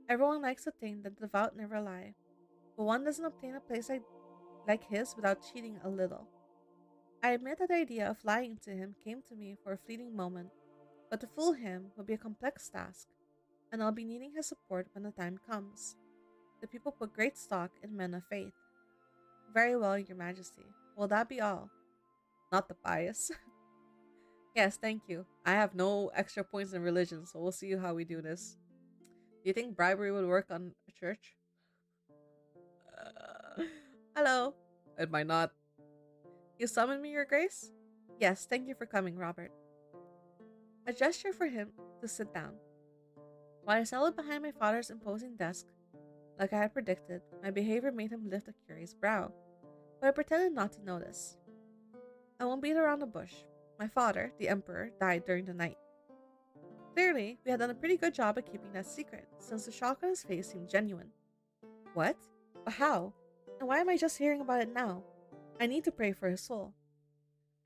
Everyone likes to think that the devout never lie, but one doesn't obtain a place like his without cheating a little. I admit that the idea of lying to him came to me for a fleeting moment, but to fool him would be a complex task, and I'll be needing his support when the time comes. The people put great stock in men of faith. Very well, Your Majesty. Will that be all? Not the pious. Yes, thank you. I have no extra points in religion, so we'll see how we do this. Do you think bribery would work on a church? Hello. It might not. You summoned me, Your Grace? Yes, thank you for coming, Robert. A gesture for him to sit down. While I settled behind my father's imposing desk, like I had predicted, my behavior made him lift a curious brow, but I pretended not to notice. I won't beat around the bush. My father, the Emperor, died during the night. Clearly, we had done a pretty good job at keeping that secret, since the shock on his face seemed genuine. What? But how? And why am I just hearing about it now? I need to pray for his soul.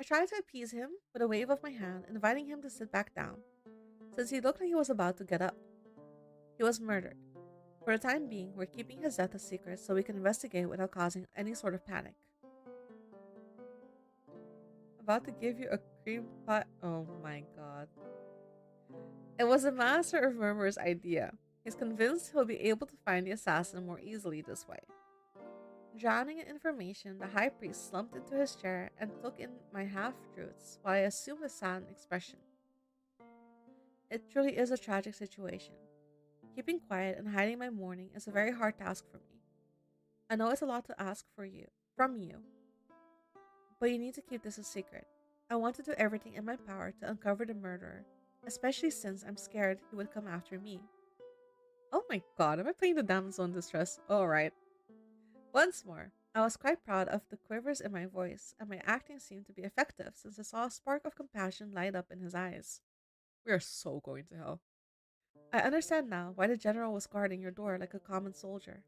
I tried to appease him with a wave of my hand, inviting him to sit back down, since he looked like he was about to get up. He was murdered. For the time being, we're keeping his death a secret so we can investigate without causing any sort of panic. About to give you a cream pie. Oh my god. It was the Master of Murmur's idea. He's convinced he'll be able to find the assassin more easily this way. Drowning in information, the high priest slumped into his chair and took in my half truths while I assumed a saddened expression. It truly is a tragic situation. Keeping quiet and hiding my mourning is a very hard task for me. I know it's a lot to ask from you, but you need to keep this a secret. I want to do everything in my power to uncover the murderer, especially since I'm scared he would come after me. Oh my god, am I playing the damsel in distress? Alright. Once more, I was quite proud of the quivers in my voice, and my acting seemed to be effective since I saw a spark of compassion light up in his eyes. We are so going to hell. I understand now why the general was guarding your door like a common soldier.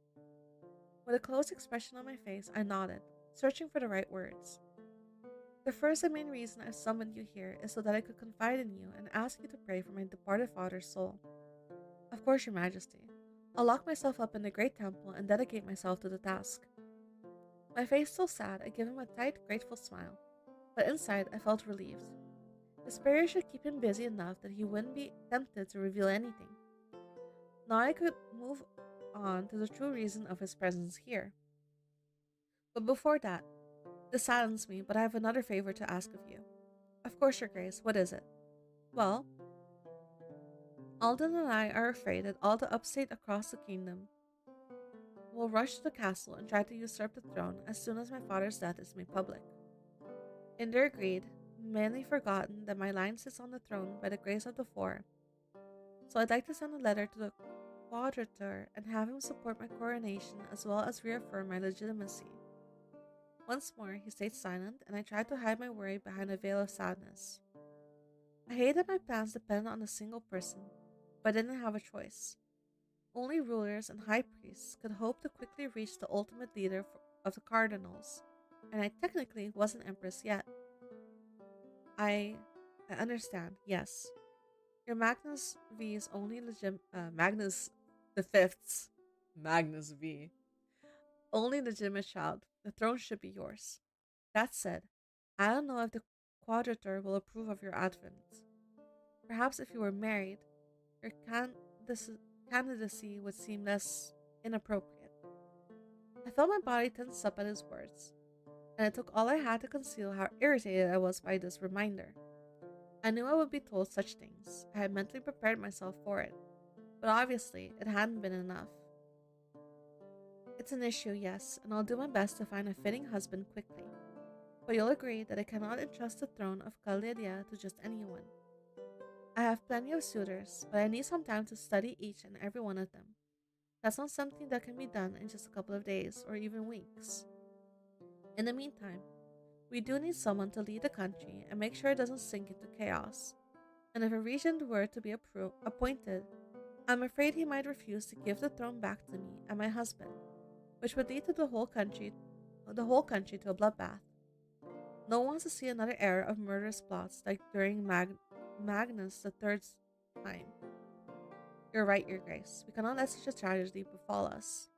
With a closed expression on my face, I nodded, searching for the right words. The first and main reason I summoned you here is so that I could confide in you and ask you to pray for my departed father's soul. Of course, Your Majesty. I'll lock myself up in the great temple and dedicate myself to the task. My face still sad, I gave him a tight, grateful smile, but inside I felt relieved. His prayer should keep him busy enough that he wouldn't be tempted to reveal anything. Now I could move on to the true reason of his presence here. But before that, this saddens me, but I have another favor to ask of you. Of course, Your Grace, what is it? Well, Alden and I are afraid that all the upstate across the kingdom will rush to the castle and try to usurp the throne as soon as my father's death is made public. In their greed, many forgotten that my line sits on the throne by the grace of the four, so I'd like to send a letter to the quadrator and have him support my coronation as well as reaffirm my legitimacy. Once more, he stayed silent, and I tried to hide my worry behind a veil of sadness. I hated that my plans depended on a single person, but I didn't have a choice. Only rulers and high priests could hope to quickly reach the ultimate leader of the cardinals, and I technically wasn't empress yet. I understand, yes. Your Magnus V's only Magnus the Fifth's Magnus V. Only legitimate child. The throne should be yours. That said, I don't know if the quadrator will approve of your advent. Perhaps if you were married, your candidacy would seem less inappropriate. I felt my body tense up at his words, and it took all I had to conceal how irritated I was by this reminder. I knew I would be told such things. I had mentally prepared myself for it, but obviously it hadn't been enough. It's an issue, yes, and I'll do my best to find a fitting husband quickly. But you'll agree that I cannot entrust the throne of Kaledia to just anyone. I have plenty of suitors, but I need some time to study each and every one of them. That's not something that can be done in just a couple of days or even weeks. In the meantime, we do need someone to lead the country and make sure it doesn't sink into chaos. And if a regent were to be appointed, I'm afraid he might refuse to give the throne back to me and my husband, which would lead to the whole country to a bloodbath. No one wants to see another era of murderous plots like during Magnus the Third's time. You're right, Your Grace. We cannot let such a tragedy befall us.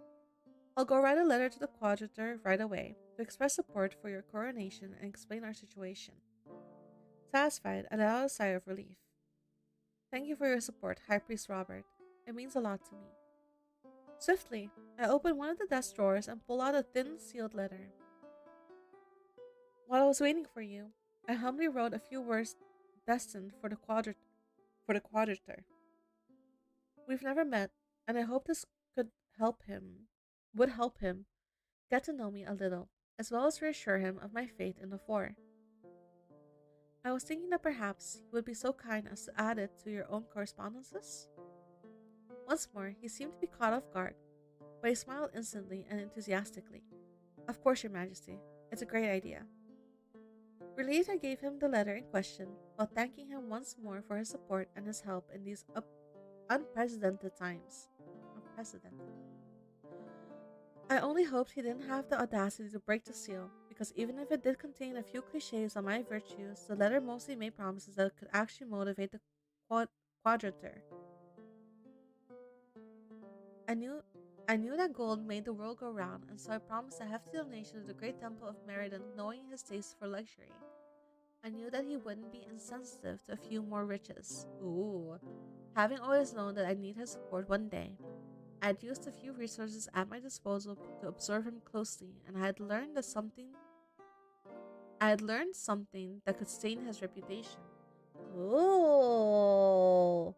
I'll go write a letter to the quadrator right away to express support for your coronation and explain our situation. Satisfied, I let out a sigh of relief. Thank you for your support, High Priest Robert. It means a lot to me. Swiftly, I opened one of the desk drawers and pulled out a thin, sealed letter. While I was waiting for you, I humbly wrote a few words destined for the quadrator. We've never met, and I hope this would help him get to know me a little, as well as reassure him of my fate in the four. I was thinking that perhaps you would be so kind as to add it to your own correspondences. Once more, he seemed to be caught off guard, but he smiled instantly and enthusiastically. Of course, Your Majesty. It's a great idea. Relieved, I gave him the letter in question, while thanking him once more for his support and his help in these unprecedented times. I only hoped he didn't have the audacity to break the seal, because even if it did contain a few cliches on my virtues, the letter mostly made promises that could actually motivate the quadrator. I knew that gold made the world go round, and so I promised a hefty donation to the great temple of Meriden, knowing his taste for luxury. I knew that he wouldn't be insensitive to a few more riches. Ooh. Having always known that I'd need his support one day, I'd used a few resources at my disposal to observe him closely, and I had learned something that could stain his reputation. Ooh.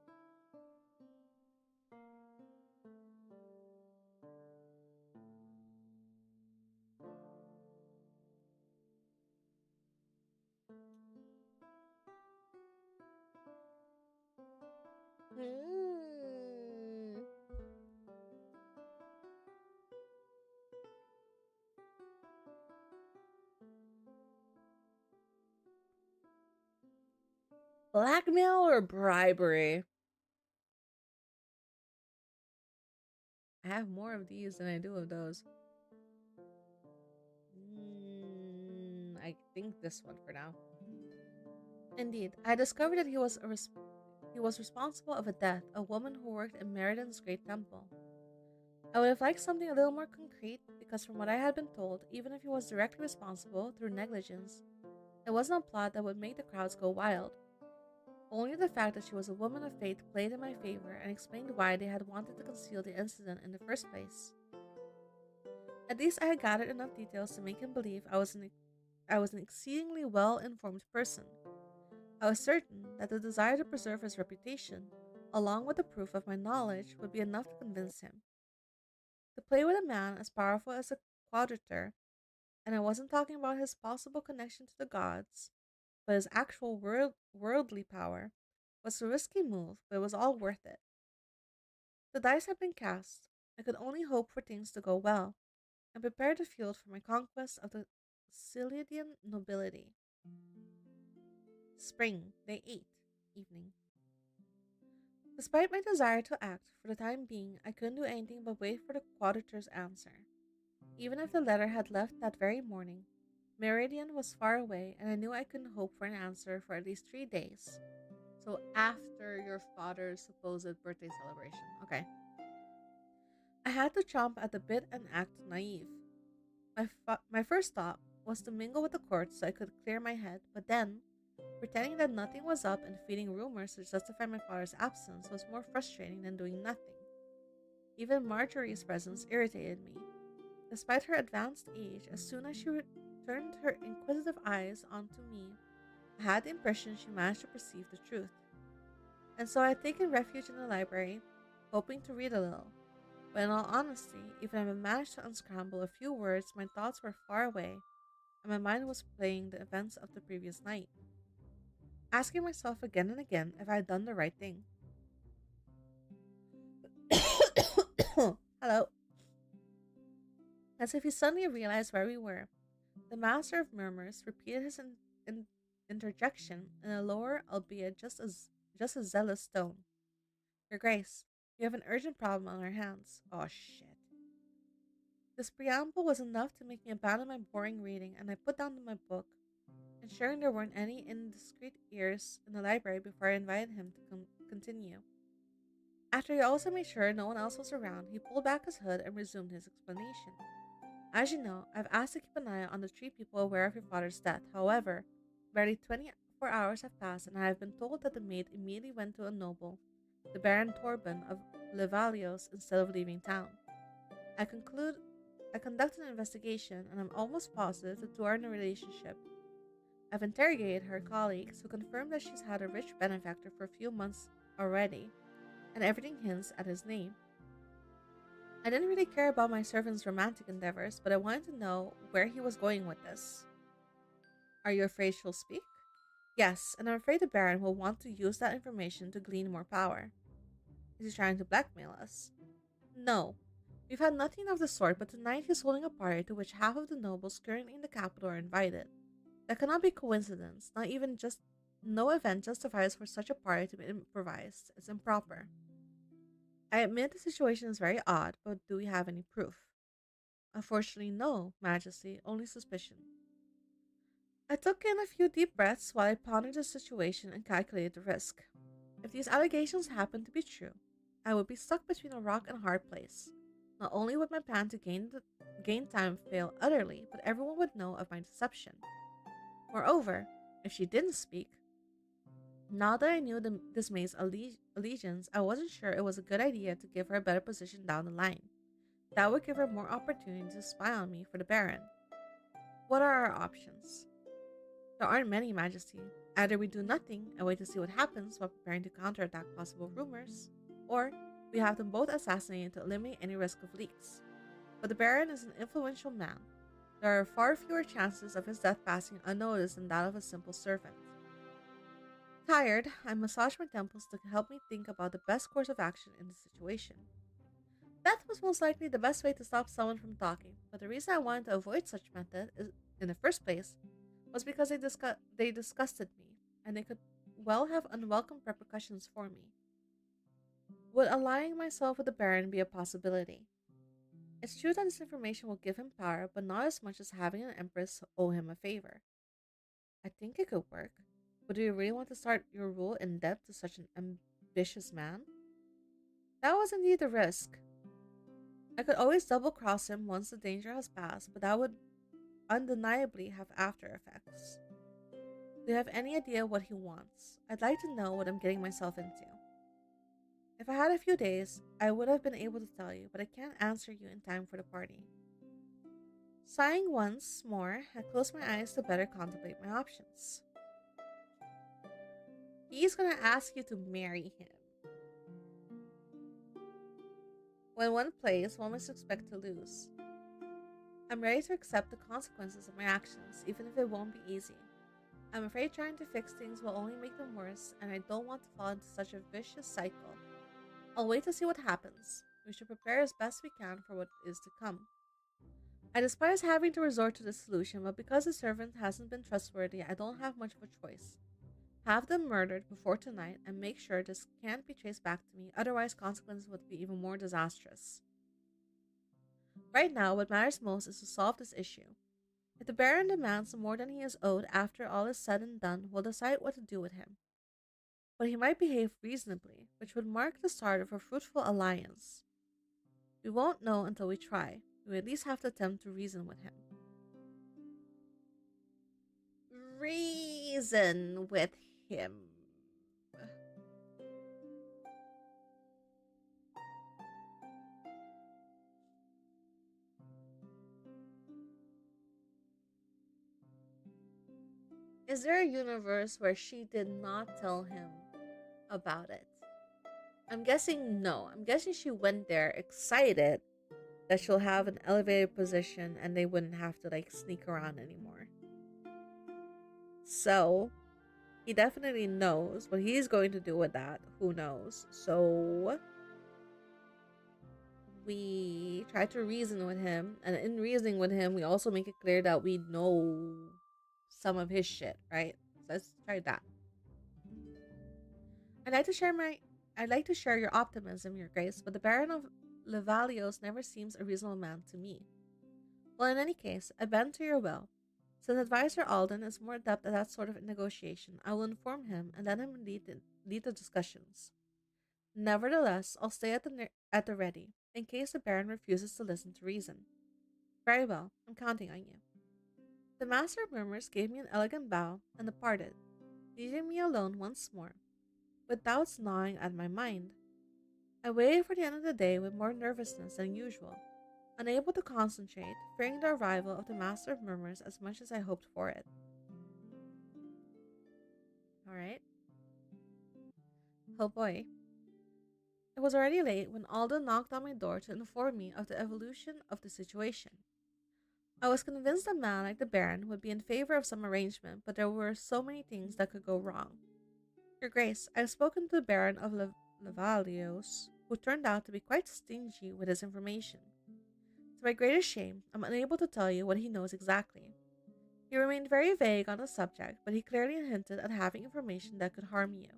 Mm. Blackmail or bribery? I have more of these than I do of those. I think this one for now. Indeed, I discovered that he was responsible of a death, a woman who worked in Meriden's great temple. I would have liked something a little more concrete because, from what I had been told, even if he was directly responsible through negligence, it wasn't a plot that would make the crowds go wild. Only the fact that she was a woman of faith played in my favor and explained why they had wanted to conceal the incident in the first place. At least I had gathered enough details to make him believe I was an exceedingly well informed person. I was certain that the desire to preserve his reputation, along with the proof of my knowledge, would be enough to convince him. To play with a man as powerful as a quadrator, and I wasn't talking about his possible connection to the gods, but his actual worldly power, was a risky move, but it was all worth it. The dice had been cast. I could only hope for things to go well, and prepare the field for my conquest of the Cilidian nobility. Spring, day 8, evening. Despite my desire to act, for the time being, I couldn't do anything but wait for the quadrator's answer. Even if the letter had left that very morning, Meridian was far away, and I knew I couldn't hope for an answer for at least 3 days. So after your father's supposed birthday celebration. Okay. I had to chomp at the bit and act naive. My first thought was to mingle with the court so I could clear my head, but then, pretending that nothing was up and feeding rumors to justify my father's absence was more frustrating than doing nothing. Even Marjorie's presence irritated me. Despite her advanced age, as soon as she turned her inquisitive eyes onto me, I had the impression she managed to perceive the truth. And so I had taken refuge in the library, hoping to read a little. But in all honesty, even if I managed to unscramble a few words, my thoughts were far away, and my mind was playing the events of the previous night, asking myself again and again if I had done the right thing. Hello. As if he suddenly realized where we were, the master of murmurs repeated his in- interjection in a lower, albeit just as zealous tone. Your Grace, we have an urgent problem on our hands. Oh shit. This preamble was enough to make me abandon my boring reading, and I put down my book, ensuring there weren't any indiscreet ears in the library before I invited him to continue. After he also made sure no one else was around, he pulled back his hood and resumed his explanation. As you know, I've asked to keep an eye on the 3 people aware of your father's death. However, barely 24 hours have passed, and I have been told that the maid immediately went to a noble, the Baron Torben of Levalios, instead of leaving town. I conclude I conducted an investigation, and I'm almost positive the two are in a relationship. I've interrogated her colleagues, who confirmed that she's had a rich benefactor for a few months already, and everything hints at his name. I didn't really care about my servant's romantic endeavors, but I wanted to know where he was going with this. Are you afraid she'll speak? Yes, and I'm afraid the Baron will want to use that information to glean more power. Is he trying to blackmail us? No. We've had nothing of the sort, but tonight he's holding a party to which half of the nobles currently in the capital are invited. That cannot be coincidence, not even just no event justifies for such a party to be improvised. It's improper. I admit the situation is very odd, but do we have any proof? Unfortunately, no, Majesty, only suspicion. I took in a few deep breaths while I pondered the situation and calculated the risk. If these allegations happen to be true, I would be stuck between a rock and a hard place. Not only would my plan to gain time fail utterly, but everyone would know of my deception. Moreover, If she didn't speak, now that I knew this May's allegiance, I wasn't sure it was a good idea to give her a better position down the line. That would give her more opportunity to spy on me for the Baron. What are our options? There aren't many, Majesty. Either we do nothing and wait to see what happens while preparing to counterattack possible rumors, or we have them both assassinated to eliminate any risk of leaks. But the Baron is an influential man. There are far fewer chances of his death passing unnoticed than that of a simple servant. Tired, I massaged my temples to help me think about the best course of action in this situation. Death was most likely the best way to stop someone from talking, but the reason I wanted to avoid such method in the first place was because they disgusted me, and they could well have unwelcome repercussions for me. Would allying myself with the Baron be a possibility? It's true that this information will give him power, but not as much as having an Empress owe him a favor. I think it could work. But do you really want to start your rule in debt to such an ambitious man? That was indeed a risk. I could always double cross him once the danger has passed, but that would undeniably have after effects. Do you have any idea what he wants? I'd like to know what I'm getting myself into. If I had a few days, I would have been able to tell you, but I can't answer you in time for the party. Sighing once more, I closed my eyes to better contemplate my options. He's gonna ask you to marry him. When one plays, one must expect to lose. I'm ready to accept the consequences of my actions, even if it won't be easy. I'm afraid trying to fix things will only make them worse, and I don't want to fall into such a vicious cycle. I'll wait to see what happens. We should prepare as best we can for what is to come. I despise having to resort to this solution, but because the servant hasn't been trustworthy, I don't have much of a choice. Have them murdered before tonight and make sure this can't be traced back to me, otherwise consequences would be even more disastrous. Right now, what matters most is to solve this issue. If the Baron demands more than he is owed after all is said and done, we'll decide what to do with him. But he might behave reasonably, which would mark the start of a fruitful alliance. We won't know until we try. We at least have to attempt to reason with him. Reason with him. Is there a universe where she did not tell him about it? I'm guessing no. I'm guessing she went there excited that she'll have an elevated position and they wouldn't have to sneak around anymore. So, he definitely knows what he's going to do with that. Who knows? So, we try to reason with him, and in reasoning with him, we also make it clear that we know some of his shit, right? So let's try that. I'd like to share your optimism, Your Grace, but the Baron of Levalios never seems a reasonable man to me. Well, in any case, I bend to your will. Since Advisor Alden is more adept at that sort of negotiation, I will inform him and let him lead the discussions. Nevertheless, I'll stay at the ready, in case the Baron refuses to listen to reason. Very well, I'm counting on you. The Master of Murmurs gave me an elegant bow and departed, leaving me alone once more, with doubts gnawing at my mind. I waited for the end of the day with more nervousness than usual, unable to concentrate, fearing the arrival of the Master of Murmurs as much as I hoped for it. Alright. Oh boy. It was already late when Alden knocked on my door to inform me of the evolution of the situation. I was convinced a man like the Baron would be in favor of some arrangement, but there were so many things that could go wrong. Your Grace, I have spoken to the Baron of Levalios, who turned out to be quite stingy with his information. To my greatest shame, I'm unable to tell you what he knows exactly. He remained very vague on the subject, but he clearly hinted at having information that could harm you.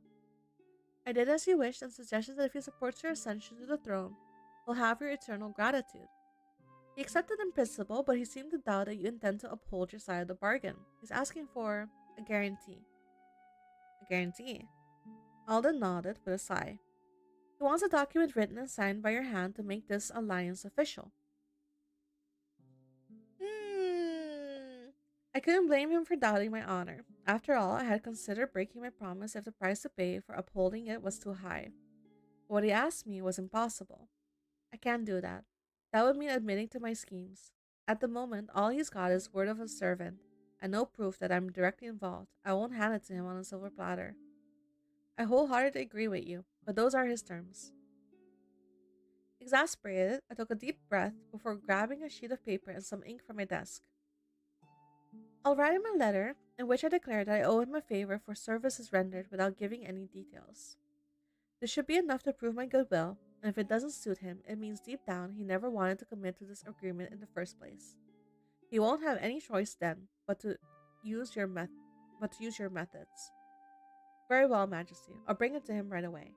I did as he wished and suggested that if he supports your ascension to the throne, he'll have your eternal gratitude. He accepted in principle, but he seemed to doubt that you intend to uphold your side of the bargain. He's asking for a guarantee. A guarantee? Alden nodded with a sigh. He wants a document written and signed by your hand to make this alliance official. I couldn't blame him for doubting my honor. After all, I had considered breaking my promise if the price to pay for upholding it was too high. But what he asked me was impossible. I can't do that. That would mean admitting to my schemes. At the moment, all he's got is word of a servant, and no proof that I'm directly involved. I won't hand it to him on a silver platter. I wholeheartedly agree with you, but those are his terms. Exasperated, I took a deep breath before grabbing a sheet of paper and some ink from my desk. I'll write him a letter in which I declare that I owe him a favor for services rendered without giving any details. This should be enough to prove my goodwill, and if it doesn't suit him, it means deep down he never wanted to commit to this agreement in the first place. He won't have any choice then use your meth but to use your methods. Very well, Majesty. I'll bring it to him right away.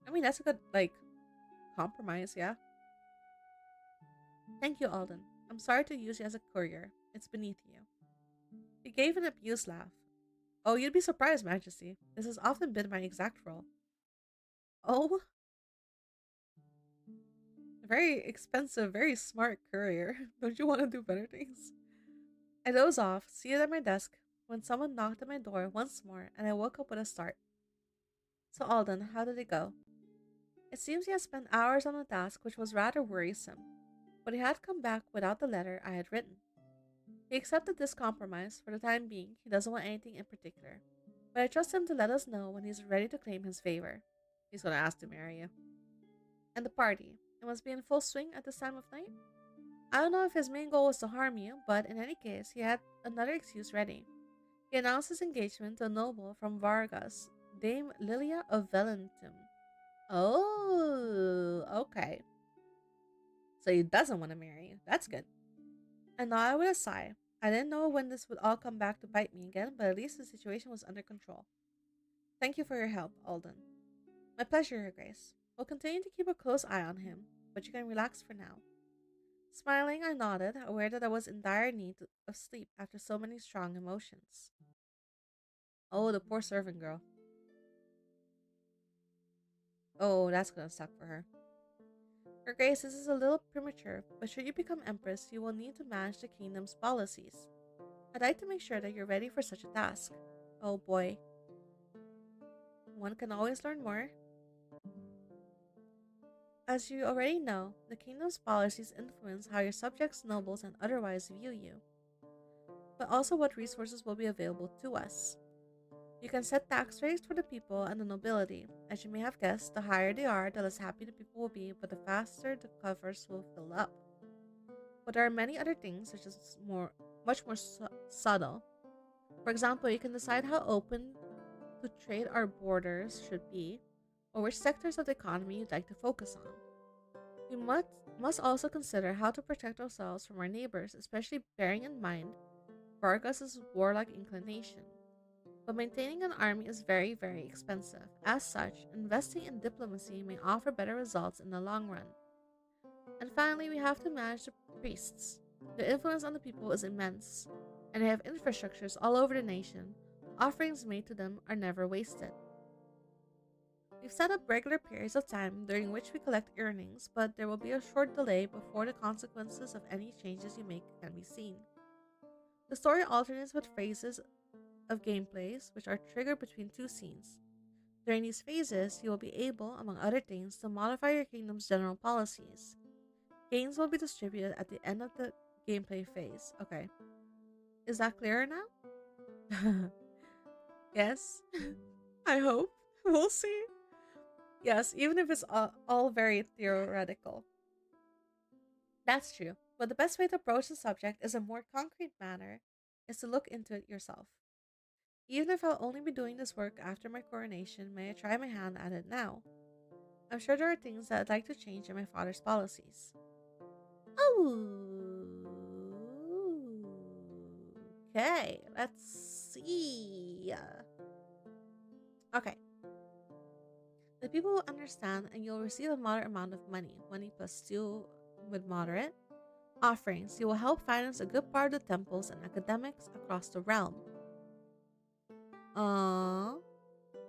I mean, that's a good, compromise, yeah? Thank you, Alden. I'm sorry to use you as a courier. It's beneath you. He gave an amused laugh. Oh, you'd be surprised, Majesty. This has often been my exact role. Oh, very expensive, very smart courier. Don't you want to do better things? I dozed off, seated at my desk, when someone knocked at my door once more, and I woke up with a start. So, Alden, how did it go? It seems he had spent hours on the task, which was rather worrisome, but he had come back without the letter I had written. He accepted this compromise. For the time being, he doesn't want anything in particular, but I trust him to let us know when he's ready to claim his favor. He's gonna ask to marry you. And the party. It must be in full swing at this time of night? I don't know if his main goal was to harm you, but in any case, he had another excuse ready. He announced his engagement to a noble from Vargas, Dame Lilia of Valentum. Oh, okay. So he doesn't want to marry you. That's good. I nodded with a sigh. I didn't know when this would all come back to bite me again, but at least the situation was under control. Thank you for your help, Alden. My pleasure, Your Grace. We'll continue to keep a close eye on him, but you can relax for now. Smiling, I nodded, aware that I was in dire need of sleep after so many strong emotions. Oh, the poor servant girl. Oh, that's gonna suck for her. Your Grace, this is a little premature, but should you become Empress, you will need to manage the kingdom's policies. I'd like to make sure that you're ready for such a task. Oh boy. One can always learn more. As you already know, the kingdom's policies influence how your subjects, nobles, and otherwise view you, but also what resources will be available to us. You can set tax rates for the people and the nobility. As you may have guessed, the higher they are, the less happy the people will be, but the faster the coffers will fill up. But there are many other things, which is much more subtle. For example, you can decide how open to trade our borders should be, or which sectors of the economy you'd like to focus on. We must also consider how to protect ourselves from our neighbors, especially bearing in mind Vargas's warlike inclination. But maintaining an army is very, very expensive. As such, investing in diplomacy may offer better results in the long run. And finally, we have to manage the priests. Their influence on the people is immense, and they have infrastructures all over the nation. Offerings made to them are never wasted. We've set up regular periods of time during which we collect earnings, but there will be a short delay before the consequences of any changes you make can be seen. The story alternates with phases of gameplays, which are triggered between two scenes. During these phases, you will be able, among other things, to modify your kingdom's general policies. Gains will be distributed at the end of the gameplay phase. Okay. Is that clearer now? Yes. I hope. We'll see. Yes, even if it's all very theoretical. That's true. But the best way to approach the subject is a more concrete manner is to look into it yourself. Even if I'll only be doing this work after my coronation, may I try my hand at it now? I'm sure there are things that I'd like to change in my father's policies. Oh, okay. Let's see. Okay. The people will understand, and you'll receive a moderate amount of money, money plus 2 with moderate offerings. You will help finance a good part of the temples and academics across the realm.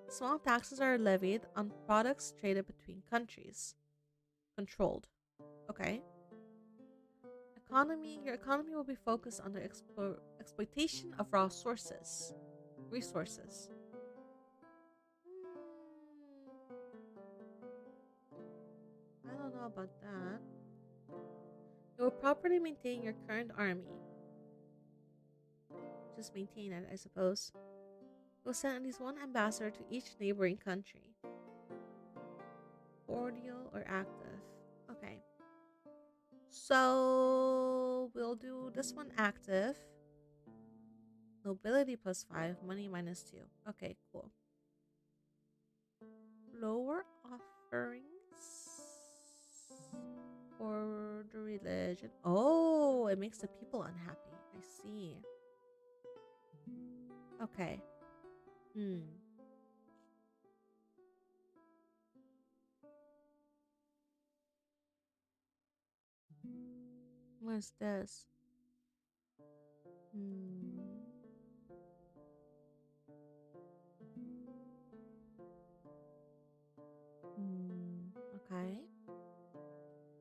Small taxes are levied on products traded between countries. Controlled. Okay. Your economy will be focused on the exploitation of raw resources. I don't know about that. You will properly maintain your current army. Just maintain it, I suppose. You will send at least one ambassador to each neighboring country. Cordial or active. Okay. So we'll do this one active. Nobility +5, money -2. Okay, cool. Lower offerings or the religion. Oh, it makes the people unhappy. I see. Okay. What's this? Hmm. Okay.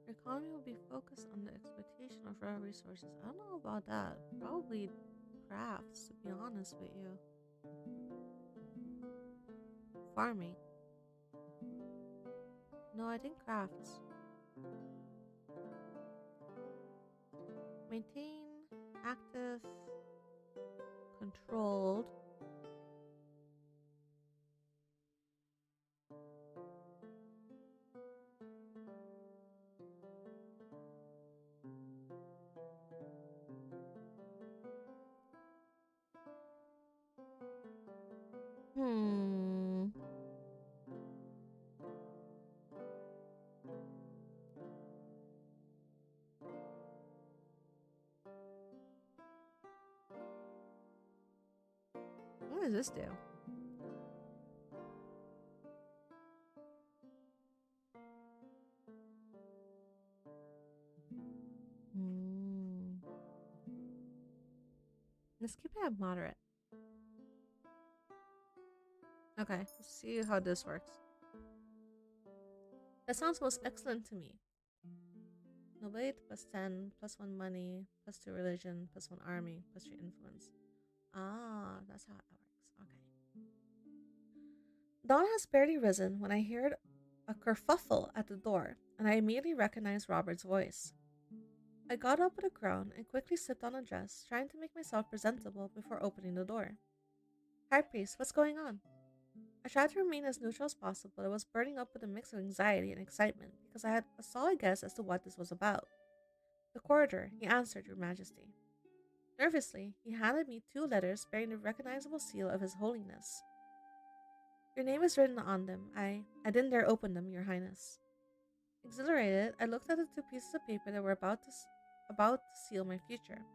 Your economy will be focused on the exploitation of rare resources. I don't know about that. Probably crafts, to be honest with you. Farming. No, I think crafts. Maintain, active, controlled. Hmm. What does this do? Hmm. Let's keep it at moderate. Okay, let's see how this works. That sounds most excellent to me. Nobility +10, +1 money, +2 religion, +1 army, +3 influence. Ah, that's how it works. Okay. Dawn has barely risen when I heard a kerfuffle at the door, and I immediately recognized Robert's voice. I got up with a groan and quickly slipped on a dress, trying to make myself presentable before opening the door. High Priest, what's going on? I tried to remain as neutral as possible, but I was burning up with a mix of anxiety and excitement because I had a solid guess as to what this was about. The corridor, he answered, Your Majesty. Nervously, he handed me 2 letters bearing the recognizable seal of His Holiness. Your name is written on them. I didn't dare open them, Your Highness. Exhilarated, I looked at the 2 pieces of paper that were about to seal my future.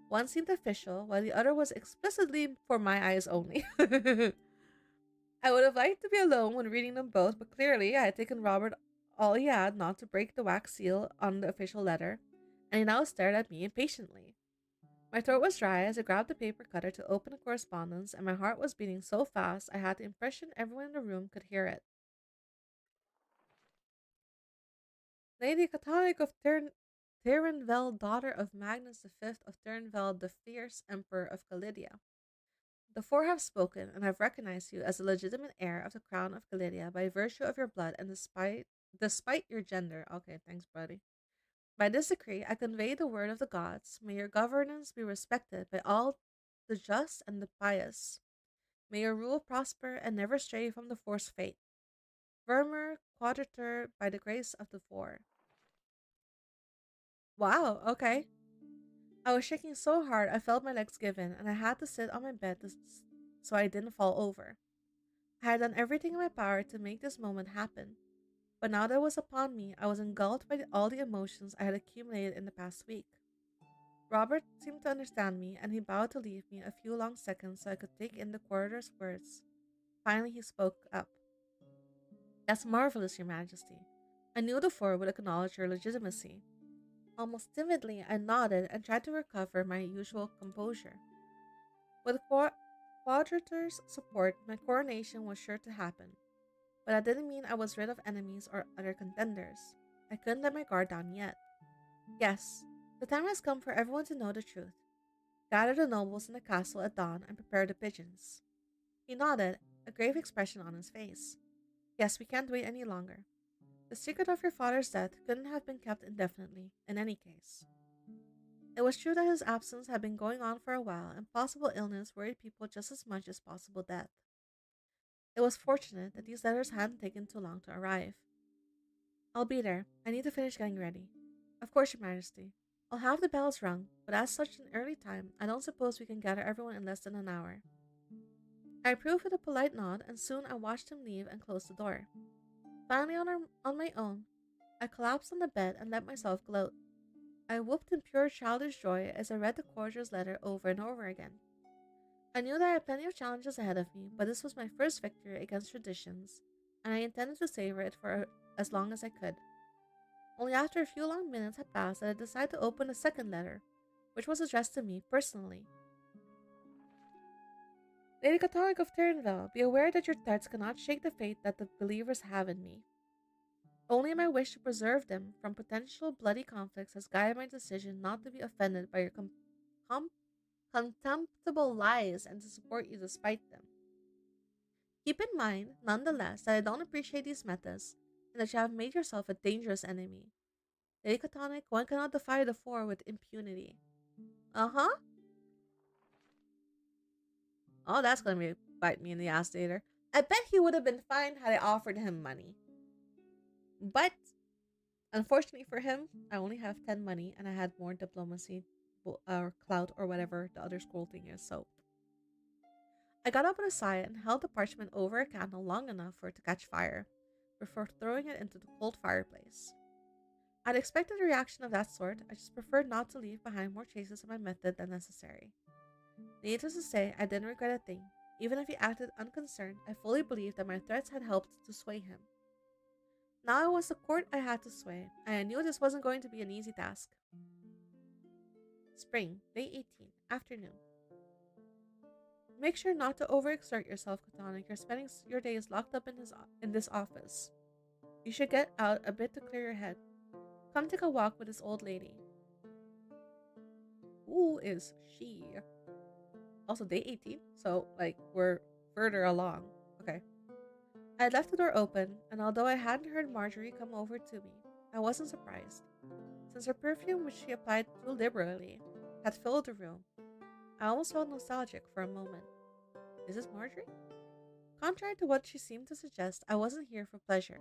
One seemed official, while the other was explicitly for my eyes only. I would have liked to be alone when reading them both, but clearly I had taken Robert all he had not to break the wax seal on the official letter, and he now stared at me impatiently. My throat was dry as I grabbed the paper cutter to open the correspondence, and my heart was beating so fast I had the impression everyone in the room could hear it. Lady Catholic of Tyrnvel, daughter of Magnus V of Tyrnvel, the fierce Emperor of Galidia. The 4 have spoken, and have recognized you as the legitimate heir of the crown of Galidia by virtue of your blood and despite your gender. Okay, thanks, buddy. By this decree, I convey the word of the gods. May your governance be respected by all the just and the pious. May your rule prosper and never stray from the forced fate. Vermeer, Quadratur, by the grace of the 4. Wow, okay. I was shaking so hard I felt my legs give in, and I had to sit on my bed so I didn't fall over. I had done everything in my power to make this moment happen, but now that it was upon me, I was engulfed by all the emotions I had accumulated in the past week. Robert seemed to understand me, and he bowed to leave me a few long seconds so I could take in the corridor's words. Finally, he spoke up. That's marvelous, Your Majesty. I knew the 4 would acknowledge your legitimacy. Almost timidly, I nodded and tried to recover my usual composure. With Quadratur's support, my coronation was sure to happen, but that didn't mean I was rid of enemies or other contenders. I couldn't let my guard down yet. Yes, The time has come for everyone to know the truth. Gather the nobles in the castle at dawn and prepare the pigeons. He nodded, a grave expression on his face. Yes, we can't wait any longer. The secret of your father's death couldn't have been kept indefinitely, in any case. It was true that his absence had been going on for a while, and possible illness worried people just as much as possible death. It was fortunate that these letters hadn't taken too long to arrive. I'll be there. I need to finish getting ready. Of course, Your Majesty. I'll have the bells rung, but as such an early time, I don't suppose we can gather everyone in less than an hour. I approved with a polite nod, and soon I watched him leave and close the door. Finally, on my own, I collapsed on the bed and let myself gloat. I whooped in pure childish joy as I read the courtier's letter over and over again. I knew that I had plenty of challenges ahead of me, but this was my first victory against traditions, and I intended to savor it for as long as I could. Only after a few long minutes had passed did I decide to open a second letter, which was addressed to me personally. Lady Catholic of Turnville, be aware that your threats cannot shake the faith that the believers have in me. Only my wish to preserve them from potential bloody conflicts has guided my decision not to be offended by your com- contemptible lies and to support you despite them. Keep in mind, nonetheless, that I don't appreciate these methods and that you have made yourself a dangerous enemy. Lady Catonic, one cannot defy the four with impunity. Uh-huh. Oh, that's gonna bite me in the ass later. I bet he would have been fine had I offered him money. But, unfortunately for him, I only have 10 money and I had more diplomacy or clout or whatever the other scroll thing is, so. I got up with a sigh and held the parchment over a candle long enough for it to catch fire, before throwing it into the cold fireplace. I'd expected a reaction of that sort, I just preferred not to leave behind more traces of my method than necessary. Needless to say, I didn't regret a thing. Even if he acted unconcerned, I fully believed that my threats had helped to sway him. Now it was the court I had to sway, and I knew this wasn't going to be an easy task. Spring, day 18, afternoon. Make sure not to overexert yourself, Catonic. You're spending your days locked up in this office. You should get out a bit to clear your head. Come take a walk with this old lady. Who is she? Also, day 18, so, we're further along. Okay. I had left the door open, and although I hadn't heard Marjorie come over to me, I wasn't surprised. Since her perfume, which she applied too liberally, had filled the room, I almost felt nostalgic for a moment. Is this Marjorie? Contrary to what she seemed to suggest, I wasn't here for pleasure.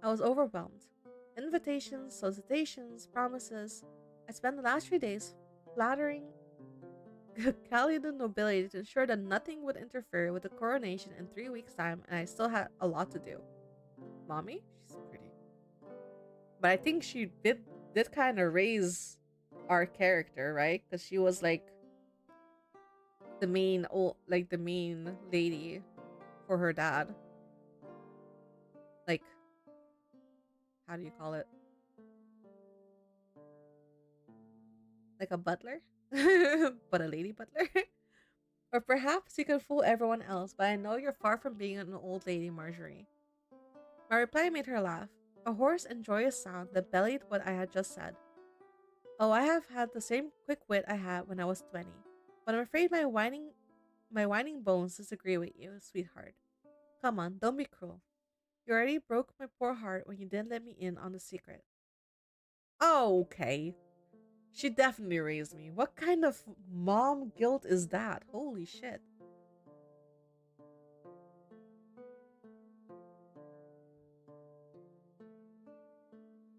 I was overwhelmed. Invitations, solicitations, promises. I spent the last few days flattering Caledon nobility to ensure that nothing would interfere with the coronation in 3 weeks' time, and I still had a lot to do. Mommy? She's pretty. But I think she did kind of raise our character, right? Because she was the main lady for her dad. Like, how do you call it? Like a butler? But a lady butler? Or perhaps you can fool everyone else, but I know you're far from being an old lady, Marjorie. My reply made her laugh, a hoarse and joyous sound that belied what I had just said. Oh, I have had the same quick wit I had when I was 20, but I'm afraid my whining bones disagree with you, sweetheart. Come on, don't be cruel. You already broke my poor heart when you didn't let me in on the secret. Oh, okay. She definitely raised me. What kind of mom guilt is that? Holy shit.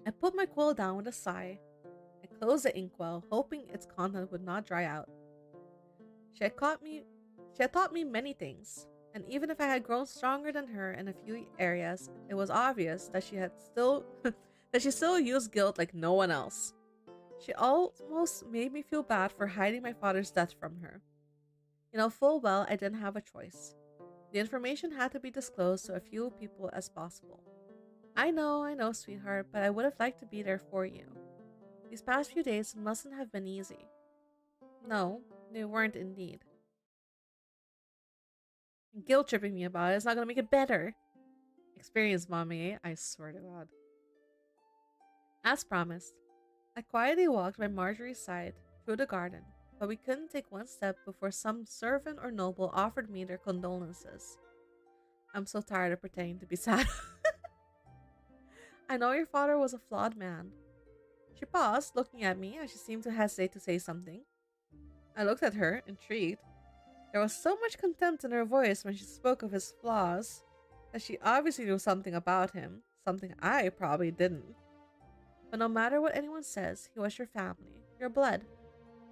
I put my quill down with a sigh. I closed the inkwell, hoping its content would not dry out. She had taught me many things, and even if I had grown stronger than her in a few areas, it was obvious that she had still that she still used guilt like no one else. She almost made me feel bad for hiding my father's death from her. You know full well I didn't have a choice. The information had to be disclosed to as few people as possible. I know, sweetheart, but I would have liked to be there for you. These past few days mustn't have been easy. No, they weren't indeed. Guilt tripping me about it is not gonna make it better. Experience, mommy, I swear to God. As promised, I quietly walked by Marjorie's side through the garden, but we couldn't take one step before some servant or noble offered me their condolences. I'm so tired of pretending to be sad. I know your father was a flawed man. She paused, looking at me as she seemed to hesitate to say something. I looked at her, intrigued. There was so much contempt in her voice when she spoke of his flaws that she obviously knew something about him, something I probably didn't. But no matter what anyone says, he was your family, your blood.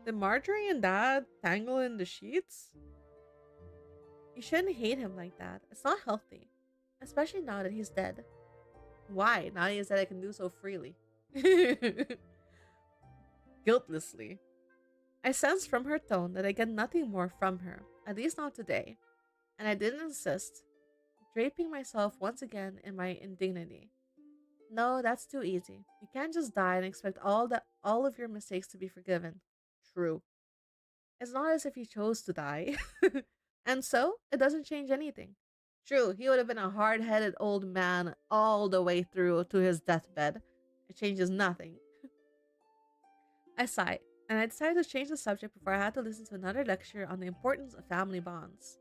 Did Marjorie and Dad tangle in the sheets? You shouldn't hate him like that. It's not healthy. Especially now that he's dead. Why? Now that he's dead, I can do so freely. Guiltlessly. I sensed from her tone that I get nothing more from her, at least not today, and I didn't insist, draping myself once again in my indignity. No, that's too easy. You can't just die and expect all of your mistakes to be forgiven. True. It's not as if he chose to die. And so, it doesn't change anything. True, he would have been a hard-headed old man all the way through to his deathbed. It changes nothing. I sighed, and I decided to change the subject before I had to listen to another lecture on the importance of family bonds.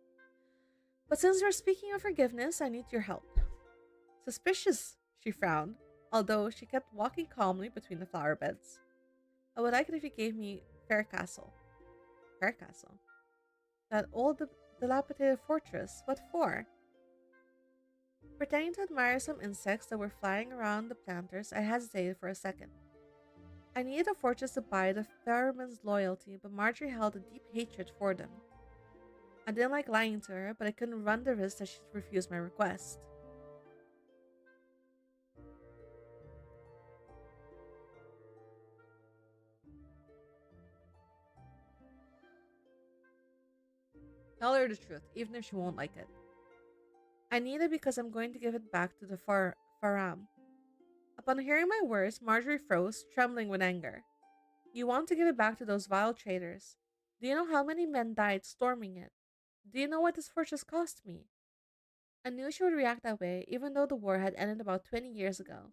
But since we're speaking of forgiveness, I need your help. Suspicious, she frowned, although she kept walking calmly between the flower beds. I would like it if you gave me Fair Castle. Fair Castle? That old dilapidated fortress. What for? Pretending to admire some insects that were flying around the planters, I hesitated for a second. I needed a fortress to buy the Fairman's loyalty, but Marjorie held a deep hatred for them. I didn't like lying to her, but I couldn't run the risk that she'd refuse my request. Tell her the truth, even if she won't like it. I need it because I'm going to give it back to the Faram. Upon hearing my words, Marjorie froze, trembling with anger. You want to give it back to those vile traitors. Do you know how many men died storming it? Do you know what this fortress cost me? I knew she would react that way, even though the war had ended about 20 years ago.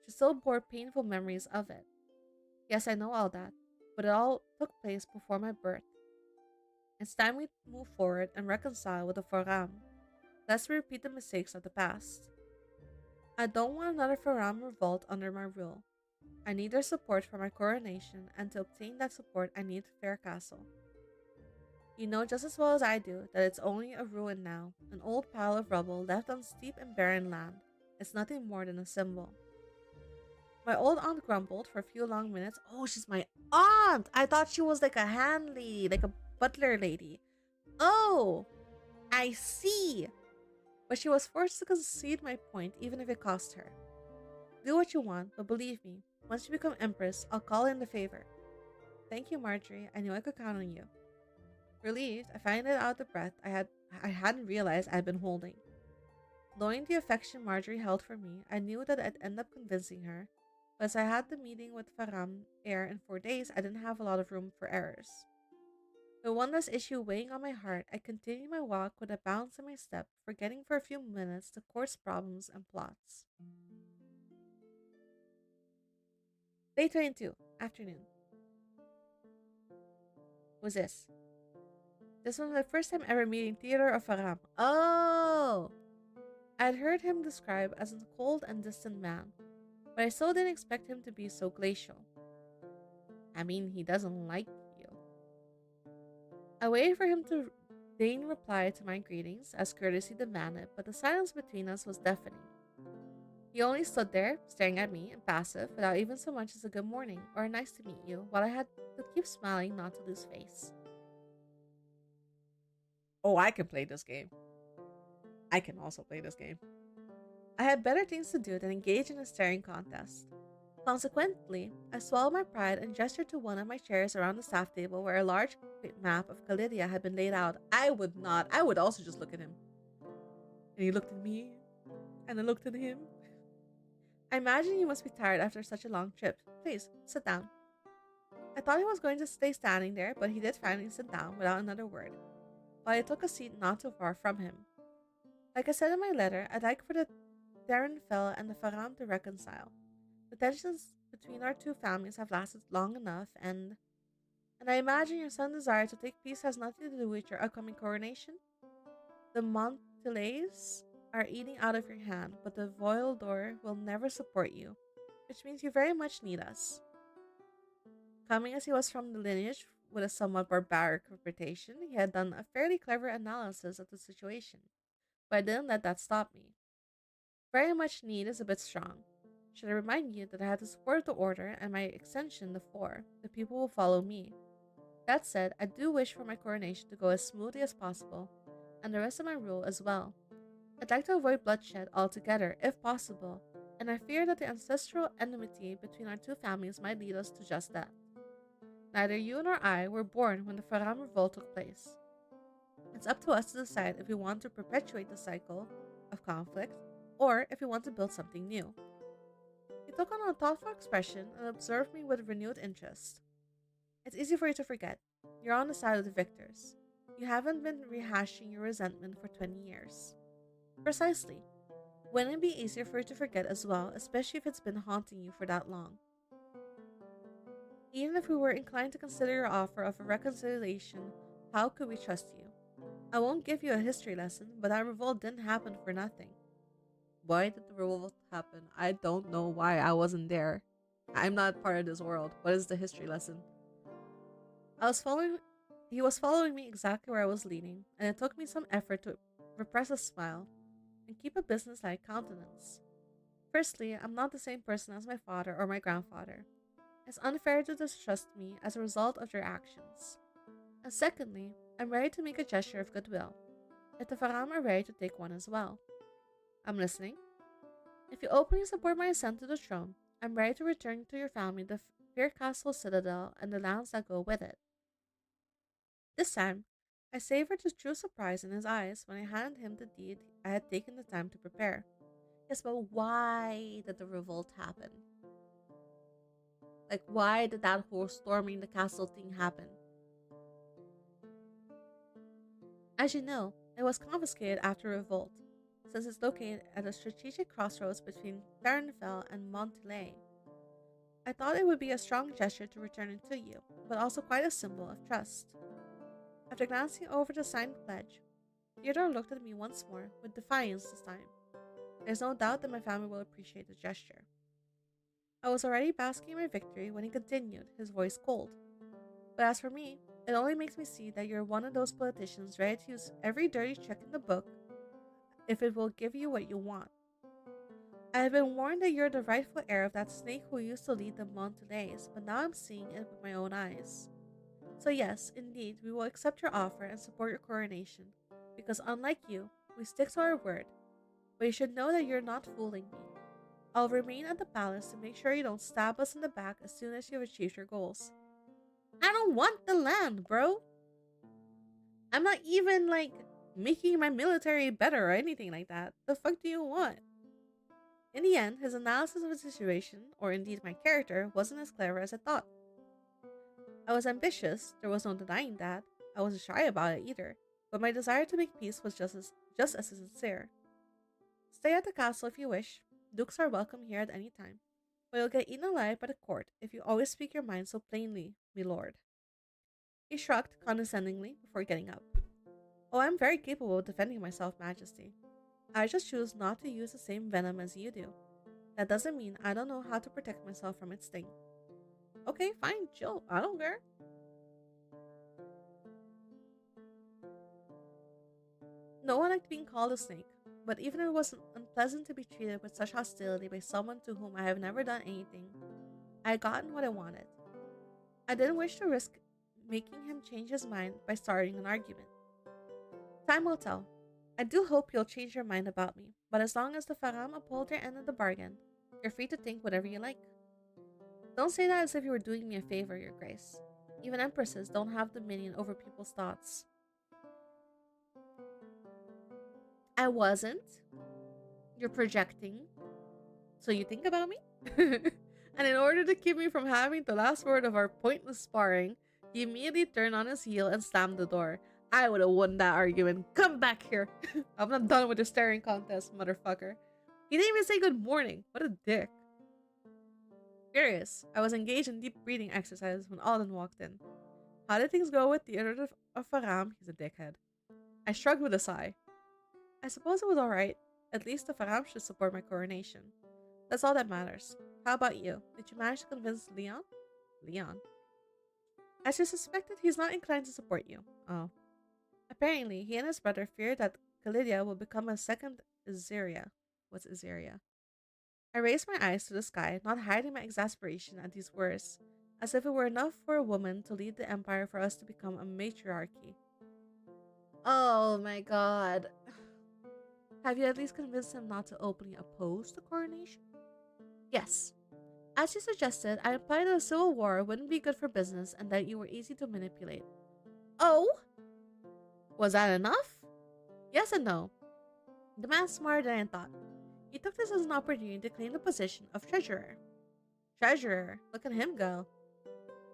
She still bore painful memories of it. Yes, I know all that, but it all took place before my birth. It's time we move forward and reconcile with the Faram, lest we repeat the mistakes of the past. I don't want another Faram revolt under my rule. I need their support for my coronation, and to obtain that support, I need Fair Castle. You know just as well as I do that it's only a ruin now, an old pile of rubble left on steep and barren land. It's nothing more than a symbol. My old aunt grumbled for a few long minutes. Oh, she's my aunt! I thought she was like a hand lady, like a butler lady. Oh, I see! But she was forced to concede my point, even if it cost her. Do what you want, but believe me, once you become Empress, I'll call in the favor. Thank you, Marjorie. I knew I could count on you. Relieved, I finally let out the breath I hadn't realized I had been holding. Knowing the affection Marjorie held for me, I knew that I'd end up convincing her, but as I had the meeting with Faram Air in 4 days, I didn't have a lot of room for errors. With one less issue weighing on my heart, I continued my walk with a bounce in my step, forgetting for a few minutes the coarse problems and plots. Day 22, afternoon. Who's this? This was my first time ever meeting Theodore of Faram. Oh! I had heard him described as a cold and distant man, but I still didn't expect him to be so glacial. I mean, he doesn't like you. I waited for him to deign reply to my greetings, as courtesy demanded, but the silence between us was deafening. He only stood there, staring at me, impassive, without even so much as a good morning or a nice to meet you, while I had to keep smiling not to lose face. Oh, I can play this game. I can also play this game. I had better things to do than engage in a staring contest. Consequently, I swallowed my pride and gestured to one of my chairs around the staff table where a large map of Calidia had been laid out. I would not. I would also just look at him. And he looked at me, and I looked at him. I imagine you must be tired after such a long trip. Please, sit down. I thought he was going to stay standing there, but he did finally sit down without another word, while I took a seat not too far from him. Like I said in my letter, I'd like for the Darrenfell and the Faram to reconcile. The tensions between our two families have lasted long enough, and I imagine your son's desire to take peace has nothing to do with your upcoming coronation. The Montelays are eating out of your hand, but the Voildor will never support you, which means you very much need us. Coming as he was from the lineage with a somewhat barbaric reputation, he had done a fairly clever analysis of the situation, but I didn't let that stop me. Very much need is a bit strong. Should I remind you that I have the support of the Order and my extension, the Four, the people will follow me. That said, I do wish for my coronation to go as smoothly as possible, and the rest of my rule as well. I'd like to avoid bloodshed altogether, if possible, and I fear that the ancestral enmity between our two families might lead us to just that. Neither you nor I were born when the Faram revolt took place. It's up to us to decide if we want to perpetuate the cycle of conflict, or if we want to build something new. He took on a thoughtful expression and observed me with renewed interest. It's easy for you to forget. You're on the side of the victors. You haven't been rehashing your resentment for 20 years. Precisely. Wouldn't it be easier for you to forget as well, especially if it's been haunting you for that long? Even if we were inclined to consider your offer of a reconciliation, how could we trust you? I won't give you a history lesson, but that revolt didn't happen for nothing. Why did the revolt happen? I don't know why I wasn't there. I'm not part of this world. What is the history lesson? He was following me exactly where I was leaning, and it took me some effort to repress a smile and keep a business-like countenance. Firstly, I'm not the same person as my father or my grandfather. It's unfair to distrust me as a result of your actions. And secondly, I'm ready to make a gesture of goodwill, if the Faram are ready to take one as well. I'm listening. If you openly support my ascent to the throne, I'm ready to return to your family the Fair Castle Citadel and the lands that go with it. This time, I savored the true surprise in his eyes when I handed him the deed I had taken the time to prepare. Yes, but why did the revolt happen? Like, why did that whole storming the castle thing happen? As you know, it was confiscated after revolt, since it's located at a strategic crossroads between Clarenfell and Montelay. I thought it would be a strong gesture to return it to you, but also quite a symbol of trust. After glancing over the signed pledge, Theodore looked at me once more, with defiance this time. There's no doubt that my family will appreciate the gesture. I was already basking in my victory when he continued, his voice cold. But as for me, it only makes me see that you're one of those politicians ready to use every dirty trick in the book if it will give you what you want. I have been warned that you're the rightful heir of that snake who used to lead the Montelays, but now I'm seeing it with my own eyes. So yes, indeed, we will accept your offer and support your coronation, because unlike you, we stick to our word. But you should know that you're not fooling me. I'll remain at the palace to make sure you don't stab us in the back as soon as you've achieved your goals. I don't want the land, bro! I'm not even, making my military better or anything like that. The fuck do you want? In the end, his analysis of the situation, or indeed my character, wasn't as clever as I thought. I was ambitious, there was no denying that. I wasn't shy about it either, but my desire to make peace was just as sincere. Stay at the castle if you wish. Dukes are welcome here at any time, but you'll get eaten alive by the court if you always speak your mind so plainly, my lord. He shrugged condescendingly before getting up. Oh, I'm very capable of defending myself, Majesty. I just choose not to use the same venom as you do. That doesn't mean I don't know how to protect myself from its sting. Okay, fine, chill. I don't care. No one liked being called a snake, but even if it was unpleasant to be treated with such hostility by someone to whom I have never done anything, I had gotten what I wanted. I didn't wish to risk making him change his mind by starting an argument. Time will tell. I do hope you'll change your mind about me, but as long as the Faram uphold their end of the bargain, you're free to think whatever you like. Don't say that as if you were doing me a favor, Your Grace. Even empresses don't have dominion over people's thoughts. I wasn't. You're projecting. So you think about me? And in order to keep me from having the last word of our pointless sparring, he immediately turned on his heel and slammed the door. I would have won that argument. Come back here. I'm not done with the staring contest, motherfucker. He didn't even say good morning. What a dick. Furious, I was engaged in deep breathing exercises when Alden walked in. How did things go with the editor of Faram? He's a dickhead. I shrugged with a sigh. I suppose it was alright. At least the Faram should support my coronation. That's all that matters. How about you? Did you manage to convince Leon? Leon? As you suspected, he's not inclined to support you. Oh. Apparently, he and his brother fear that Kalidia will become a second Izeria. What's Izeria? I raised my eyes to the sky, not hiding my exasperation at these words, as if it were enough for a woman to lead the empire for us to become a matriarchy. Oh my god. Have you at least convinced him not to openly oppose the coronation? Yes. As you suggested, I implied that a civil war wouldn't be good for business and that you were easy to manipulate. Oh? Was that enough? Yes and no. The man's smarter than I thought. He took this as an opportunity to claim the position of treasurer. Treasurer? Look at him go.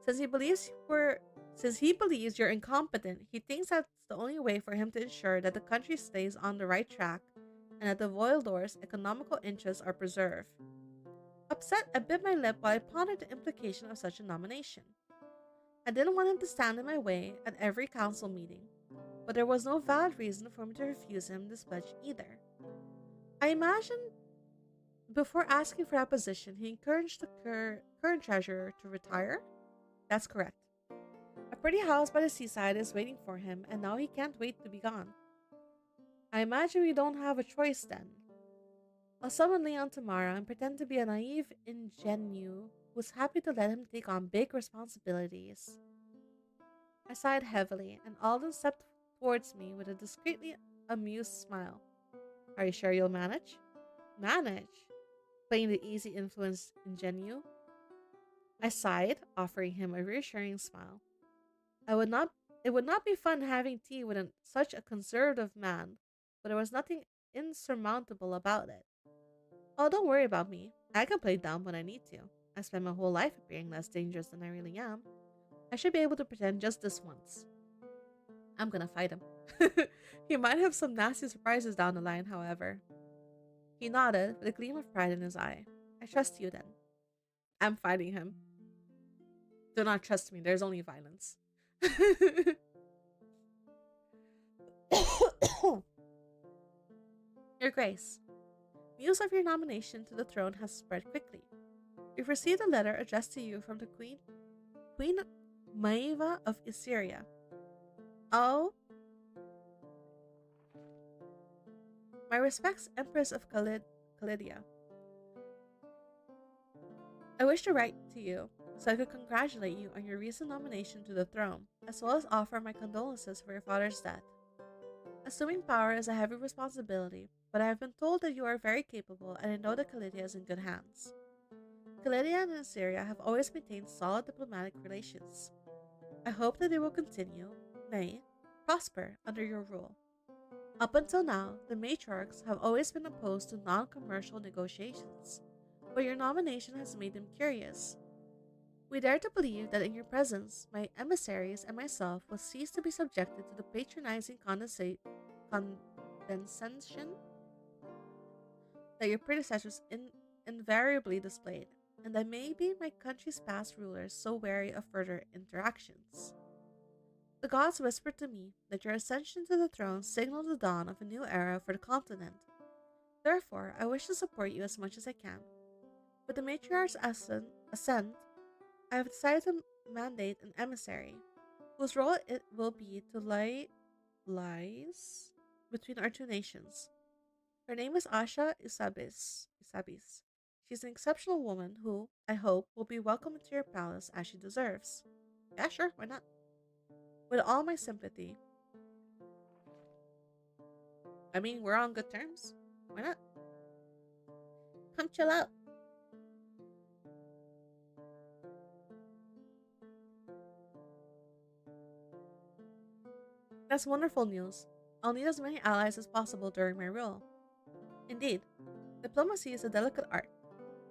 Since he believes you're incompetent, he thinks that's the only way for him to ensure that the country stays on the right track and that the Voildor's economical interests are preserved. Upset, I bit my lip while I pondered the implication of such a nomination. I didn't want him to stand in my way at every council meeting, but there was no valid reason for me to refuse him this pledge either. I imagine before asking for that position, he encouraged the current treasurer to retire? That's correct. A pretty house by the seaside is waiting for him, and now he can't wait to be gone. I imagine we don't have a choice then. I'll summon Leon tomorrow and pretend to be a naive ingenue who's happy to let him take on big responsibilities. I sighed heavily, and Alden stepped towards me with a discreetly amused smile. Are you sure you'll manage? Manage? Playing the easy influence ingenue? I sighed, offering him a reassuring smile. It would not be fun having tea with such a conservative man, but there was nothing insurmountable about it. Oh, don't worry about me. I can play dumb when I need to. I spent my whole life appearing less dangerous than I really am. I should be able to pretend just this once. I'm gonna fight him. He might have some nasty surprises down the line, however. He nodded with a gleam of pride in his eye. I trust you then. I'm fighting him. Do not trust me, there's only violence. Your Grace, news of your nomination to the throne has spread quickly. We've received a letter addressed to you from the Queen Maeva of Issyria. Oh? My respects, Empress of Kalidia. I wish to write to you so I could congratulate you on your recent nomination to the throne, as well as offer my condolences for your father's death. Assuming power is a heavy responsibility, but I have been told that you are very capable and I know that Kalidia is in good hands. Kalidia and Assyria have always maintained solid diplomatic relations. I hope that they will continue, nay, prosper under your rule. Up until now, the matriarchs have always been opposed to non-commercial negotiations, but your nomination has made them curious. We dare to believe that in your presence, my emissaries and myself will cease to be subjected to the patronizing condescension that your predecessors invariably displayed, and that maybe my country's past rulers so wary of further interactions. The gods whispered to me that your ascension to the throne signaled the dawn of a new era for the continent. Therefore, I wish to support you as much as I can. With the matriarch's ascent, I have decided to mandate an emissary, whose role it will be to lies between our two nations. Her name is Asha Isabis. She's an exceptional woman who, I hope, will be welcomed into your palace as she deserves. Yeah, sure, why not? With all my sympathy. I mean, we're on good terms. Why not? Come chill out. That's wonderful news. I'll need as many allies as possible during my rule. Indeed, diplomacy is a delicate art,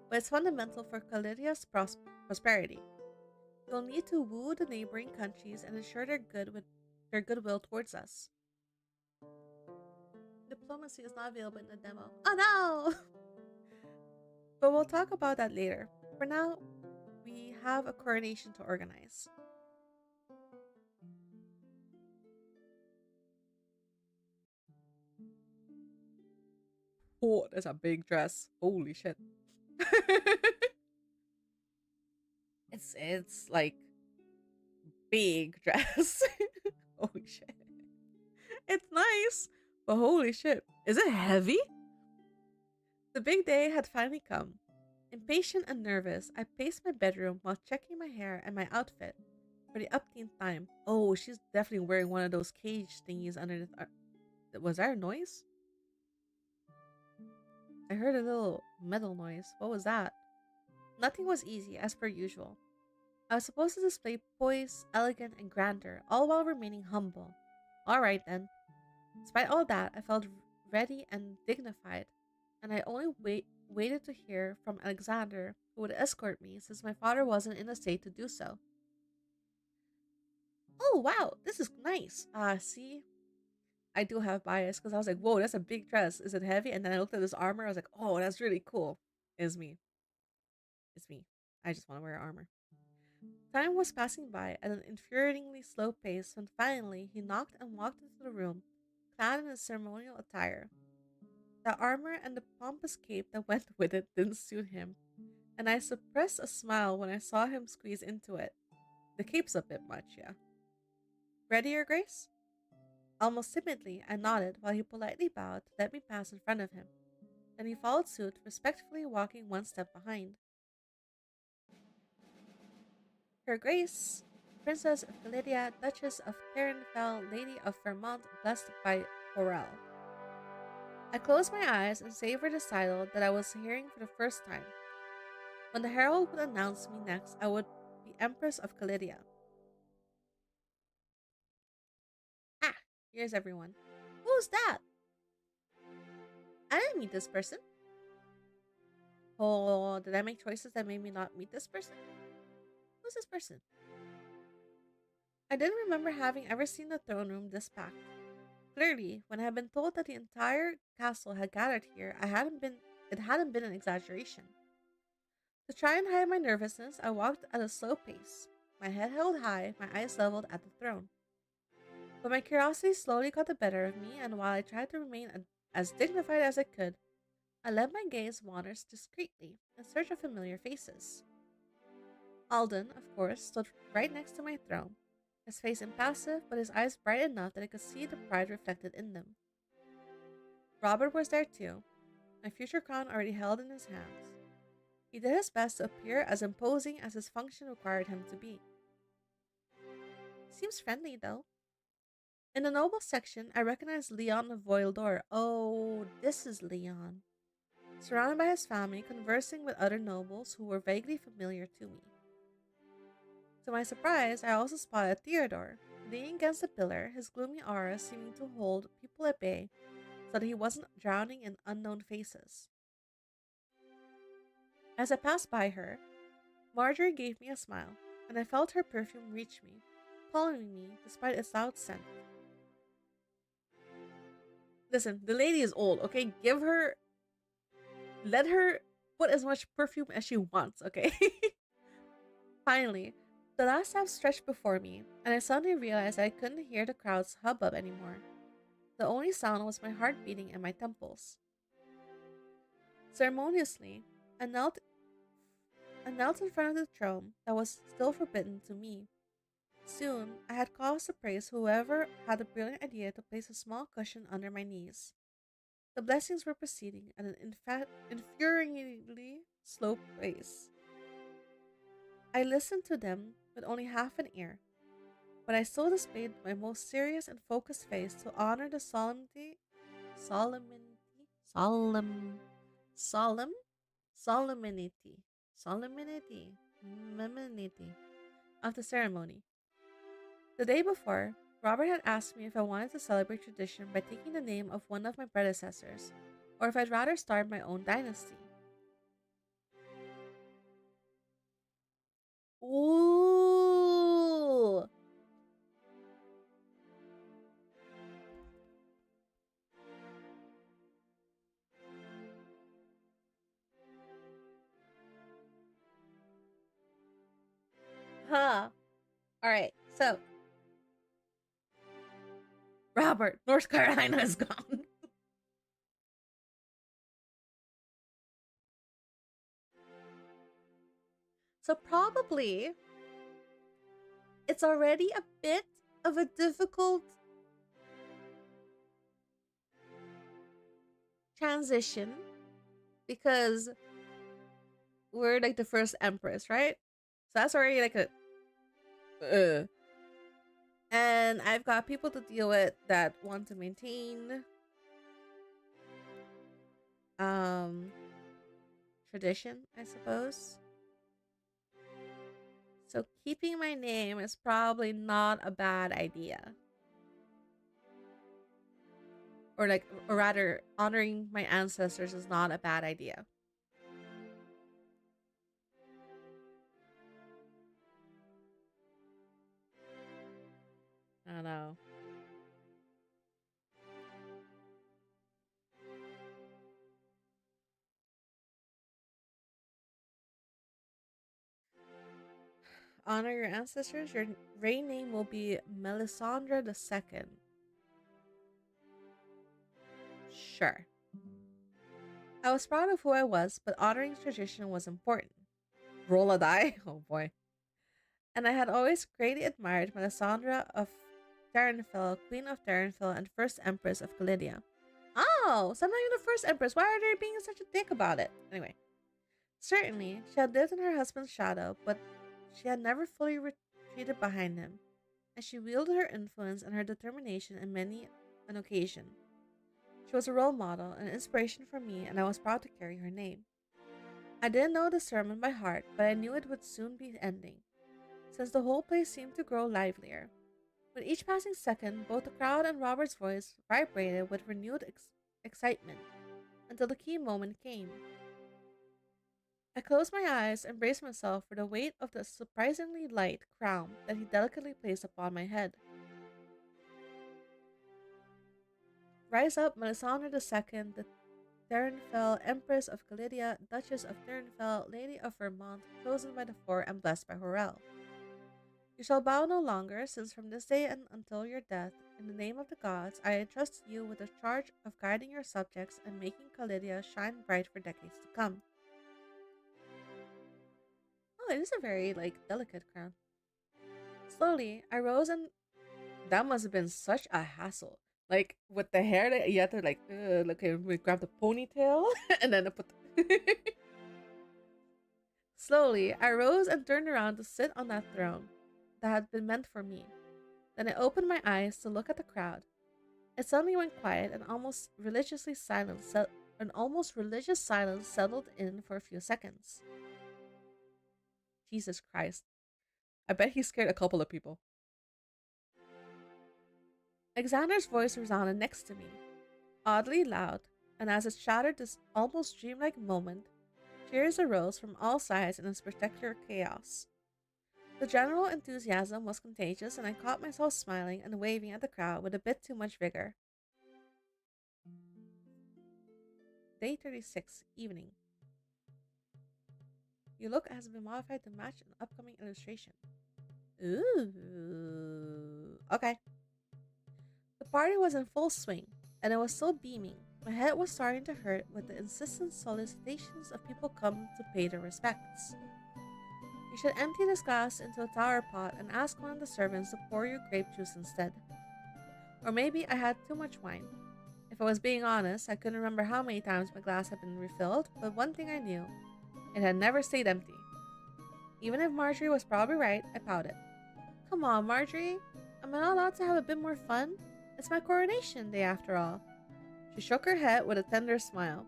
but it's fundamental for Kalidia's prosperity. You'll need to woo the neighboring countries and ensure their goodwill towards us. Diplomacy is not available in the demo. Oh no! But we'll talk about that later. For now, we have a coronation to organize. Oh, that's a big dress. Holy shit. It's like big dress. Holy shit. It's nice, but holy shit. Is it heavy? The big day had finally come. Impatient and nervous, I paced my bedroom while checking my hair and my outfit for the upteenth time. Oh, she's definitely wearing one of those cage thingies underneath. Was there a noise? I heard a little metal noise. What was that? Nothing was easy, as per usual. I was supposed to display poise, elegant, and grandeur, all while remaining humble. Alright then. Despite all that, I felt ready and dignified, and I only waited to hear from Alexander, who would escort me since my father wasn't in a state to do so. Oh wow, this is nice. See, I do have bias because I was like, whoa, that's a big dress. Is it heavy? And then I looked at this armor. I was like, oh, that's really cool. It's me. It's me. I just want to wear armor. Time was passing by at an infuriatingly slow pace when finally he knocked and walked into the room, clad in his ceremonial attire. The armor and the pompous cape that went with it didn't suit him, and I suppressed a smile when I saw him squeeze into it. The cape's a bit much, yeah. Ready, Your Grace? Almost timidly, I nodded while he politely bowed to let me pass in front of him. Then he followed suit, respectfully walking one step behind. Her Grace, Princess of Calidia, Duchess of Terrenfell, Lady of Vermont, blessed by Horel. I closed my eyes and savored the title that I was hearing for the first time. When the herald would announce me next, I would be Empress of Calidia. Ah, here's everyone. Who's that? I didn't meet this person. Oh, did I make choices that made me not meet this person? Who's this person? I didn't remember having ever seen the throne room this packed. Clearly, when I had been told that the entire castle had gathered here, it hadn't been an exaggeration. To try and hide my nervousness, I walked at a slow pace, my head held high, my eyes leveled at the throne. But my curiosity slowly got the better of me, and while I tried to remain as dignified as I could, I let my gaze wander discreetly in search of familiar faces. Alden, of course, stood right next to my throne, his face impassive, but his eyes bright enough that I could see the pride reflected in them. Robert was there too, my future crown already held in his hands. He did his best to appear as imposing as his function required him to be. Seems friendly, though. In the noble section, I recognized Leon of Voildor. Oh, this is Leon. Surrounded by his family, conversing with other nobles who were vaguely familiar to me. To my surprise, I also spotted Theodore, leaning against a pillar, his gloomy aura seeming to hold people at bay so that he wasn't drowning in unknown faces. As I passed by her, Marjorie gave me a smile, and I felt her perfume reach me, calming me despite its loud scent. Listen, the lady is old, okay? Let her put as much perfume as she wants, okay? Finally, the last stop stretched before me, and I suddenly realized I couldn't hear the crowd's hubbub anymore. The only sound was my heart beating in my temples. Ceremoniously, I knelt in front of the throne that was still forbidden to me. Soon, I had cause to praise whoever had the brilliant idea to place a small cushion under my knees. The blessings were proceeding at an infuriatingly slow pace. I listened to them with only half an ear, but I still displayed my most serious and focused face to honor the solemnity, solemn, solemnity, solemnity of the ceremony. The day before, Robert had asked me if I wanted to celebrate tradition by taking the name of one of my predecessors, or if I'd rather start my own dynasty. Ooh! Alright, so Robert, North Carolina is gone. So probably it's already a bit of a difficult transition because we're like the first empress, right? So that's already like a and I've got people to deal with that want to maintain um tradition, I suppose. So keeping my name is probably not a bad idea. Or rather, honoring my ancestors is not a bad idea. I don't know. Honor your ancestors. Your reign name will be Melisandre II. Sure. I was proud of who I was, but honoring tradition was important. Roll a die? Oh boy. And I had always greatly admired Melisandre of Darrenfell, Queen of Darrenfell, and First Empress of Galidia. Oh, so I'm not even the first Empress. Why are they being such a dick about it? Anyway, certainly, she had lived in her husband's shadow, but she had never fully retreated behind him, and she wielded her influence and her determination in many an occasion. She was a role model, an inspiration for me, and I was proud to carry her name. I didn't know the sermon by heart, but I knew it would soon be ending, since the whole place seemed to grow livelier. With each passing second, both the crowd and Robert's voice vibrated with renewed excitement until the key moment came. I closed my eyes and braced myself for the weight of the surprisingly light crown that he delicately placed upon my head. Rise up, Melisandre II, the Darrenfell, Empress of Galidia, Duchess of Darrenfell, Lady of Vermont, chosen by the Four and blessed by Horel. You shall bow no longer, since from this day and until your death, in the name of the gods, I entrust you with the charge of guiding your subjects and making Galidia shine bright for decades to come. Oh, it is a very, delicate crown. Slowly, I rose and that must have been such a hassle. Like, with the hair, that you have to, okay, we grab the ponytail and then I put the Slowly, I rose and turned around to sit on that throne that had been meant for me. Then I opened my eyes to look at the crowd. It suddenly went quiet and an almost religious silence settled in for a few seconds. Jesus Christ. I bet he scared a couple of people. Alexander's voice resounded next to me, oddly loud, and as it shattered this almost dreamlike moment, cheers arose from all sides in a spectacular chaos. The general enthusiasm was contagious, and I caught myself smiling and waving at the crowd with a bit too much vigor. Day 36, evening. Your look has been modified to match an upcoming illustration. Ooh. Okay. The party was in full swing, and I was still beaming. My head was starting to hurt with the insistent solicitations of people come to pay their respects. You should empty this glass into a tower pot and ask one of the servants to pour you grape juice instead. Or maybe I had too much wine. If I was being honest, I couldn't remember how many times my glass had been refilled, but one thing I knew, it had never stayed empty. Even if Marjorie was probably right, I pouted. Come on, Marjorie. Am I not allowed to have a bit more fun? It's my coronation day after all. She shook her head with a tender smile.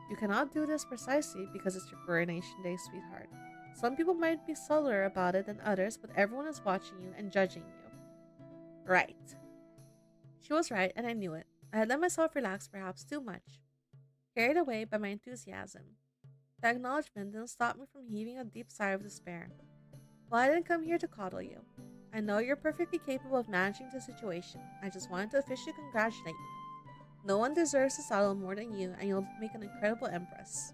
You cannot do this precisely because it's your coronation day, sweetheart. Some people might be subtler about it than others, but everyone is watching you and judging you. Right. She was right, and I knew it. I had let myself relax perhaps too much, carried away by my enthusiasm. The acknowledgement didn't stop me from heaving a deep sigh of despair. Well, I didn't come here to coddle you. I know you're perfectly capable of managing the situation. I just wanted to officially congratulate you. No one deserves this title more than you, and you'll make an incredible empress.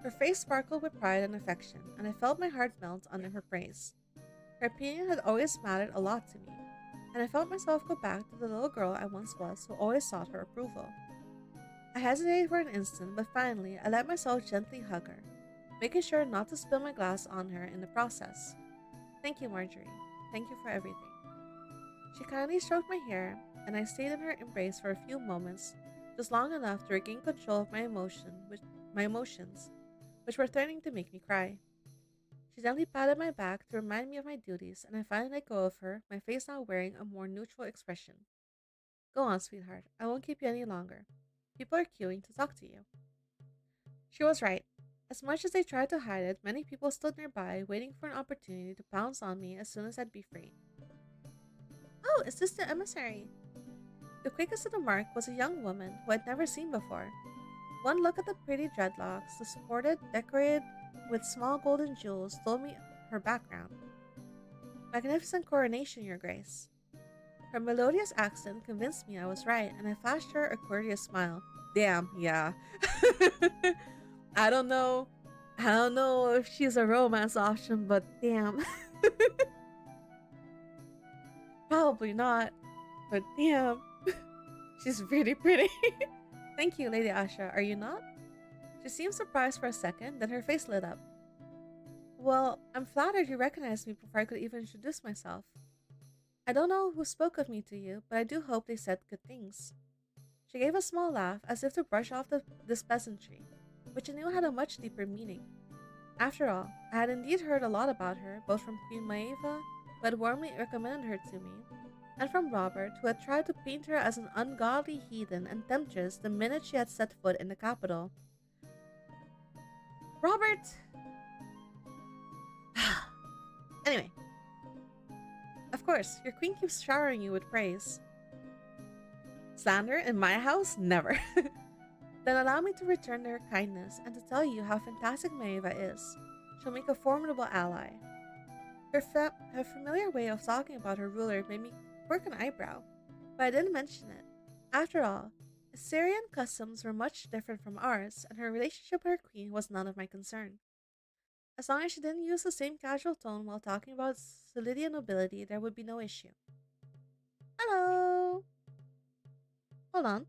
Her face sparkled with pride and affection, and I felt my heart melt under her praise. Her opinion had always mattered a lot to me, and I felt myself go back to the little girl I once was who always sought her approval. I hesitated for an instant, but finally I let myself gently hug her, making sure not to spill my glass on her in the process. Thank you, Marjorie. Thank you for everything. She kindly stroked my hair, and I stayed in her embrace for a few moments, just long enough to regain control of my emotions, which were threatening to make me cry. She gently patted my back to remind me of my duties, and I finally let go of her, my face now wearing a more neutral expression. Go on, sweetheart. I won't keep you any longer. People are queuing to talk to you. She was right. As much as they tried to hide it, many people stood nearby, waiting for an opportunity to pounce on me as soon as I'd be free. Oh, is this the emissary? The quickest to the mark was a young woman who I'd never seen before. One look at the pretty dreadlocks, the supported, decorated with small golden jewels, told me her background. Magnificent coronation, Your Grace. Her melodious accent convinced me I was right, and I flashed her a courteous smile. Damn, yeah. I don't know if she's a romance option, but damn. Probably not, but damn. She's really pretty. Thank you, Lady Asha, are you not? She seemed surprised for a second, then her face lit up. Well, I'm flattered you recognized me before I could even introduce myself. I don't know who spoke of me to you, but I do hope they said good things. She gave a small laugh as if to brush off this pleasantry, which I knew had a much deeper meaning. After all, I had indeed heard a lot about her, both from Queen Maeva, who had warmly recommended her to me, and from Robert, who had tried to paint her as an ungodly heathen and temptress the minute she had set foot in the capital. Robert! Anyway. Of course, your queen keeps showering you with praise. Slander in my house? Never. Then allow me to return to her kindness and to tell you how fantastic Maeva is. She'll make a formidable ally. Her familiar way of talking about her ruler made me quirk an eyebrow, but I didn't mention it. After all, Assyrian customs were much different from ours, and her relationship with her queen was none of my concern. As long as she didn't use the same casual tone while talking about Solidian nobility, there would be no issue. Hello! Hold on.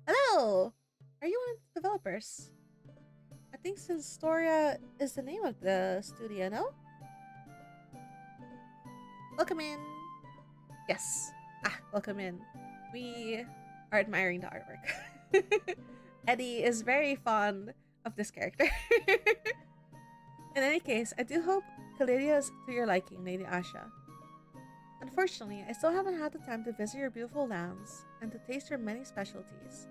Hello! Are you one of the developers? I think Senstoria is the name of the studio, no? Welcome in! Yes. Welcome in. We are admiring the artwork. Eddie is very fond of this character. In any case, I do hope Caledia is to your liking, Lady Asha. Unfortunately, I still haven't had the time to visit your beautiful lands and to taste your many specialties.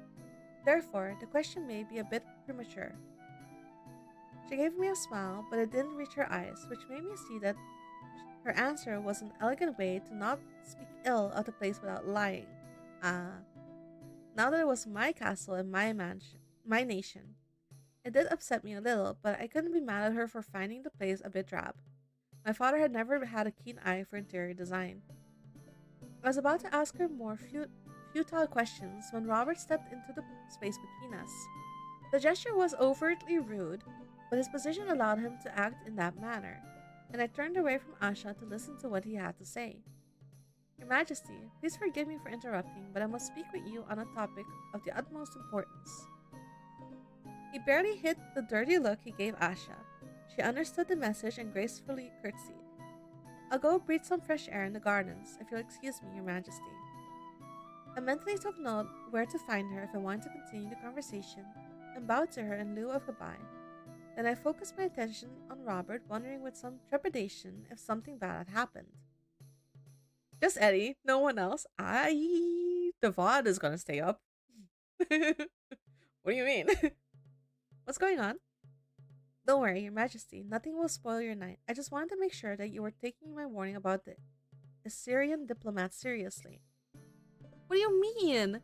Therefore, the question may be a bit premature. She gave me a smile, but it didn't reach her eyes, which made me see that her answer was an elegant way to not speak ill of the place without lying. Now that it was my castle and my mansion, my nation, it did upset me a little, but I couldn't be mad at her for finding the place a bit drab. My father had never had a keen eye for interior design. I was about to ask her more futile questions when Robert stepped into the space between us. The gesture was overtly rude, but his position allowed him to act in that manner, and I turned away from Asha to listen to what he had to say. Your Majesty, please forgive me for interrupting, but I must speak with you on a topic of the utmost importance. He barely hid the dirty look he gave Asha. She understood the message and gracefully curtsied. I'll go breathe some fresh air in the gardens, if you'll excuse me, Your Majesty. I mentally took note where to find her if I wanted to continue the conversation, and bowed to her in lieu of goodbye. Then I focused my attention on Robert, wondering with some trepidation if something bad had happened. Just Eddie, no one else. The VOD is gonna stay up. What do you mean? What's going on? Don't worry, Your Majesty. Nothing will spoil your night. I just wanted to make sure that you were taking my warning about the Assyrian diplomat seriously. What do you mean?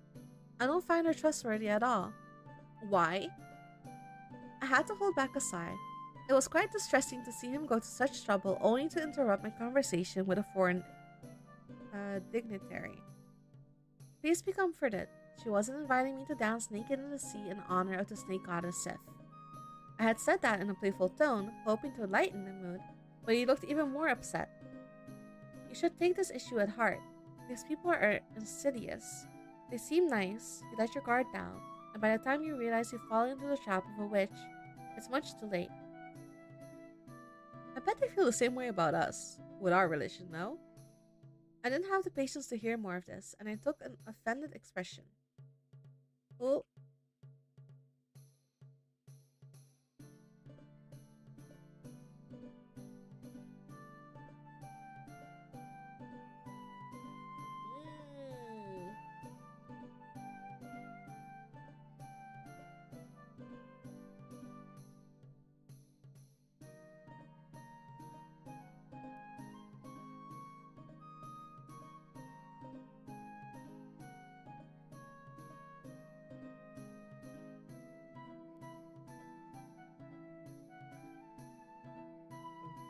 I don't find her trustworthy at all. Why? I had to hold back a sigh. It was quite distressing to see him go to such trouble only to interrupt my conversation with a foreign dignitary. Please be comforted. She wasn't inviting me to dance naked in the sea in honor of the snake goddess Sif. I had said that in a playful tone, hoping to lighten the mood, but he looked even more upset. You should take this issue at heart. These people are insidious. They seem nice, you let your guard down, and by the time you realize you've fallen into the trap of a witch, it's much too late. I bet they feel the same way about us, with our religion, no? I didn't have the patience to hear more of this, and I took an offended expression. Oh.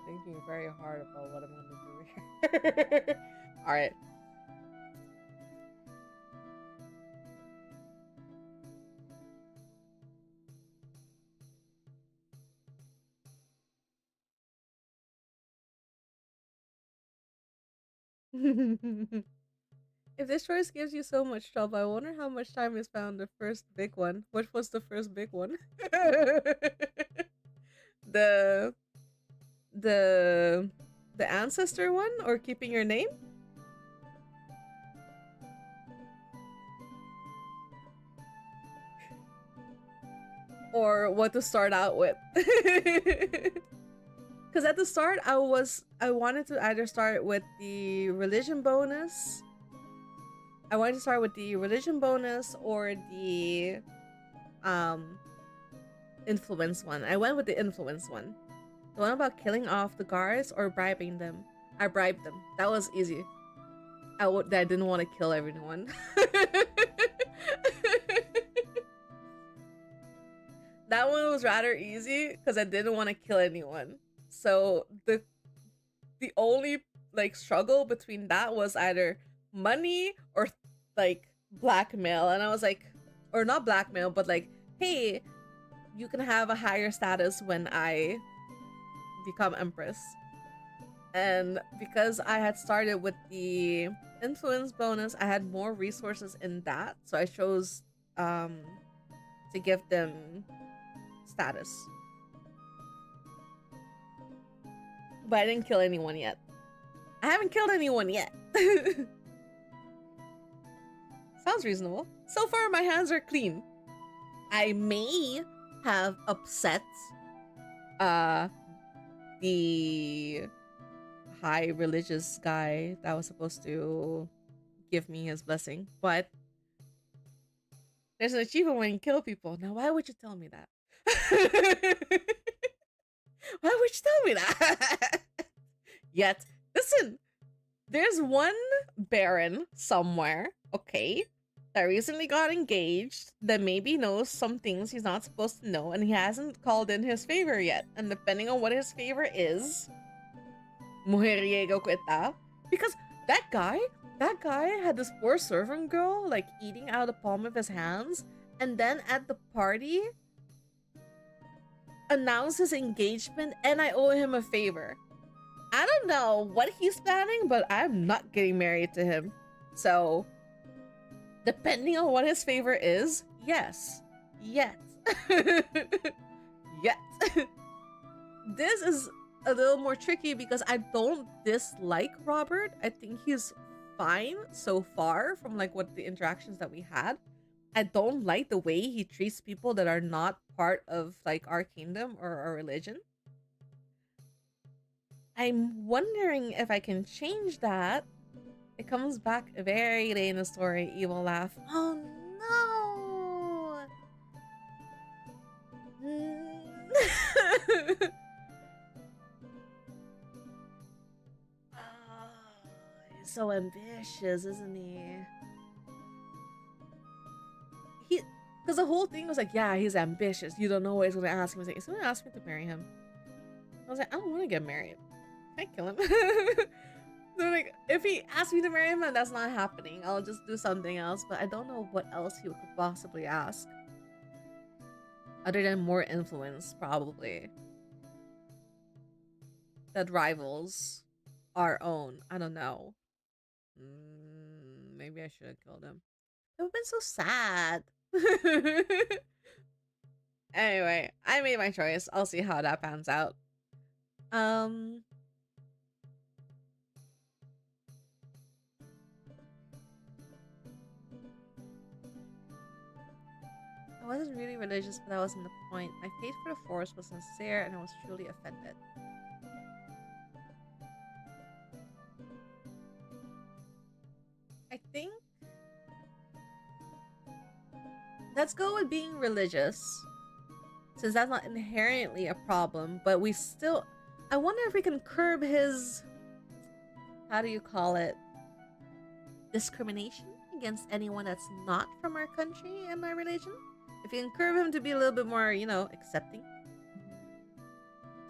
Thinking very hard about what I'm gonna do here. Alright. If this choice gives you so much trouble, I wonder how much time is spent on the first big one. What was the first big one? the the ancestor one, or keeping your name? Or what to start out with? Because at the start I wanted to either start with the religion bonus. I wanted to start with the religion bonus or the influence one. I went with the influence one. The one about killing off the guards or bribing them. I bribed them. That was easy. I didn't want to kill everyone. That one was rather easy because I didn't want to kill anyone. So the only like struggle between that was either money or like blackmail, and I was like, or not blackmail, but like, hey, you can have a higher status when I become empress. And because I had started with the influence bonus, I had more resources in that, so I chose to give them status. But I didn't kill anyone yet. I haven't killed anyone yet. Sounds reasonable. So far, my hands are clean. I may have upset the high religious guy that was supposed to give me his blessing, but there's an achievement when you kill people. Now, why would you tell me that? Why would you tell me that? Yet, listen, there's one baron somewhere, okay, that recently got engaged, that maybe knows some things he's not supposed to know, and he hasn't called in his favor yet. And depending on what his favor is, mujeriego kita. Because that guy had this poor servant girl, like, eating out of the palm of his hands, and then at the party, announced his engagement, and I owe him a favor. I don't know what he's planning, but I'm not getting married to him. So, depending on what his favor is, yes. Yet. Yet. This is a little more tricky because I don't dislike Robert. I think he's fine so far from like what the interactions that we had. I don't like the way he treats people that are not part of like our kingdom or our religion. I'm wondering if I can change that. It comes back very late in the story. Evil laugh. Oh no! Oh, he's so ambitious, isn't he? Because the whole thing was like, yeah, he's ambitious. You don't know what he's gonna ask him. He's like, he's gonna ask me to marry him. I was like, I don't want to get married. Can I kill him? So like, if he asks me to marry him and that's not happening, I'll just do something else. But I don't know what else he could possibly ask. Other than more influence, probably. that rivals our own. I don't know. Maybe I should have killed him. It would have been so sad. Anyway, I made my choice. I'll see how that pans out. I wasn't really religious, but that wasn't the point. My faith for the Force was sincere, and I was truly offended. I think let's go with being religious, since that's not inherently a problem, but we still... I wonder if we can curb his... how do you call it? Discrimination against anyone that's not from our country and our religion? If you can curb him to be a little bit more, you know, accepting.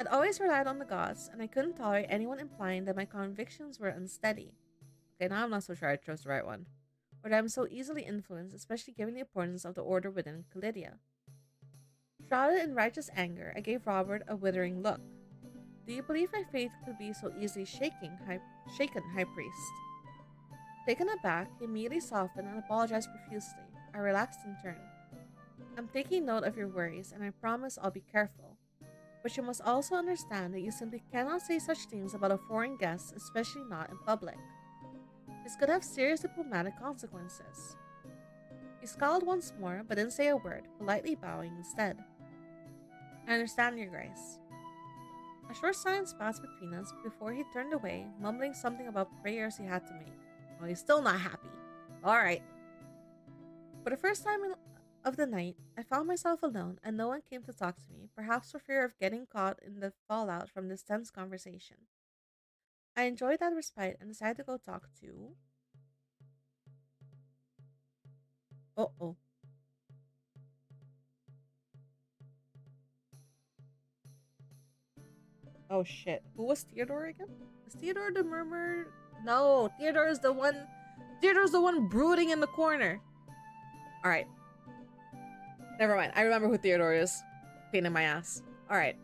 I'd always relied on the gods, and I couldn't tolerate anyone implying that my convictions were unsteady. Okay, now I'm not so sure I chose the right one. Or that I'm so easily influenced, especially given the importance of the order within Calidia. Shrouded in righteous anger, I gave Robert a withering look. Do you believe my faith could be so easily shaken, High Priest? Taken aback, he immediately softened and apologized profusely. I relaxed in turn. I'm taking note of your worries, and I promise I'll be careful. But you must also understand that you simply cannot say such things about a foreign guest, especially not in public. This could have serious diplomatic consequences. He scowled once more, but didn't say a word, politely bowing instead. I understand, Your Grace. A short silence passed between us before he turned away, mumbling something about prayers he had to make. Well, he's still not happy. Alright. For the first time of the night, I found myself alone, and no one came to talk to me, perhaps for fear of getting caught in the fallout from this tense conversation. I enjoyed that respite and decided to go talk to... Uh-oh. Oh shit. Who was Theodore again? Is Theodore the murmur? No, Theodore's the one brooding in the corner. Alright. Never mind. I remember who Theodore is. Pain in my ass. Alright.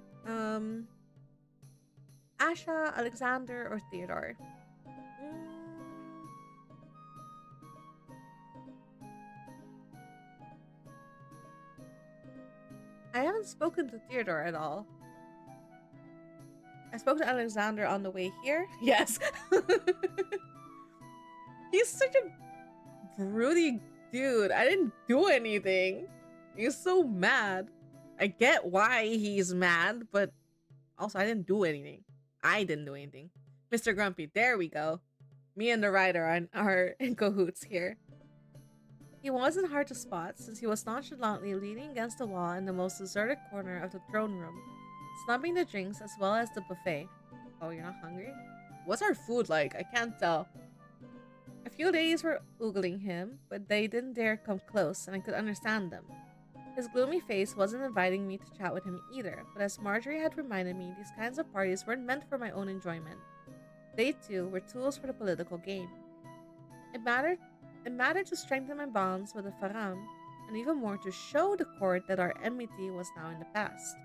Asha, Alexander, or Theodore? I haven't spoken to Theodore at all. I spoke to Alexander on the way here. Yes. He's such a broody dude. I didn't do anything. He's so mad. I get why he's mad, but also I didn't do anything. I didn't do anything. Mr. Grumpy, there we go. Me and the writer are in cahoots here. He wasn't hard to spot since he was nonchalantly leaning against the wall in the most deserted corner of the throne room, snubbing the drinks as well as the buffet. Oh, you're not hungry? What's our food like? I can't tell. A few ladies were oogling him, but they didn't dare come close, and I could understand them. His gloomy face wasn't inviting me to chat with him either, but as Marjorie had reminded me, these kinds of parties weren't meant for my own enjoyment. They, too, were tools for the political game. It mattered to strengthen my bonds with the Faram, and even more to show the court that our enmity was now in the past.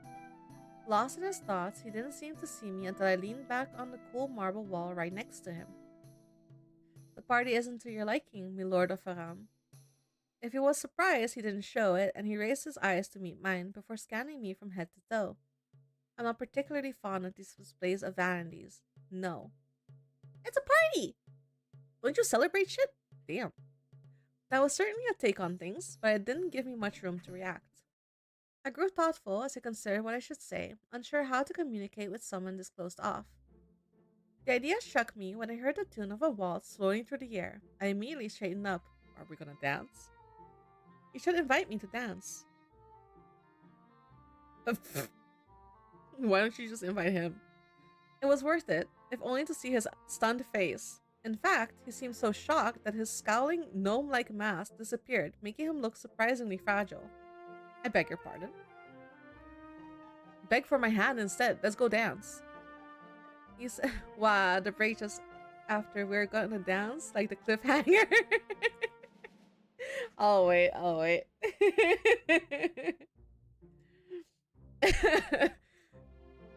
Lost in his thoughts, he didn't seem to see me until I leaned back on the cool marble wall right next to him. The party isn't to your liking, my lord of Faram. If he was surprised, he didn't show it, and he raised his eyes to meet mine before scanning me from head to toe. I'm not particularly fond of these displays of vanities. No. It's a party! Don't you celebrate shit? Damn. That was certainly a take on things, but it didn't give me much room to react. I grew thoughtful as I considered what I should say, unsure how to communicate with someone this closed off. The idea struck me when I heard the tune of a waltz floating through the air. I immediately straightened up. Are we gonna dance? You should invite me to dance. Why don't you just invite him? It was worth it, if only to see his stunned face. In fact, he seemed so shocked that his scowling gnome-like mask disappeared, making him look surprisingly fragile. I beg your pardon. Beg for my hand instead. Let's go dance. He said, wow, the break just after we're gonna dance? Like the cliffhanger? I'll wait.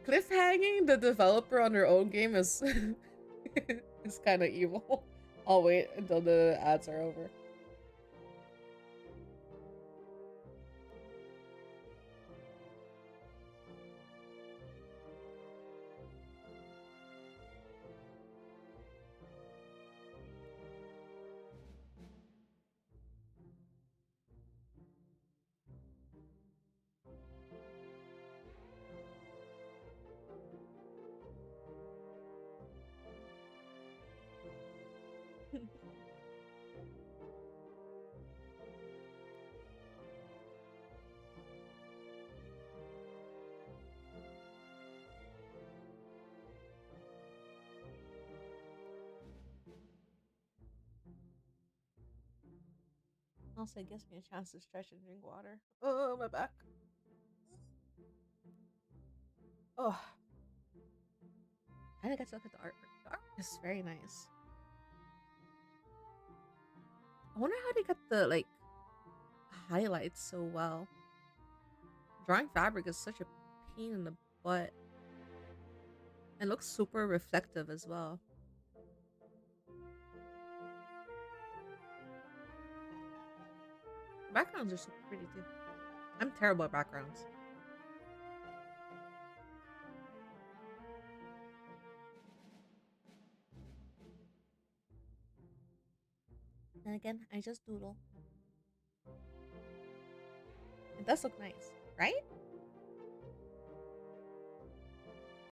Cliffhanging the developer on their own game is is kind of evil. I'll wait until the ads are over. Also, it gives me a chance to stretch and drink water. Oh, my back. Oh, I didn't get to look at the artwork. The artwork is very nice. I wonder how they got the like highlights so well. Drawing fabric is such a pain in the butt. It looks super reflective as well. The backgrounds are super pretty too. I'm terrible at backgrounds. Then again, I just doodle. It does look nice, right?